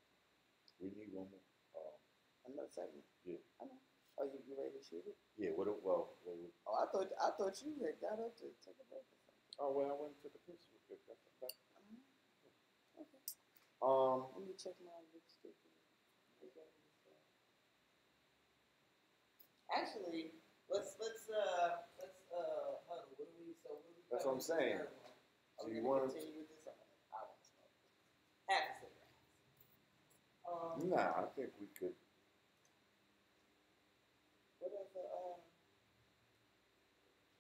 We need one more. Another segment? Yeah. I know. Oh, you ready to shoot it? Yeah, what... Oh, I thought you had got up to take a break or something. Oh, well, I went and took a piss real quick. That's okay. Okay. Um, Let me check my lipstick. Actually, let's huddle. What do we? That's what I'm saying. Are Do we you gonna want to... continue with this? I want to smoke. Have a cigarette. Nah, I think we could... Whatever.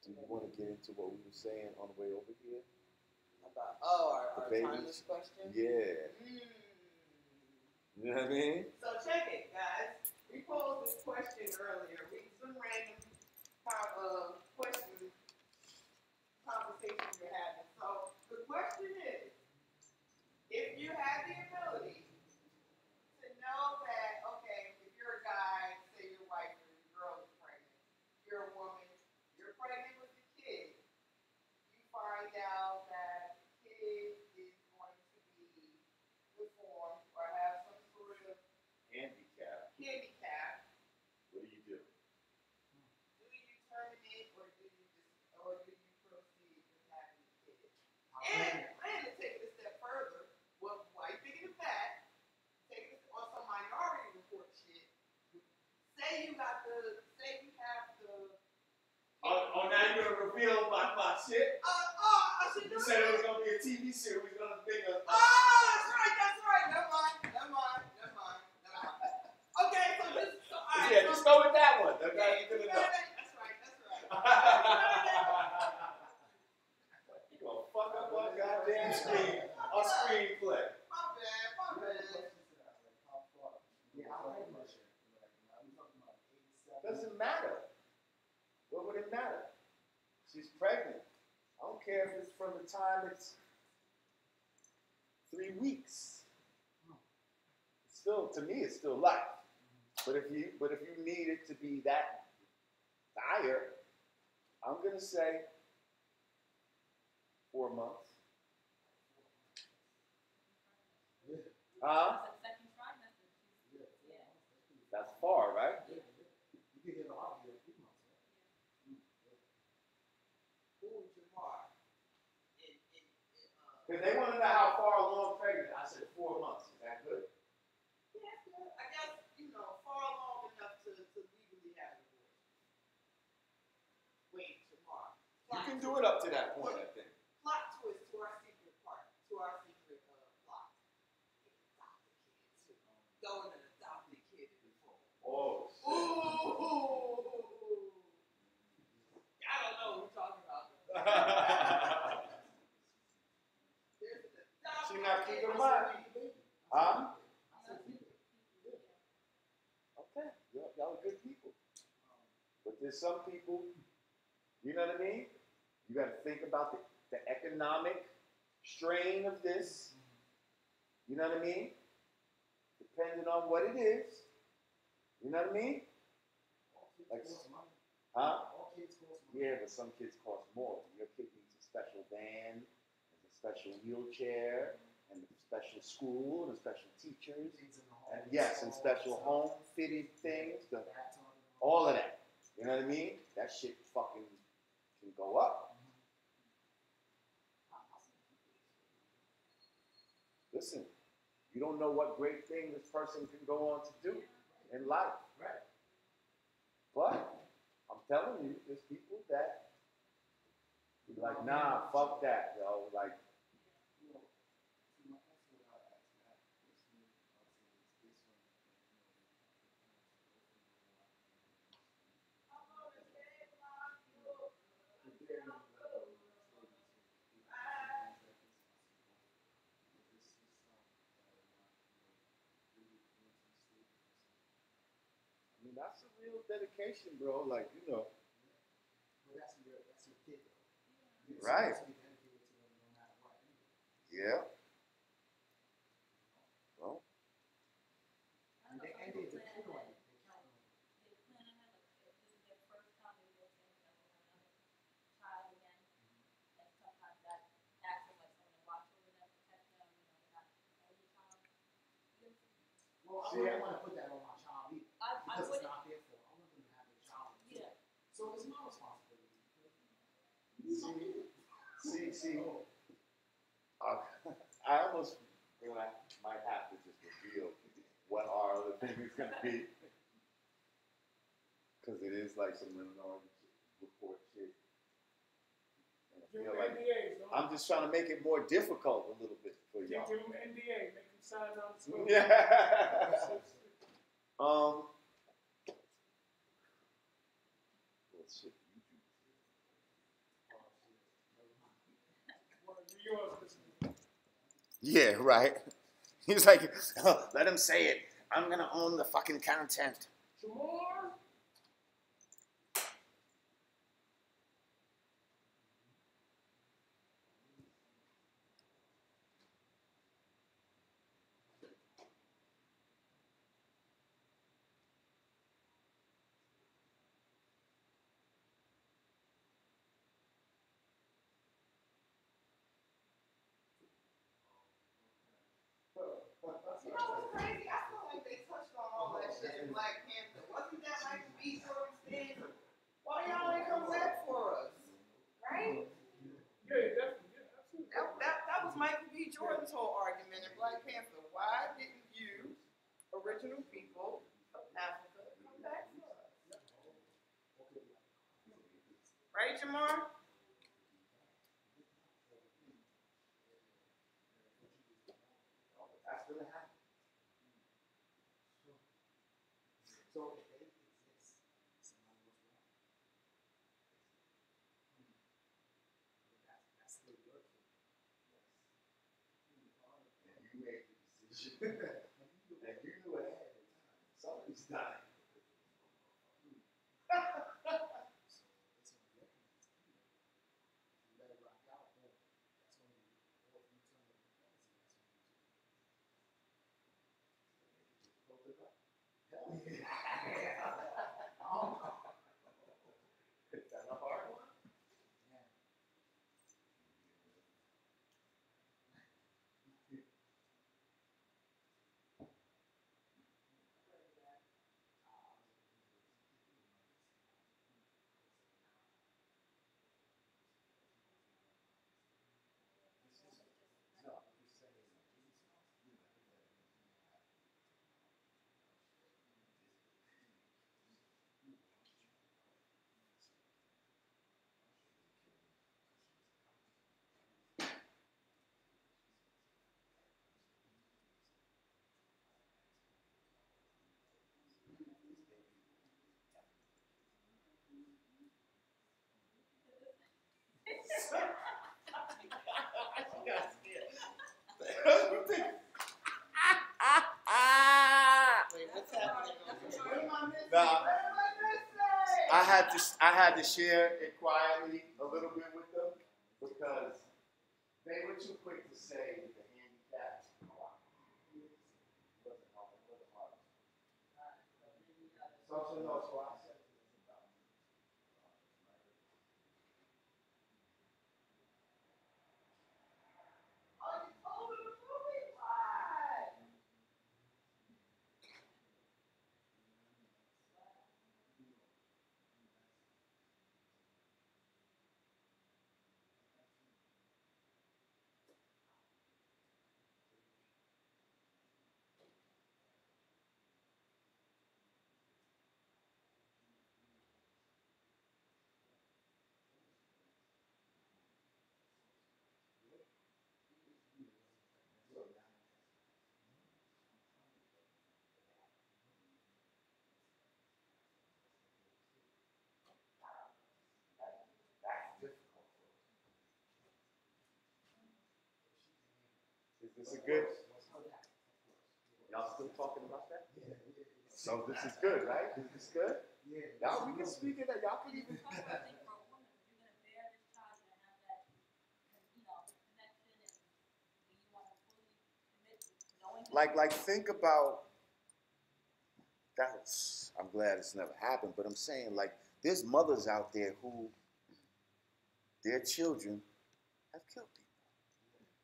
Do you want to get into what we were saying on the way over here? About our babies? timeless question. Yeah. You know what I mean? So check it, guys. We posed this question earlier. Some random question conversation we're having. So the question is, if you had the ability to know that, okay, if you're a guy, say your wife or your girl is pregnant, you're a woman, you're pregnant with a kid, you find out that the kid is going to be deformed or have some sort of Handicap. handicap, What do you do? do you terminate or do you proceed with having the kid? And to take it a step further, well, why you thinking of that? Take it on some minority report shit. Say you have the. Oh, now you're gonna reveal my shit? I should do You said it was gonna be a TV series. We're gonna think of... that's right. Never mind. Okay, so alright. Yeah, just go with that one. That's right. good enough. You gonna fuck up our goddamn screen, our screenplay. My bad. Doesn't matter. What would it matter? She's pregnant. I don't care if it's from the time it's 3 weeks. Still, to me, it's still life. But if you need it to be that dire, I'm gonna say 4 months. Huh? Second trimester. Yeah. That's far, right? Jamar. Because they want to know how far along pregnant. I said 4 months. Is that good? Yeah, I guess, far along enough to legally have an abortion. Wait, Jamar. You can do it up to that point, I think. Plot twist to our secret plot. Adopt a kid, too. Throwing an adopted kid in the phone. Oh, shit. Ooh. I don't know what we're talking about. She not keeping them up. Huh? Okay. Y'all are good people. But there's some people, you know what I mean? You got to think about the economic strain of this. You know what I mean? Depending on what it is. You know what I mean? Like, huh? Yeah, but some kids cost more. Your kid needs a special van, a special wheelchair, and a special school, and a special teachers, and yes, and special home fitted things, all of that. You know what I mean? That shit fucking can go up. Listen, you don't know what great thing this person can go on to do in life. Right. But I'm telling you, there's people that be like, nah, fuck that, yo. Like, that's a real dedication, bro. Like, you know. But that's your kid, though. You're Right. supposed to be dedicated to them no matter what. Yeah. Well, And they depend on you. They count on you. They plan ahead, like if this is their first time, maybe they're saying that they have another child again, and sometimes that acts as like someone to watch over them, protect them, they're not only child. Well, I See, wouldn't want to put that on my child either. I Because it's wouldn't. not their fault. I want them to have their child. Yeah. So it's my responsibility. see. I almost might have to just reveal what our other thing is going to be. Because it is like some minority report shit. And I Give feel them like NDAs, don't I'm just trying to make it more difficult a little bit for give y'all. them NDA, make them sign on the scope. Yeah. Well, shit, One of yours, listen. yeah, right. He's like, oh, let him say it. I'm gonna own the fucking content. Jamar. You know what's crazy? I feel like they touched on all that shit in Black Panther. Wasn't that Michael B. Jordan's thing? Why y'all ain't come back for us? Right? Yeah, definitely. Yeah, absolutely. That was Michael B. Jordan's whole argument in Black Panther. Why didn't you, original people of Africa, come back for us? Right, Jamar? That's gonna happen. So if they exist, somebody was wrong. But that's still your kid. And you made the decision. And you knew ahead of time. Somebody's dying. So it's on your hands anyway. You let it rock out, boom. That's when you, or if you turn it fantasy, that's when you do. Hell yeah. Is that a hard one? Yeah. Wait, what's happening? What am I missing? Nah. What am I missing? I had to share it quietly a little bit with them because they were too quick to say the handicapped wasn't helping with the heart. So no, so I said to them about Oh, you told me the movie plot. that's difficult. Is this a good? Y'all still talking about that? So this is good, right? This is good. Yeah. Y'all, we can speak of that. Y'all can even. I think for a woman, if you're gonna bear this child, you're gonna have that, connection, and you want to fully commit to knowing. Like think about that. I'm glad it's never happened, but I'm saying like there's mothers out there who their children have killed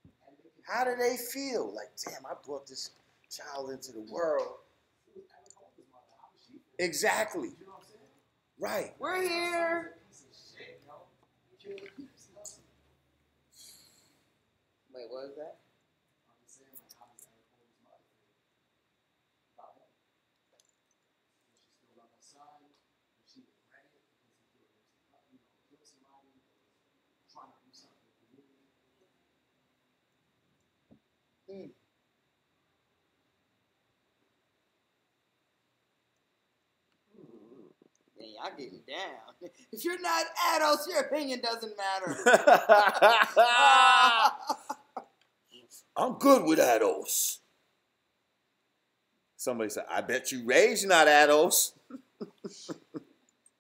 people. How do they feel? Like, damn, I brought this child into the world. Exactly. You know what I'm saying? Right. We're here. Piece of shit, yo. Kid keeps hustling. Wait, what is that? I'm just saying, like, how does Eric hold his mother about him? Does she still love her son? Does she regret it because he killed somebody, or trying to do something in the community? Man, y'all getting down. If you're not adults, your opinion doesn't matter. I'm good with adults. Somebody said, I bet you Ray's not adults.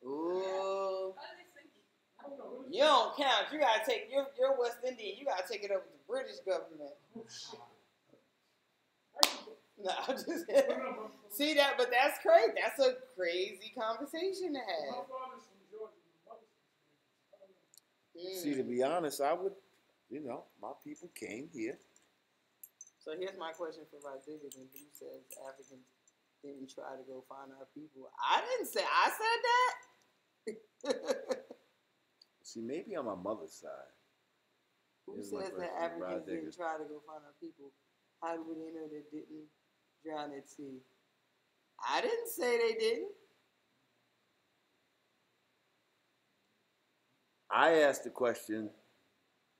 Ooh. I don't know. You don't count. You gotta take you're West Indian. You gotta take it up with the British government. No, I'm just see that, but that's crazy. That's a crazy conversation to My have. father's from Georgia. My mother's from Georgia. See, to be honest, I would, my people came here. So here's my question for Digga, when who says Africans didn't try to go find our people. I didn't say I said that. See, maybe on my mother's side. Who Here's my says that question for Africans Digga. didn't try to go find our people? How would they know they didn't drown at sea? I didn't say they didn't. I asked the question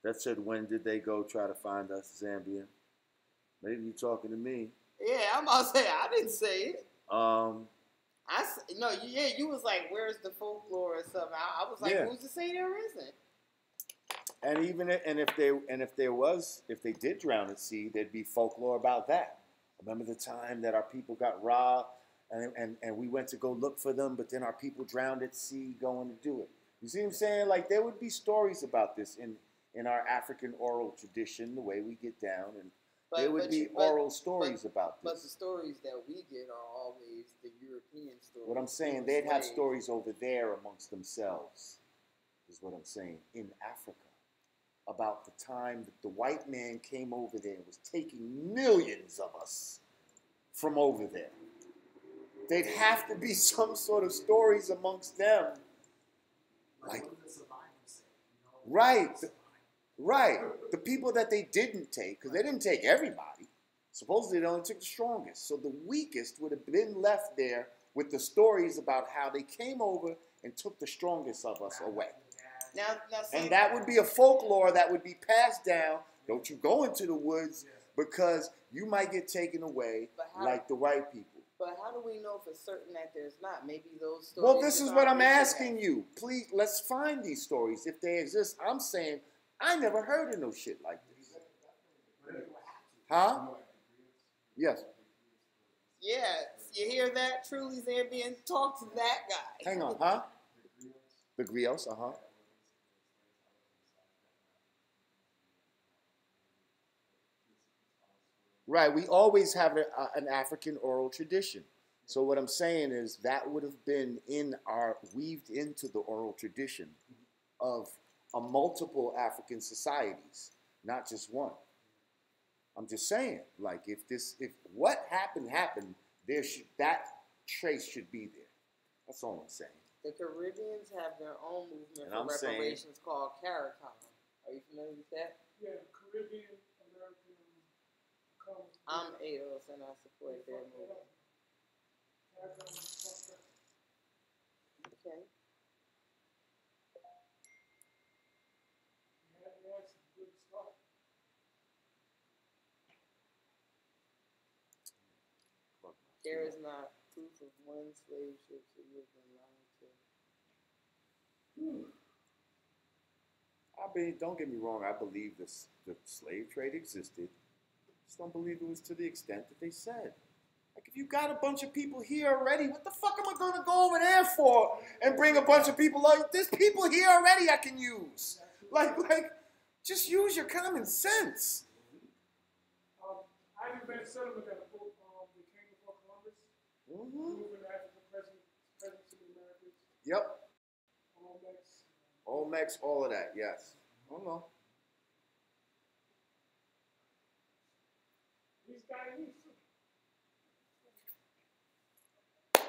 that said, when did they go try to find us, Zambian? Maybe you're talking to me. Yeah, I'm about to say I didn't say it. Um, You was like, where's the folklore or something? I was like, Yeah. who's to say there isn't? and if they did drown at sea, there'd be folklore about that. Remember the time that our people got robbed and we went to go look for them, but then our people drowned at sea going to do it. You see what I'm saying? Like there would be stories about this in our African oral tradition, the way we get down, and there would be oral stories about But the this. stories that we get are always the European stories. What I'm saying, they'd have stories over there amongst themselves, is what I'm saying, in Africa, about the time that the white man came over there and was taking millions of us from over there. They'd have to be some sort of stories amongst them. Like, what does the survivor say? right. The people that they didn't take, because they didn't take everybody. Supposedly they only took the strongest. So the weakest would have been left there with the stories about how they came over and took the strongest of us away. Now see, And that would be a folklore that would be passed down. Don't you go into the woods because you might get taken away like the white people. But how do we know for certain that there's not? Maybe those stories. Well, this is what I'm aren't asking you. Please, let's find these stories if they exist. I'm saying I never heard of no shit like this. Huh? Yes. Yeah, you hear that? Truly Zambian, talk to that guy. Hang on, huh? The griots, uh-huh. Right, we always have an African oral tradition. So what I'm saying is that would have been weaved into the oral tradition of multiple African societies, not just one. I'm just saying, like if what happened, that trace should be there. That's all I'm saying. The Caribbeans have their own movement And I'm for saying- reparations called CARICOM. Are you familiar with that? Yeah, Caribbean, American, I'm AOS and I support their movement. Okay. There is not proof of one slave ship that you have been lying to. I mean, don't get me wrong. I believe the slave trade existed. Just don't believe it was to the extent that they said. I Like, if you got a bunch of people here already, what the fuck am I gonna go over there for and bring a bunch of people? Like, there's people here already I can use. Like, just use your common sense. I even settlement got a book that came before Columbus. Moving African presence to the Americas. Yep. Olmecs. Olmecs, all of that, yes. I don't know. These guys need to. What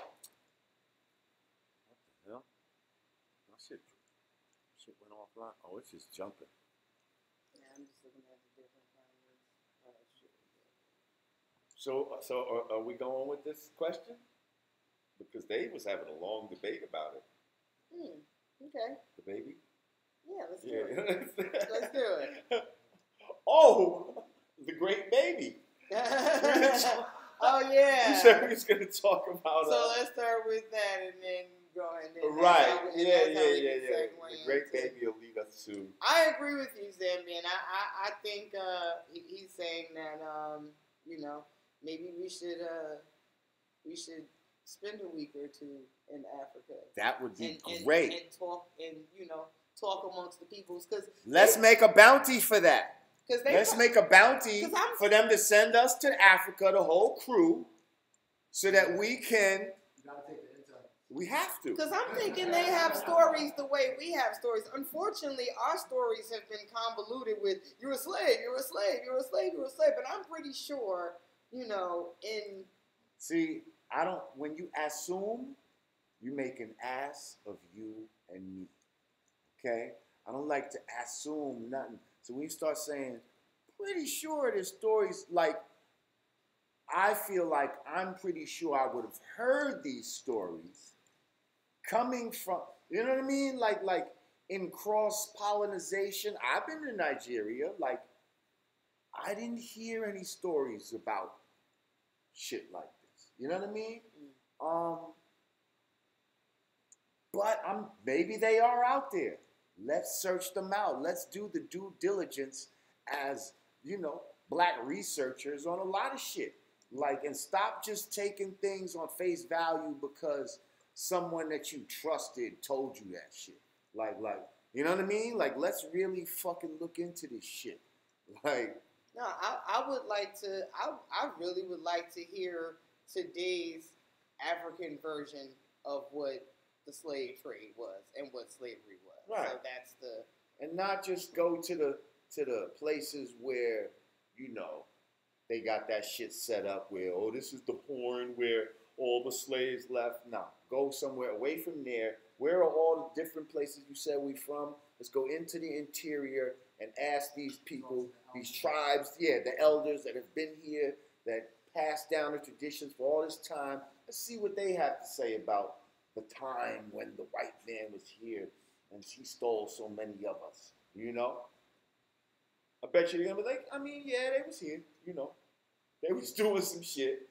the hell? My shit went offline. Oh, it's just jumping. Yeah, I'm just looking at the different kinds of shit. So are we going with this question? Because they was having a long debate about it. Okay. The baby? Yeah, let's do it. Yeah. Let's do it. Oh, the great baby. Oh yeah. You said we was gonna talk about. So let's start with that and then go and then. Right. Yeah. The great baby will lead us to. I agree with you, Zambian. I think he's saying that maybe we should spend a week or two in Africa. That would be and great. And talk amongst the peoples because Let's make a bounty for that. Let's make a bounty 'cause I'm- for them to send us to Africa, the whole crew, so that we can. You gotta take the intel. We have to. Because I'm thinking they have stories the way we have stories. Unfortunately, our stories have been convoluted with you're a slave, you're a slave, you're a slave, you're a slave. But I'm pretty sure, in See, I don't. When you assume, you make an ass of you and me. Okay? I don't like to assume nothing. So when you start saying, pretty sure there's stories, like, I feel like I'm pretty sure I would have heard these stories coming from, you know what I mean? Like in cross-pollinization. I've been to Nigeria. Like, I didn't hear any stories about shit like this. You know what I mean? But maybe they are out there. Let's search them out. Let's do the due diligence as, black researchers on a lot of shit. Like, and stop just taking things on face value because someone that you trusted told you that shit. Like, you know what I mean? Like, let's really fucking look into this shit. Like, no, I would like to. I really would like to hear today's African version of what the slave trade was and what slavery was. Right. So that's the. And not just go to the places where, they got that shit set up where, this is the Horn where all the slaves left. No, go somewhere away from there. Where are all the different places you said we from? Let's go into the interior and ask these people, these tribes, the elders that have been here, that passed down the traditions for all this time. Let's see what they have to say about the time when the white man was here and he stole so many of us, I bet you're going to be like, they was here, They was doing some shit.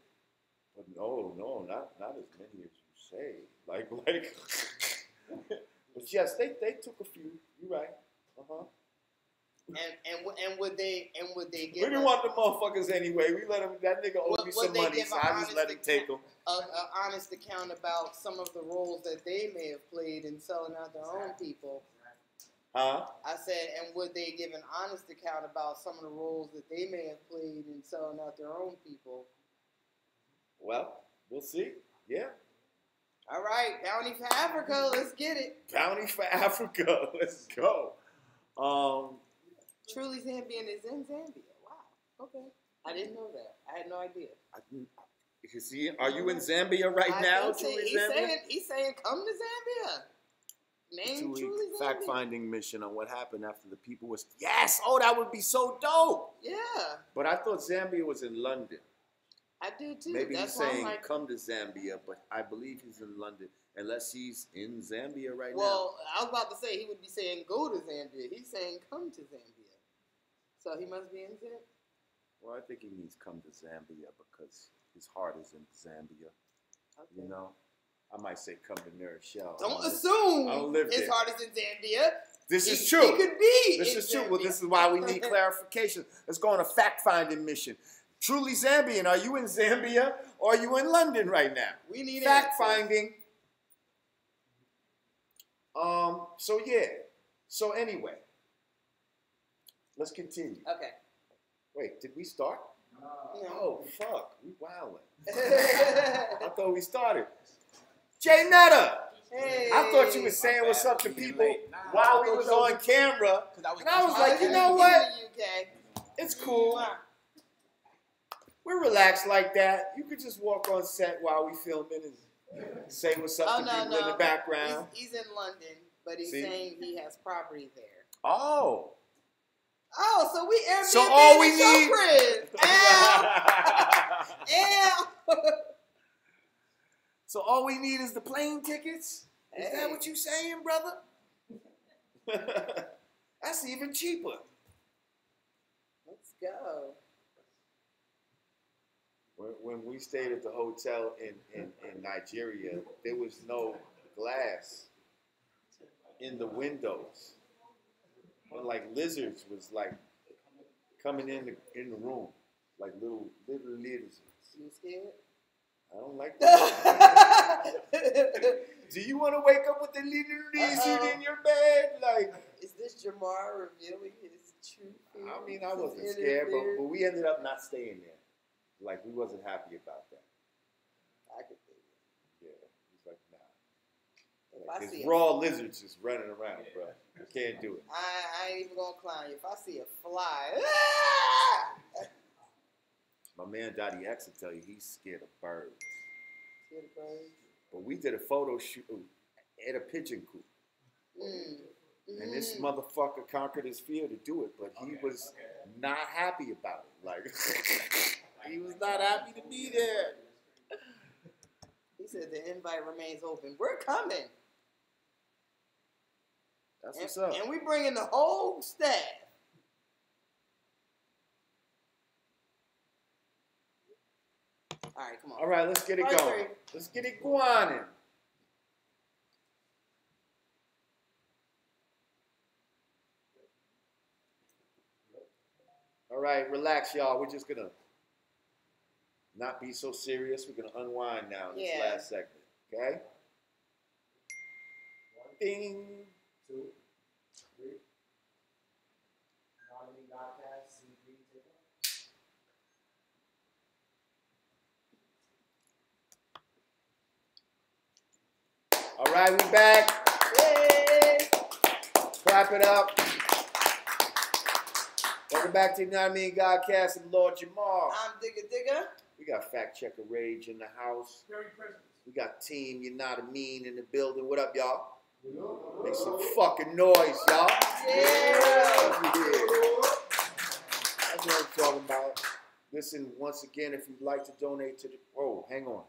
But no, not as many as you say. Like, but yes, they took a few. You're right. And would they We give didn't want the motherfuckers anyway. We let them. That nigga owed me some money, so I just let him take them. An honest account about some of the roles that they may have played in selling out their own people. Huh? I said, and would they give an honest account about some of the roles that they may have played in selling out their own people? Well, we'll see. Yeah. All right, bounty for Africa. Let's get it. Bounty for Africa. Let's go. Truly Zambian is in Zambia. Wow. Okay. I didn't know that. I had no idea. You see, are you in Zambia right now? Truly Zambia? He's saying, come to Zambia. Name Truly Zambia. Fact-finding mission on what happened after the people was... Yes! Oh, that would be so dope! Yeah. But I thought Zambia was in London. I did too. Maybe That's he's saying like, come to Zambia, but I believe he's in London. Unless he's in Zambia right now. Well, I was about to say he would be saying go to Zambia. He's saying come to Zambia. So he must be in Zambia. Well, I think he means come to Zambia because his heart is in Zambia. Okay. I might say come to Nerd Shell. Don't assume I don't live his there. heart is in Zambia. This is true. It could be. This is true. Well, this is why we need clarification. Let's go on a fact-finding mission. Truly Zambian, are you in Zambia or are you in London right now? We need Fact answers. finding. So yeah. So anyway, let's continue. Okay. Wait, did we start? No. Oh fuck, we wildin'. I thought we started. Jay Netta. Hey. I thought you were saying what's up to people while we was on camera, and I was like, you know what? It's cool. We're relaxed like that. You could just walk on set while we filming and say what's up to people in the background. He's in London, but he's See? saying he has property there. Oh. Oh, so we Airbnb So all we the need. crib. So all we need is the plane tickets? Is that what you saying, brother? That's even cheaper. Let's go. When we stayed at the hotel in Nigeria, there was no glass in the windows. But like lizards was like coming in the room, like little lizards. You scared? I don't like that. Do you want to wake up with a little lizard in your bed? Like, is this Jamar revealing his true feelings? I mean, I wasn't scared, but we ended up not staying there. Like, we wasn't happy about that. I could think it. Yeah, he's like, nah. If Like, I see there's raw lizards just running around, bro. You can't do it. I ain't even gonna clown you. If I see a fly, My man Dottie X will tell you he's scared of birds. Scared of birds? But we did a photo shoot at a pigeon coop. And this motherfucker conquered his fear to do it, but he was not happy about it. Like, he was not happy to be there. He said the invite remains open. We're coming. That's what's up. And we bringing the whole staff. All right, come on. All right, let's get it Part going. three. Let's get it going. All right, relax, y'all. We're just gonna not be so serious. We're gonna unwind now in this last segment. Okay? 1, Ding. 2, 3. Yanadameen Godcast, scene 3, take one. All right, we back. Yay! Clap it up. Welcome back to Yanadameen Godcast and Lord Jamar. I'm Digga. We got Fact Checker Rage in the house. Very present. We got Team Yanadameen in the building. What up, y'all? Make some fucking noise, y'all. Yeah. That's what I'm talking about. Listen, once again, if you'd like to donate to the... Oh, hang on.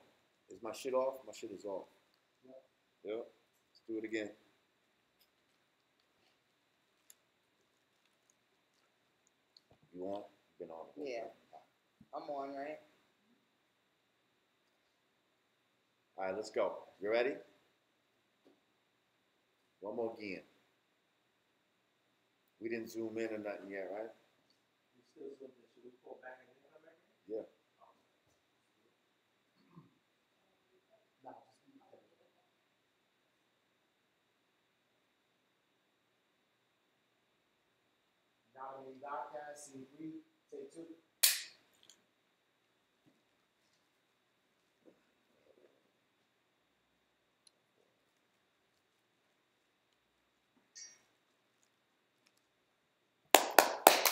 Is my shit off? My shit is off. Yep. Let's do it again. You on? Been on. Yeah. I'm on, right? All right, let's go. You ready? One more again. We didn't zoom in or nothing yet, right? We still zoomed in. Should we pull back and then come back in? Yeah. Nah, just leave it there. Yanadameen Godcast, scene 3, take 2.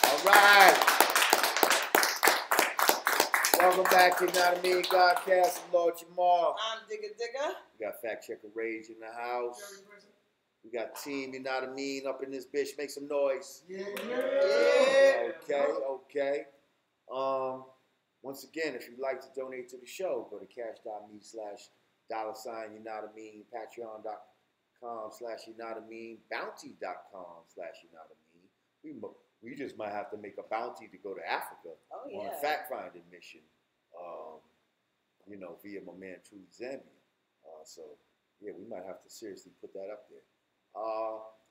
All right. Welcome back to Yanadameen Godcast and Lord Jamar. I'm Digga. We got Fact Checker Rage in the house. Very present. We got Team Yanadameen up in this bitch. Make some noise. Yeah. Okay. Once again, if you'd like to donate to the show, go to cash.me/$Yanadameen, patreon.com/Yanadameen, bounty.com/Yanadameen. We just might have to make a bounty to go to Africa on a fact-finding mission, via my man Truly Zambian. So, yeah, we might have to seriously put that up there.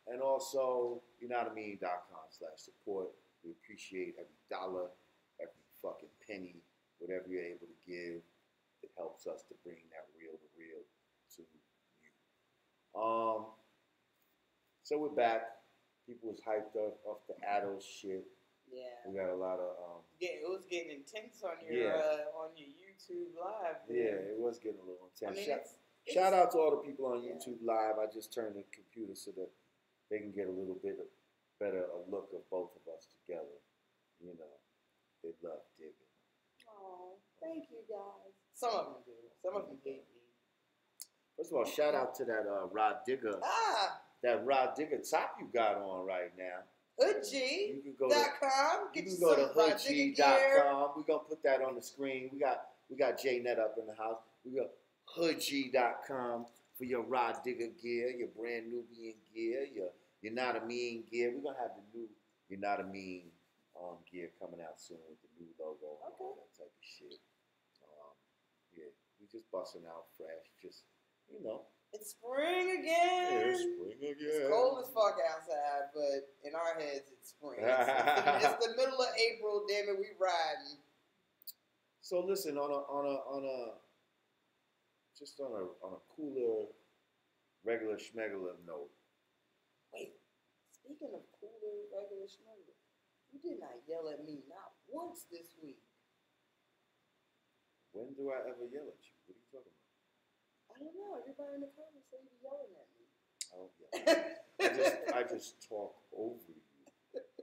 And also, Yanadameen.com/support. We appreciate every dollar, every fucking penny, whatever you're able to give, it helps us to bring that real to real to you. So we're back. People was hyped up off the Ados shit. Yeah. We got a lot of Yeah, it was getting intense on your YouTube live. yeah, it was getting a little intense. I mean, Shout out to all the people on Yeah. YouTube Live. I just turned the computer so that they can get a little bit better a look of both of us together. You know, they love Digga. Oh, thank you guys. Some of them do. Some of them hate me. First of all, shout out to that Rod Digga. That Rod Digga top you got on right now. Hoodg.com. You can go to Get you you can go to some Rod Digga gear. hoodg.com. We're gonna put that on the screen. We got J-Net up in the house. We got hoodg.com for your Rod Digga gear, your brand Nubian gear, your Yanadameen gear. We're gonna have the new Yanadameen gear coming out soon with the new logo and all that type of shit. Yeah, we just busting out fresh, just you know. It's spring again. Yeah, it's spring again. It's cold as fuck outside, but in our heads it's spring. It's the middle of April. Damn it, we riding. So listen, on a cooler, regular schmegular note. Wait, speaking of cooler, regular schmegular, you did not yell at me not once this week. When do I ever yell at you? What are you talking about? I don't know. Everybody in the comments say you're yelling at me. I don't yell. I just talk over you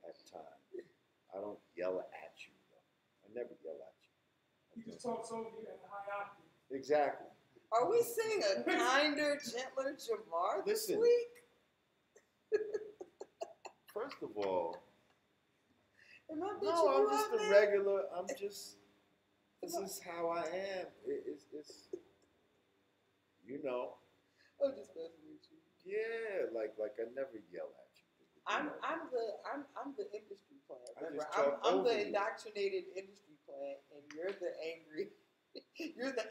at times. I don't yell at you though. I never yell at you. He just talks over you at a high octave. Exactly. Are we seeing a kinder, gentler Jamar this Listen. week? First of all, Am I bitching no, I'm you just up, a man? regular. This is how I am. It's you know. I'm just messing with you. Yeah, like I never yell at you. I'm the industry plant. I Remember, just talk I'm over the you. indoctrinated industry plant, and you're the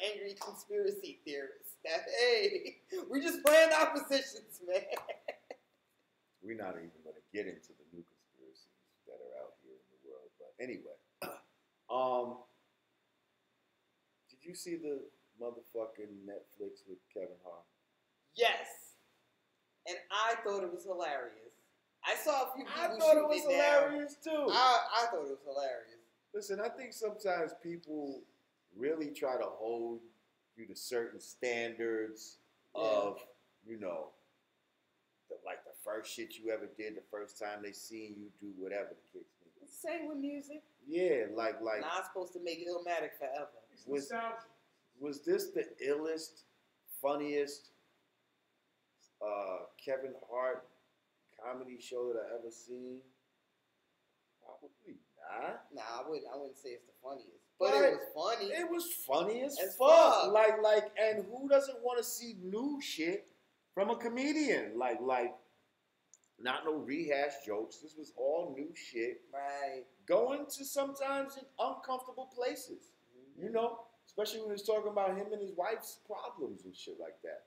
angry conspiracy theorist. That hey, we just playing oppositions, man. We're not even going to get into the new conspiracies that are out here in the world. But anyway, did you see the motherfucking Netflix with Kevin Hart? Yes, and I thought it was hilarious. I saw a few people I thought it was shooting down. hilarious too. I thought it was hilarious. Listen, I think sometimes people really try to hold you to certain standards of, you know, like the first shit you ever did, the first time they seen you do whatever the case may be. It's the same with music. Yeah, like Not supposed to make Illmatic forever. It's nostalgia. was this the illest, funniest Kevin Hart comedy show that I ever seen? Probably not. Nah, I wouldn't say it's the funniest, but But it was funny. It was funny as As fuck. fuck. Like, and who doesn't want to see new shit from a comedian? Like, not no rehash jokes. This was all new shit. Right. Going to sometimes in uncomfortable places. You know, especially when he's talking about him and his wife's problems and shit like that.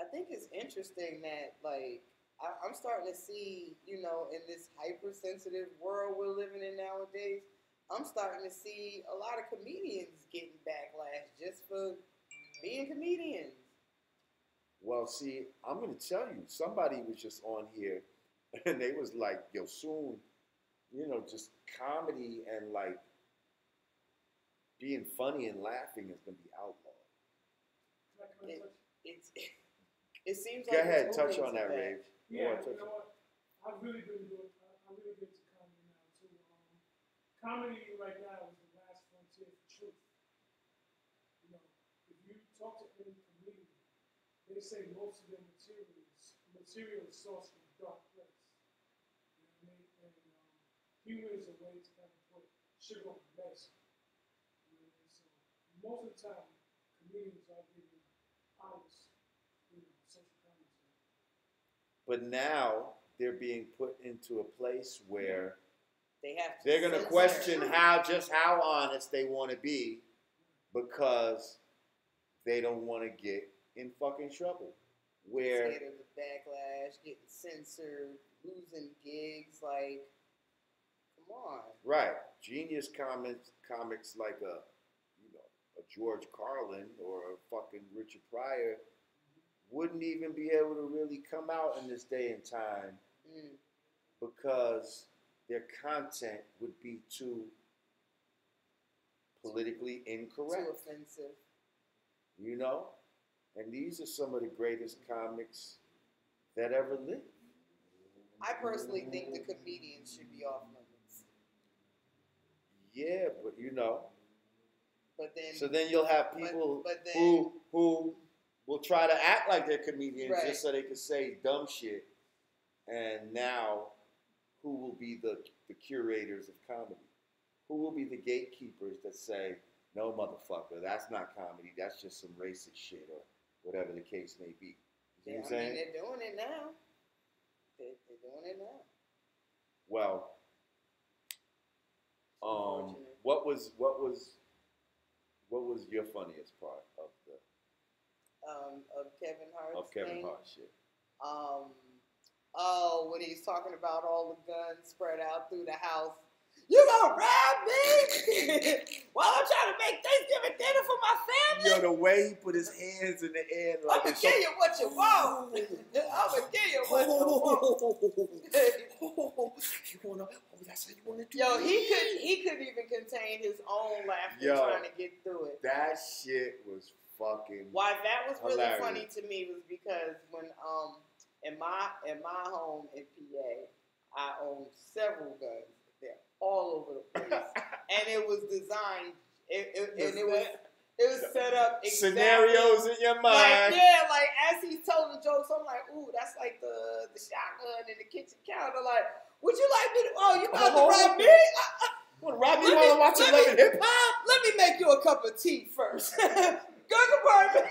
I think it's interesting that, like, I'm starting to see, you know, in this hypersensitive world we're living in nowadays, I'm starting to see a lot of comedians getting backlash just for being comedians. Well, see, I'm going to tell you, somebody was just on here and they was like, yo, soon, you know, just comedy and like being funny and laughing is going to be outlawed. It seems Go like ahead, it's touch moving on that, to Rave. Yeah, Touch you know what? I've really been into comedy now too. Comedy right now is the last frontier for truth. You know, if you talk to any comedian, they say most of their material is sourced from a dark place. You know what I mean? And humor is a way to kind of put sugar on the medicine. You know what I mean? So most of the time, comedians are giving honest, social commentary. But now they're being put into a place where they're going to question how honest they want to be because they don't want to get in fucking trouble. Where scared of the backlash, getting censored, losing gigs. Like, come on. Right. Genius comics like a George Carlin or a fucking Richard Pryor wouldn't even be able to really come out in this day and time because their content would be too politically incorrect. Too offensive. You know? And these are some of the greatest comics that ever lived. I personally think the comedians should be off limits. Yeah, but But then, so then you'll have people but then, who will try to act like they're comedians Right. just so they can say dumb shit. And now, who will be the curators of comedy? Who will be the gatekeepers that say, no, motherfucker, that's not comedy. That's just some racist shit or whatever the case may be. You know what I'm saying? they're doing it now. They're doing it now. Well, Unfortunate. what was your funniest part of Kevin Hart's Kevin thing? Hart shit? When he's talking about all the guns spread out through the house. You gonna rob me while I'm trying to make Thanksgiving dinner for my family? Yo, the way he put his hands in the air like I'm gonna give you what you want. I'm gonna give you what you want. That's how you wanna do Yo, it. he couldn't even contain his own laughter Yo. trying to get through it. That shit was fucking Why that was really hilarious. funny to me was because when in my home in PA, I own several guns. They're all over the place, and it was designed. It was set up exactly. Scenarios in your mind. Like as he's telling the jokes, I'm like, ooh, that's like the shotgun in the kitchen counter. Like, would you like me to? Oh, you about to rob me? Want to rob me while I'm watching Love and Hip Hop? Let me make you a cup of tea first. Gun compartment.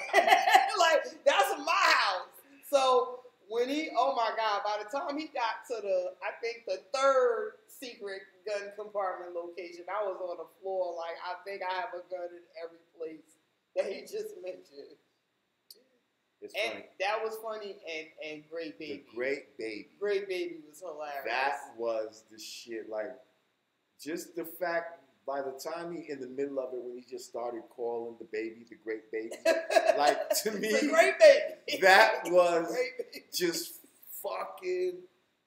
Like, that's my house. So when oh my God, by the time he got to I think the third secret gun compartment location, I was on the floor like, I think I have a gun in every place that he just mentioned. It's And funny. that was funny and Great Baby. The Great Baby. Great Baby was hilarious. That was the shit. Like, just the fact, by the time he in the middle of it, when he just started calling the baby the Great Baby, like, to me, the Great Baby. that was Great Baby. just fucking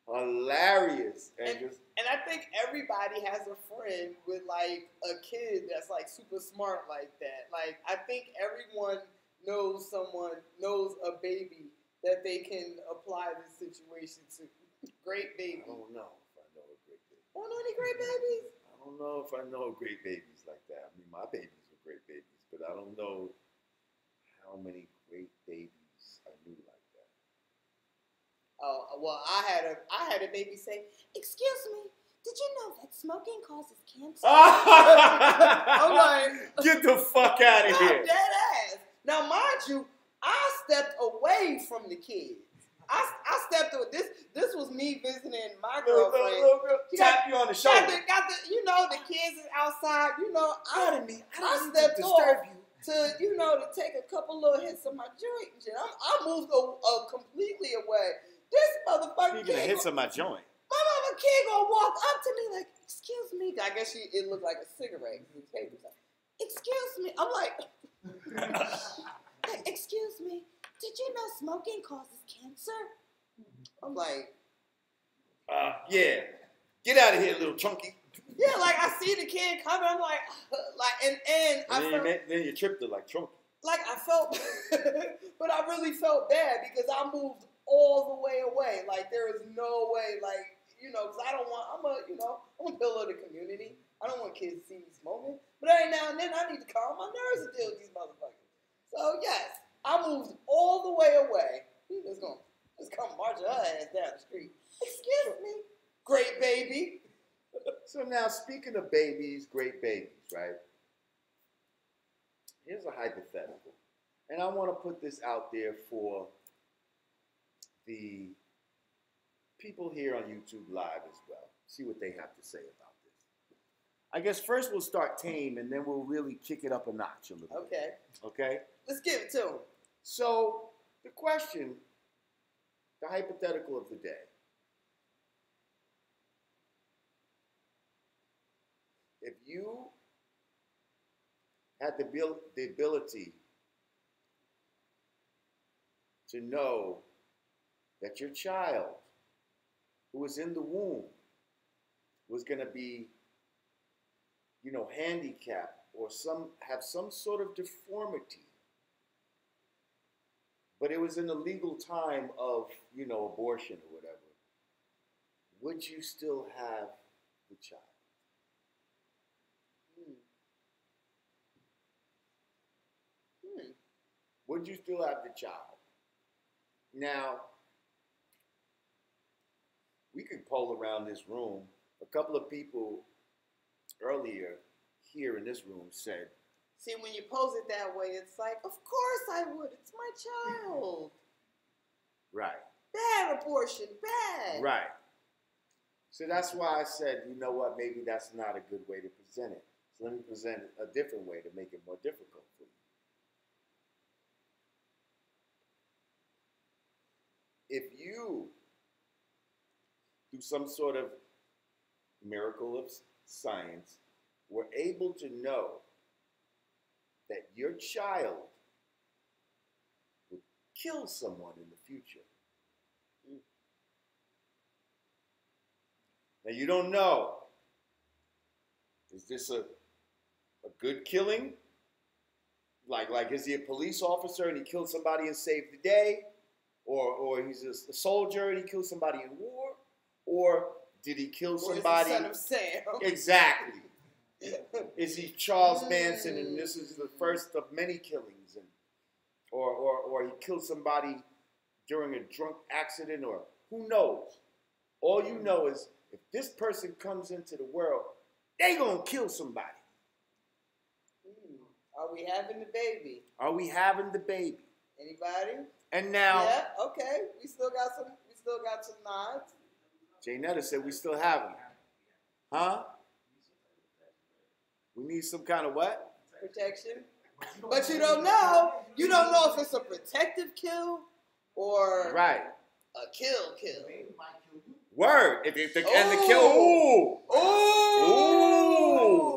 hilarious. And I think everybody has a friend with like a kid that's like super smart like that. Like, I think everyone knows a baby that they can apply this situation to. Great Baby. I don't know if I know a Great Baby. Don't know any Great Babies? I don't know if I know great babies like that. I mean, my babies were great babies, but I don't know how many great babies I knew like that. Oh, well, I had a baby say, "Excuse me, did you know that smoking causes cancer?" I'm like, get the fuck out of here. Dead ass. Now, mind you, I stepped away from the kids. I stepped away. This was me visiting my girlfriend. Little girl, tap you on the shoulder. Got the the kids is outside. I I need stepped to off disturb you. to take a couple little hits of my joint. And shit. I moved completely away. This motherfucker Speaking of hits of my joint. my mama kid gonna walk up to me like, "Excuse me." I guess it looked like a cigarette. Excuse me. I'm like, "Excuse me. Did you know smoking causes cancer?" I'm like, Yeah. Get out of here, little chunky. yeah, like I see the kid coming. I'm like, and I felt Then you tripped her like chunky. like I felt, but I really felt bad because I moved all the way away. Like there is no way, like because I don't want. I'm a pillar of the community. I don't want kids to see me smoking. But every now and then I need to calm my nerves and deal with these motherfuckers. So yes, I moved all the way away. He just gonna come marching her ass down the street. Excuse me, Great Baby. So now, speaking of babies, great babies, right? Here's a hypothetical. And I want to put this out there for the people here on YouTube Live as well. See what they have to say about this. I guess first we'll start tame, and then we'll really kick it up a notch a little Okay, bit. Okay? let's give it to him. So, the question, the hypothetical of the day. you had the ability to know that your child who was in the womb was going to be, handicapped or have some sort of deformity, but it was in the legal time of, abortion or whatever, would you still have the child? Would you still have the child? Now, we could poll around this room. A couple of people earlier here in this room said, See, when you pose it that way, it's like, of course I would. It's my child. right, Bad abortion, bad. right. So that's why I said, you know what, maybe that's not a good way to present it. So let me present it a different way to make it more difficult for you. If you, through some sort of miracle of science, were able to know that your child would kill someone in the future. Now you don't know, is this a good killing? Like is he a police officer and he killed somebody and saved the day? Or he's a soldier and he killed somebody in war? Or did he kill somebody? Or is he Son of Sam? Exactly. Is he Charles Manson and this is the first of many killings? Or he killed somebody during a drunk accident, or who knows? All you know is if this person comes into the world, they gonna kill somebody. Are we having the baby? Are we having the baby? Anybody? And now, Yeah, okay. We still got some nods. Jay Netta said we still have him. Huh? We need some kind of what? Protection. But you don't know. You don't know if it's a protective kill or Right. a kill. Word. And the kill. Ooh.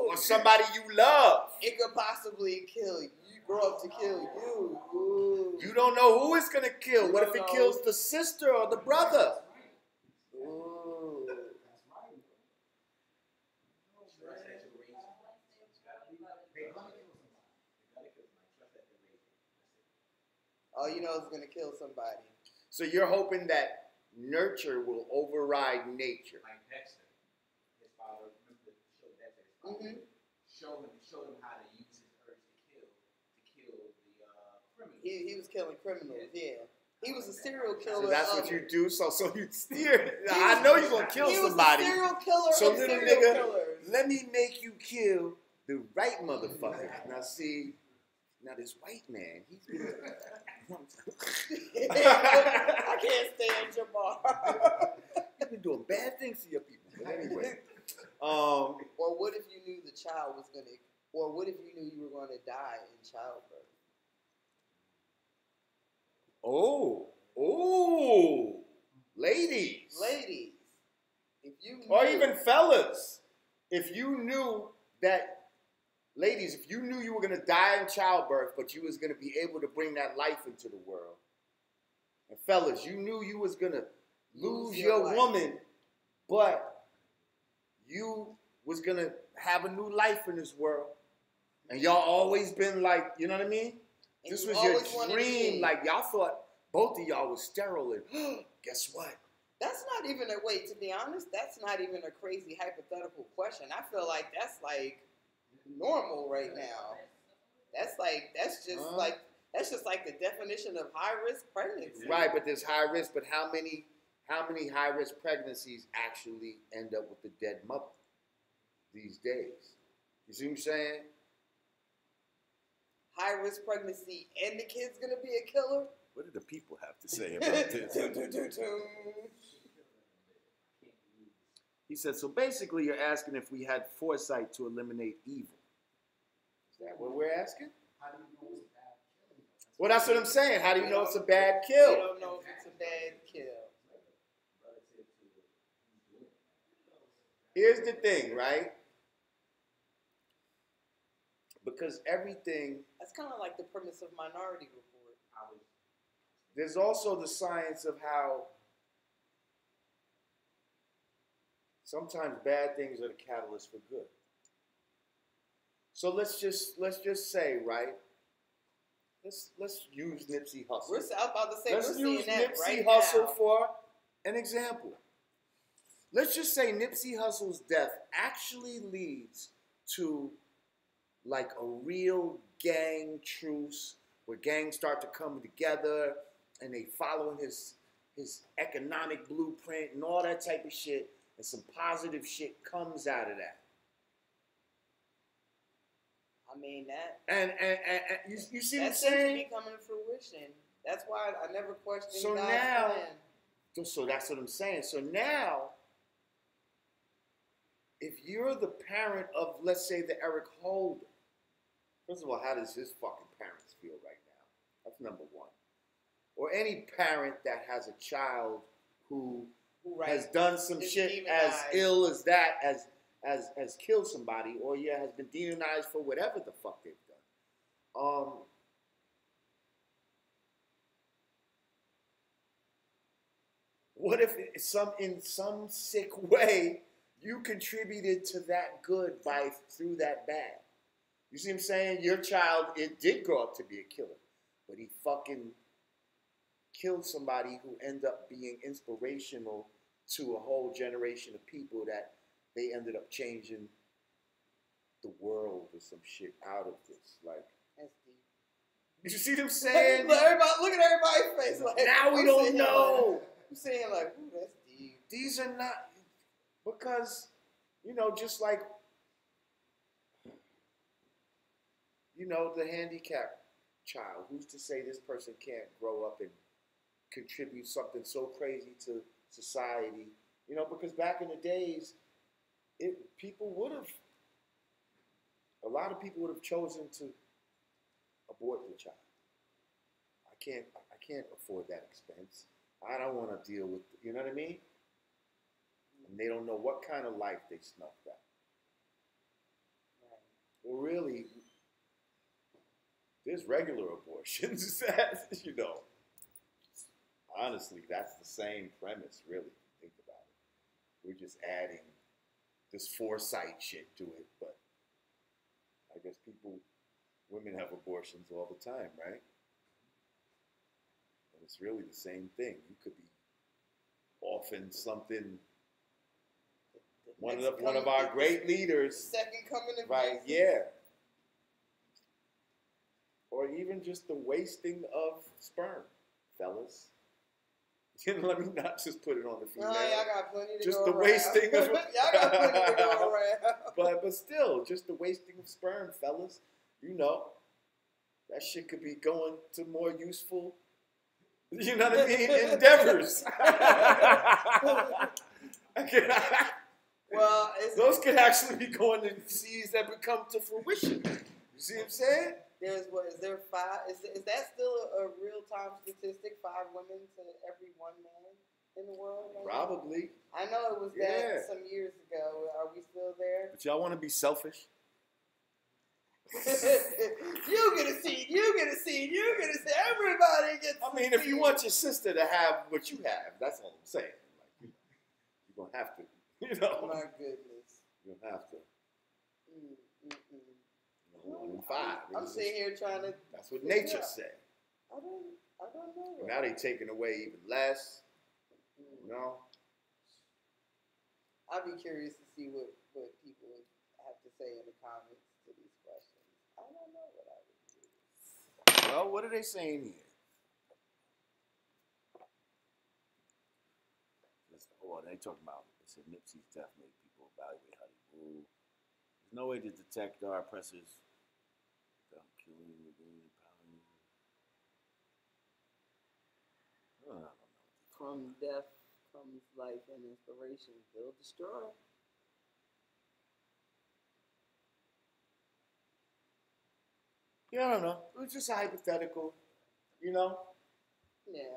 Or somebody you love. It could possibly kill you. You grow up to kill you. Ooh. You don't know who it's gonna kill. You What if don't it know. kills the sister or the brother? Ooh. Oh, you know it's gonna kill somebody. So you're hoping that nurture will override nature. Like Dexter, his father, remember the show Dexter, his father showed him how to use his urge to kill the criminals. He was killing criminals, yeah. He was a serial killer. So that's what you do. So you steer. I know you're gonna kill somebody. He was a serial killer. So of little serial nigga, killers. let me make you kill the right motherfucker. Now see, this white man, he's been. I can't stand Jamar. He's been doing bad things to your people. But anyway, or what if you knew the child was gonna? Or what if you knew you were going to die in childbirth? Ladies, if you knew, or even fellas, if you knew that, ladies, if you knew you were going to die in childbirth, but you was going to be able to bring that life into the world, and fellas, you knew you was going to lose your life. woman, but you was going to have a new life in this world, and y'all always been like, you know what I mean? And This you was always your wanted dream. to be. Like, y'all thought both of y'all was sterile. And guess what? That's not even a wait. To be honest, that's not even a crazy hypothetical question. I feel like that's like normal right now. That's just like the definition of high risk pregnancy. Right, but there's high risk. But how many high risk pregnancies actually end up with the dead mother these days? You see what I'm saying? High risk pregnancy and the kid's gonna be a killer. What do the people have to say about this? He said, so basically you're asking if we had foresight to eliminate evil. Is that what we're asking? How do you know it's a bad killing? Well, that's what I'm saying. How do you know it's a bad We kill? don't know if it's a bad kill. Here's the thing, right? because everything. That's kind of like the premise of Minority Report. There's also the science of how sometimes bad things are the catalyst for good. So let's just say, right? Let's use Nipsey Hussle. We're about to say Let's we're use seeing that Nipsey right Hussle now. for an example. Let's just say Nipsey Hussle's death actually leads to like a real gang truce where gangs start to come together and they following his economic blueprint and all that type of shit, and some positive shit comes out of that. I mean that. And you see what I'm that seems to saying? be coming to fruition. That's why I never questioned So God's now, plan. so that's what I'm saying. So now, if you're the parent of, let's say, the Eric Holder, first of all, how does his fucking parents feel right now? That's number one. Or any parent that has a child who has done some shit as ill as that, as killed somebody, or has been demonized for whatever the fuck they've done. What if in some sick way you contributed to that good through that bad? You see what I'm saying? Your child, it did grow up to be a killer, but he fucking killed somebody who ended up being inspirational to a whole generation of people that they ended up changing the world or some shit out of this. Like, That's deep. you see what I'm saying? Look at everybody's face. Like, Now we don't know. I'm saying like, ooh, that's deep. These are not, because, just like, the handicapped child. Who's to say this person can't grow up and contribute something so crazy to society? Because back in the days, a lot of people would have chosen to abort the child. I can't afford that expense. I don't want to deal with, you know what I mean? And they don't know what kind of life they snuffed out. Well, really, there's regular abortions that, honestly, that's the same premise, really, if you think about it. We're just adding this foresight shit to it, but I guess women have abortions all the time, right? And it's really the same thing. You could be often something, one of our great leaders. Second coming of right, Jesus. yeah. Or even just the wasting of sperm, fellas. Let me not just put it on the female. No, y'all got plenty to just go the around. wasting of Y'all got plenty to go around. but still, just the wasting of sperm, fellas. That shit could be going to more useful, endeavors. Well, those could actually be going to seeds that become to fruition. You see what I'm saying? Is there 5? Is that still a real time statistic? 5 women to every 1 man in the world? Right Probably. now? I know it was that some years ago. Are we still there? But y'all want to be selfish? You get a seed. You get a seed. You get a seed. Everybody gets. I mean, if you want your sister to have what you have, that's all I'm saying. Like, you're gonna have to. My goodness. You're gonna have to. 1 in 5. I'm sitting here trying to. That's what nature said. I don't know. Now they taking away even less. I'd be curious to see what people have to say in the comments to these questions. I don't know what I would do. Well, what are they saying here? They talking about, they said Nipsey's death made people evaluate how they move. There's no way to detect our oppressors without killing the power. I don't know. From death comes life and inspiration. Build, destroy. Yeah, I don't know. It was just a hypothetical, Yeah.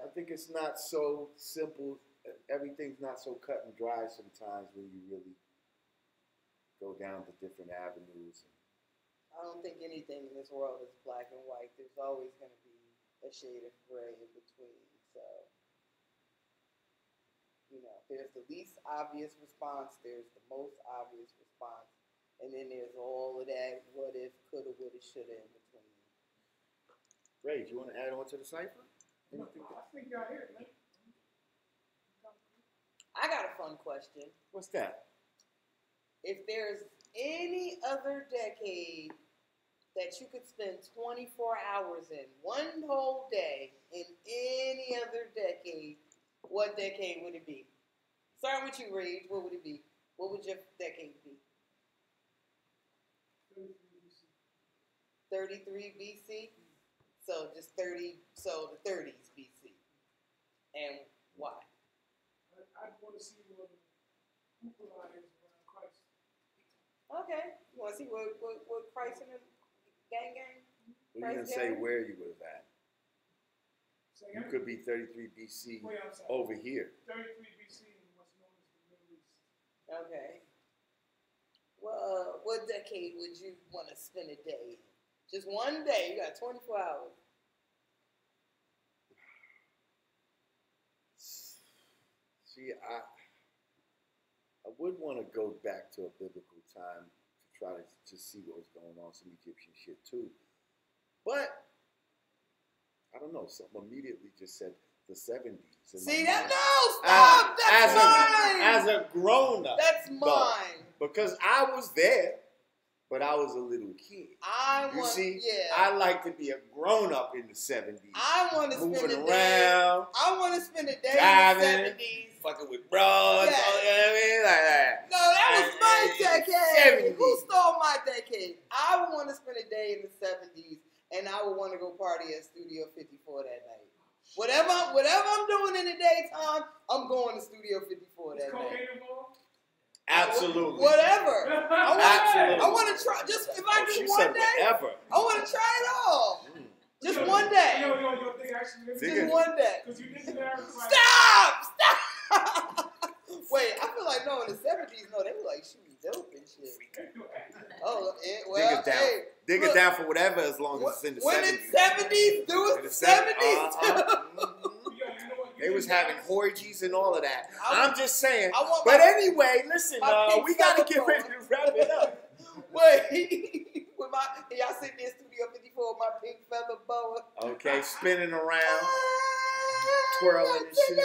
I think it's not so simple. Everything's not so cut and dry sometimes when you really go down the different avenues. I I don't think anything in this world is black and white. There's always going to be a shade of gray in between. So, there's the least obvious response, there's the most obvious response, and then there's all of that what if, coulda, woulda, shoulda in between. Ray, do you want to add on to the cipher? No, I think y'all hit it, man. I got a fun question. What's that? If there's any other decade that you could spend 24 hours in, one whole day, in any other decade, what decade would it be? Starting with you, Rage, what would it be? What would your decade be? 33 BC? So just 30, so the 30s BC. And why? I'd want to see what hoopla is around Christ. Okay. You want to see what Christ and the gang? What are you going to say where you would have at? You could be 33 BC over here. 33 BC in what's known as the Middle East. Okay. Well, what decade would you want to spend a day in? Just one day. You got 24 hours. See, I would want to go back to a biblical time to try to see what was going on, some Egyptian shit too. But I don't know. Something immediately just said the 70s. See that? No, stop. That's mine. As a grown up. That's mine. Because I was there, but I was a little kid. I like to be a grown up in the 70s. I want to spend a moving day. around. I want to spend a day driving, in the 70s. Fucking with bros. Yes. You know what I mean? Like that. No, that was my decade. 70s. Who stole my decade? I would want to spend a day in the 70s, and I would want to go party at Studio 54 that night. Whatever I'm doing in the daytime, I'm going to Studio 54 that night. Absolutely. Whatever. Absolutely. I want to try. Just if I do one day, whatever. I want to try it all. Just one day. Yo, Digga, actually, just one day. Because you didn't have Stop! Wait, I feel like in the 70s, they were like shooting dope and shit. Oh, well, Digga down for whatever as long as it's in the 70s. When it's 70s, do it 70s too. They was having orgies and all of that. I'm just saying. But anyway, listen, we got to get ready to wrap it up. Wait, y'all sitting in Studio 54 with my pink feather boa. Okay, spinning around, twirling and shit.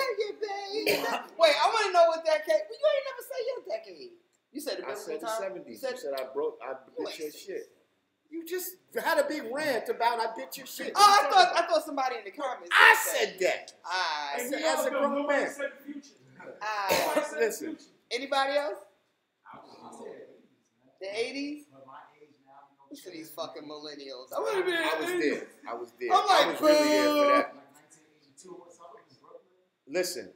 Wait, I want to know what decade. But you ain't never say your decade. You said the I said the time? 70s. You said I bit your shit. You just had a big rant about I bit your shit. Oh, I thought somebody in the comments. I said that. As a grown man. Listen. Anybody else? The 80s? Listen to these fucking millennials. I was there. I'm like, I was really there for that. Listen,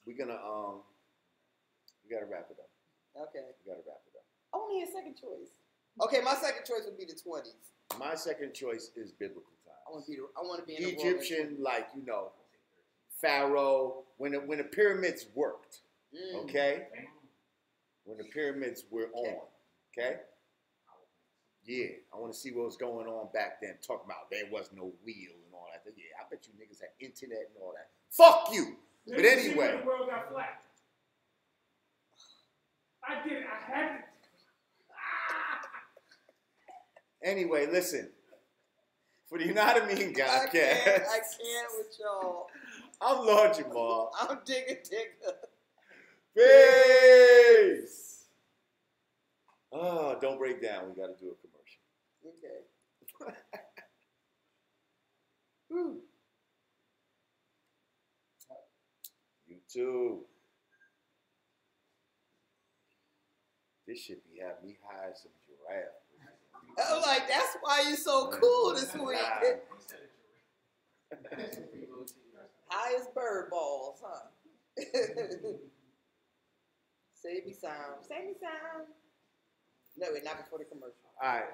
we gotta wrap it up. Okay. We gotta wrap it up. I want to hear second choice. Okay, my second choice would be the 20s. My second choice is biblical times. I want to be in the Egyptian, Pharaoh, when the pyramids worked, okay? When the pyramids were on, okay? Yeah, I want to see what was going on back then. Talking about there was no wheel and all that. Yeah, I bet you niggas had internet and all that. Fuck you! But anyway. The world got flat. I did it. I had it. Anyway, listen. For the Yanadameen Godcast. I can't with y'all. I'm Lord Jamar. I'm Digga. Peace. Oh, don't break down. We got to do a commercial. Okay. Whew. You too. This should be having me high as some giraffe. I'm like, that's why you're so cool this week. High as bird balls, huh? Save me sound. No, wait, not before the commercial. All right.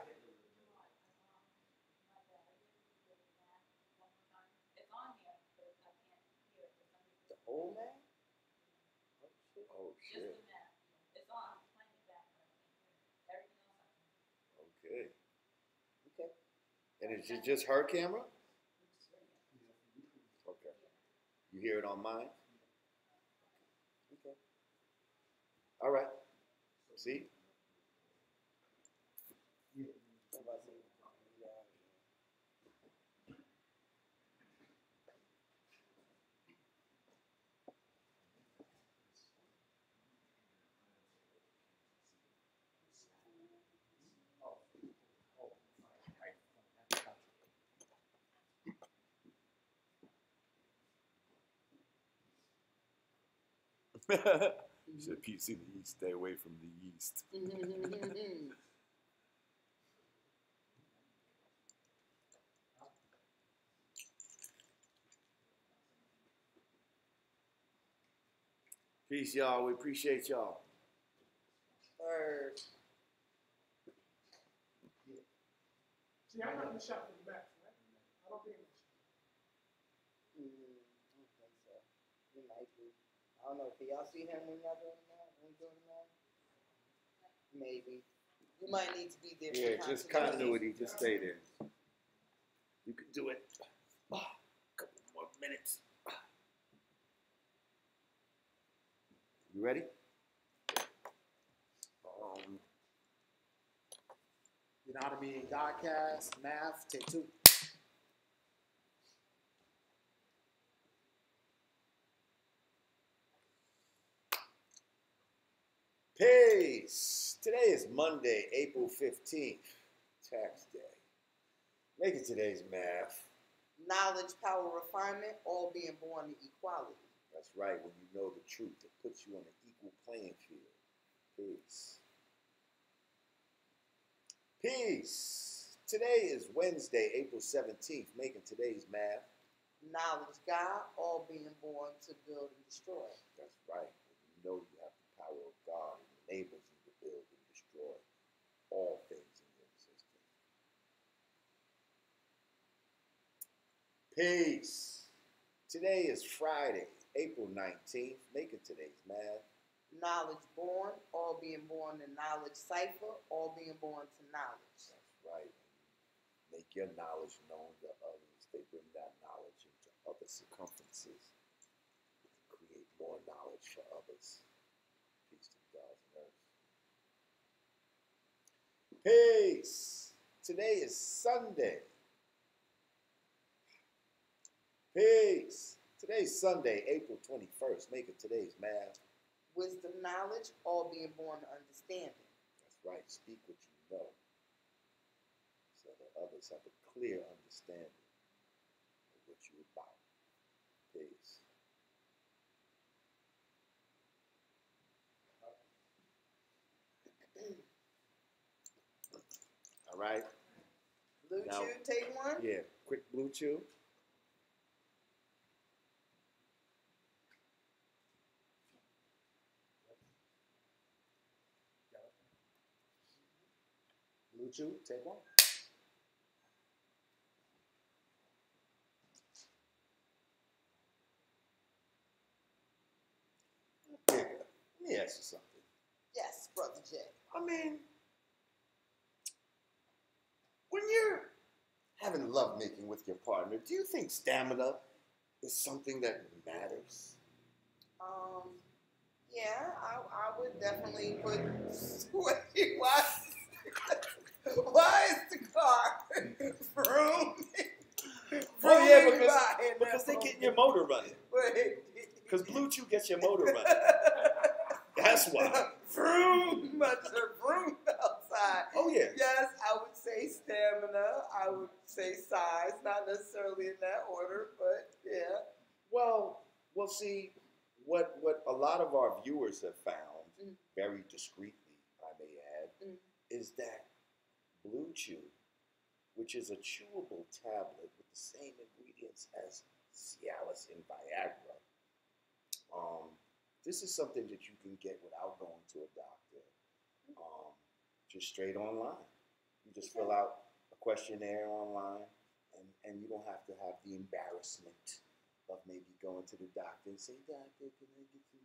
The whole man? Oh, shit. Okay. And is it just her camera? Okay. You hear it on mine? Okay. All right. See? You said Pete, in the yeast, stay away from the yeast. Peace, y'all. We appreciate y'all. Third. See, I'm not in the shop in the back, right? I don't think I don't think so. He might be. I don't know. Can y'all see him when y'all doing that? When doing that? Maybe. You might need to be there. Yeah, for just continuity. Just stay there. You can do it. A couple more minutes. You ready? Yanadameen, Godcast, math, take 2. Peace. Today is Monday, April 15th, tax day. Make it today's math. Knowledge, power, refinement, all being born to equality. That's right. When you know the truth, it puts you on an equal playing field. Peace. Peace. Today is Wednesday, April 17th. Making today's math. Knowledge, God, all being born to build and destroy. That's right. When you know you have the power of God, it enables you to build and destroy all things in your existence. Peace. Today is Friday, April 19th. Making today's math. Knowledge born, all being born to knowledge cipher, all being born to knowledge. That's right. Make your knowledge known to others. They bring that knowledge into other circumferences. Create more knowledge for others. Peace to the gods and earth. Peace. Today is Sunday. Peace. Today's Sunday, April 21st. Making today's math. Wisdom, knowledge, all being born to understanding. That's right. Speak what you know so that others have a clear understanding of what you're about. Peace. All right. Blue Now- Chew, take one. Yeah. Quick blue chew. Blue Chew, take 1. Digga, let me ask you something. Yes, Brother J. I mean, when you're having lovemaking with your partner, do you think stamina is something that matters? Yeah, I would definitely put. Why is the car vroom? Oh yeah, vrooming by in because that they getting your motor running. Wait. Because Blue Chew gets your motor running. That's why. Vroom, but the vroom outside. Oh yeah. Yes, I would say stamina. I would say size, not necessarily in that order, but yeah. Well, we'll see. What a lot of our viewers have found, very discreetly, I may add, is that Blue Chew, which is a chewable tablet with the same ingredients as Cialis and Viagra, this is something that you can get without going to a doctor, just straight online. You just fill out a questionnaire online, and you don't have to have the embarrassment of maybe going to the doctor and say, "Doctor, can I get some,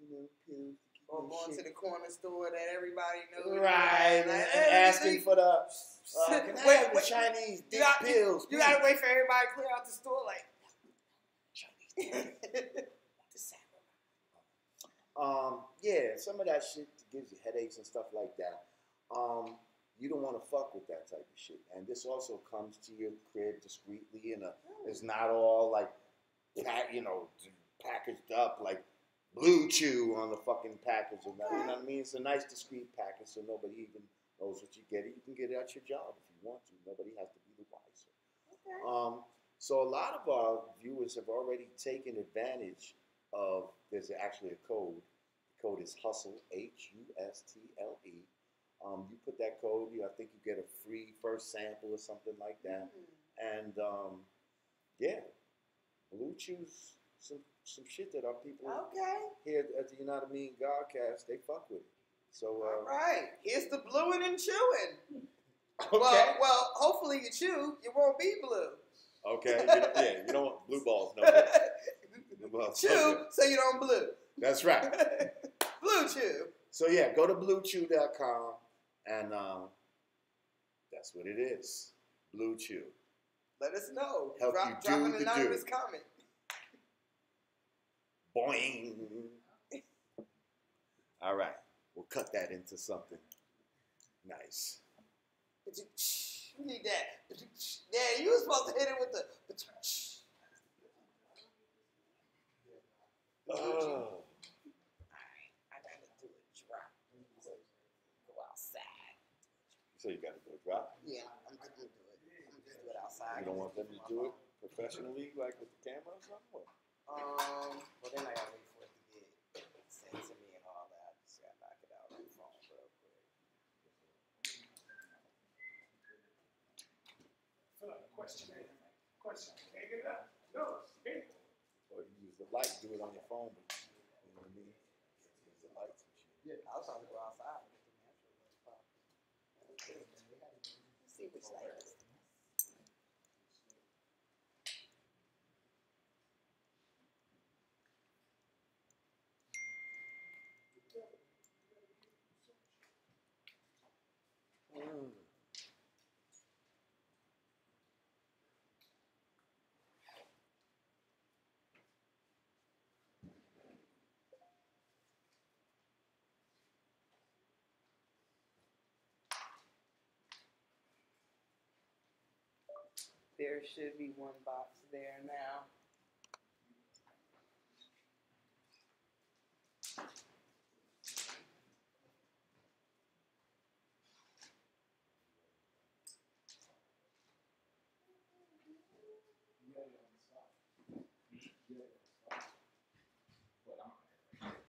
pills to keep Or and going shit. to the corner store that everybody knows. Right, Like, and hey, asking for the can I have the Chinese dick pills? You gotta wait for everybody to clear out the store. Like, Yeah, some of that shit gives you headaches and stuff like that. You don't want to fuck with that type of shit. And this also comes to your crib discreetly, and it's not all like, packaged up like Blue Chew on the fucking package. You know what I mean? It's a nice discreet package, so nobody even knows what you get. You can get it at your job if you want to. Nobody has to be the wiser. okay. So a lot of our viewers have already taken advantage of. There's actually a code. The code is Hustle, HUSTLE. You put that code, I think you get a free first sample or something like that. And yeah, Blue Chew's some shit that our people Okay. here at the Yanadameen Godcast, they fuck with it. So All right. Here's the bluing and chewing. okay, Well, hopefully you chew, you won't be blue. okay, you don't want blue balls, no good. Blue balls, no Chew good. so you don't blue. That's right. Blue chew. So yeah, go to bluechew.com and that's what it is. Blue Chew. Let us know. Help you Drop do an the anonymous do. comment. Boing. All right, we'll cut that into something nice. You need that. Yeah, you were supposed to hit it with the. Oh. I gotta do a drop. Go outside. So you got to go drop. Yeah, I'm just gonna do it. I'm gonna just do it outside. You don't want them to do it professionally, like with the camera or something? Or? Well then I gotta wait for it to get sent to me and all that. Just gotta knock it out on the phone real quick. Fill out a questionnaire. Question. Can't get it out. No, hey. Or you use the light, do it on your phone, but you know what I mean? Use the lights and shit. Yeah, I was trying to go outside and get the natural light pop. Let's see which light is. There should be one box there now.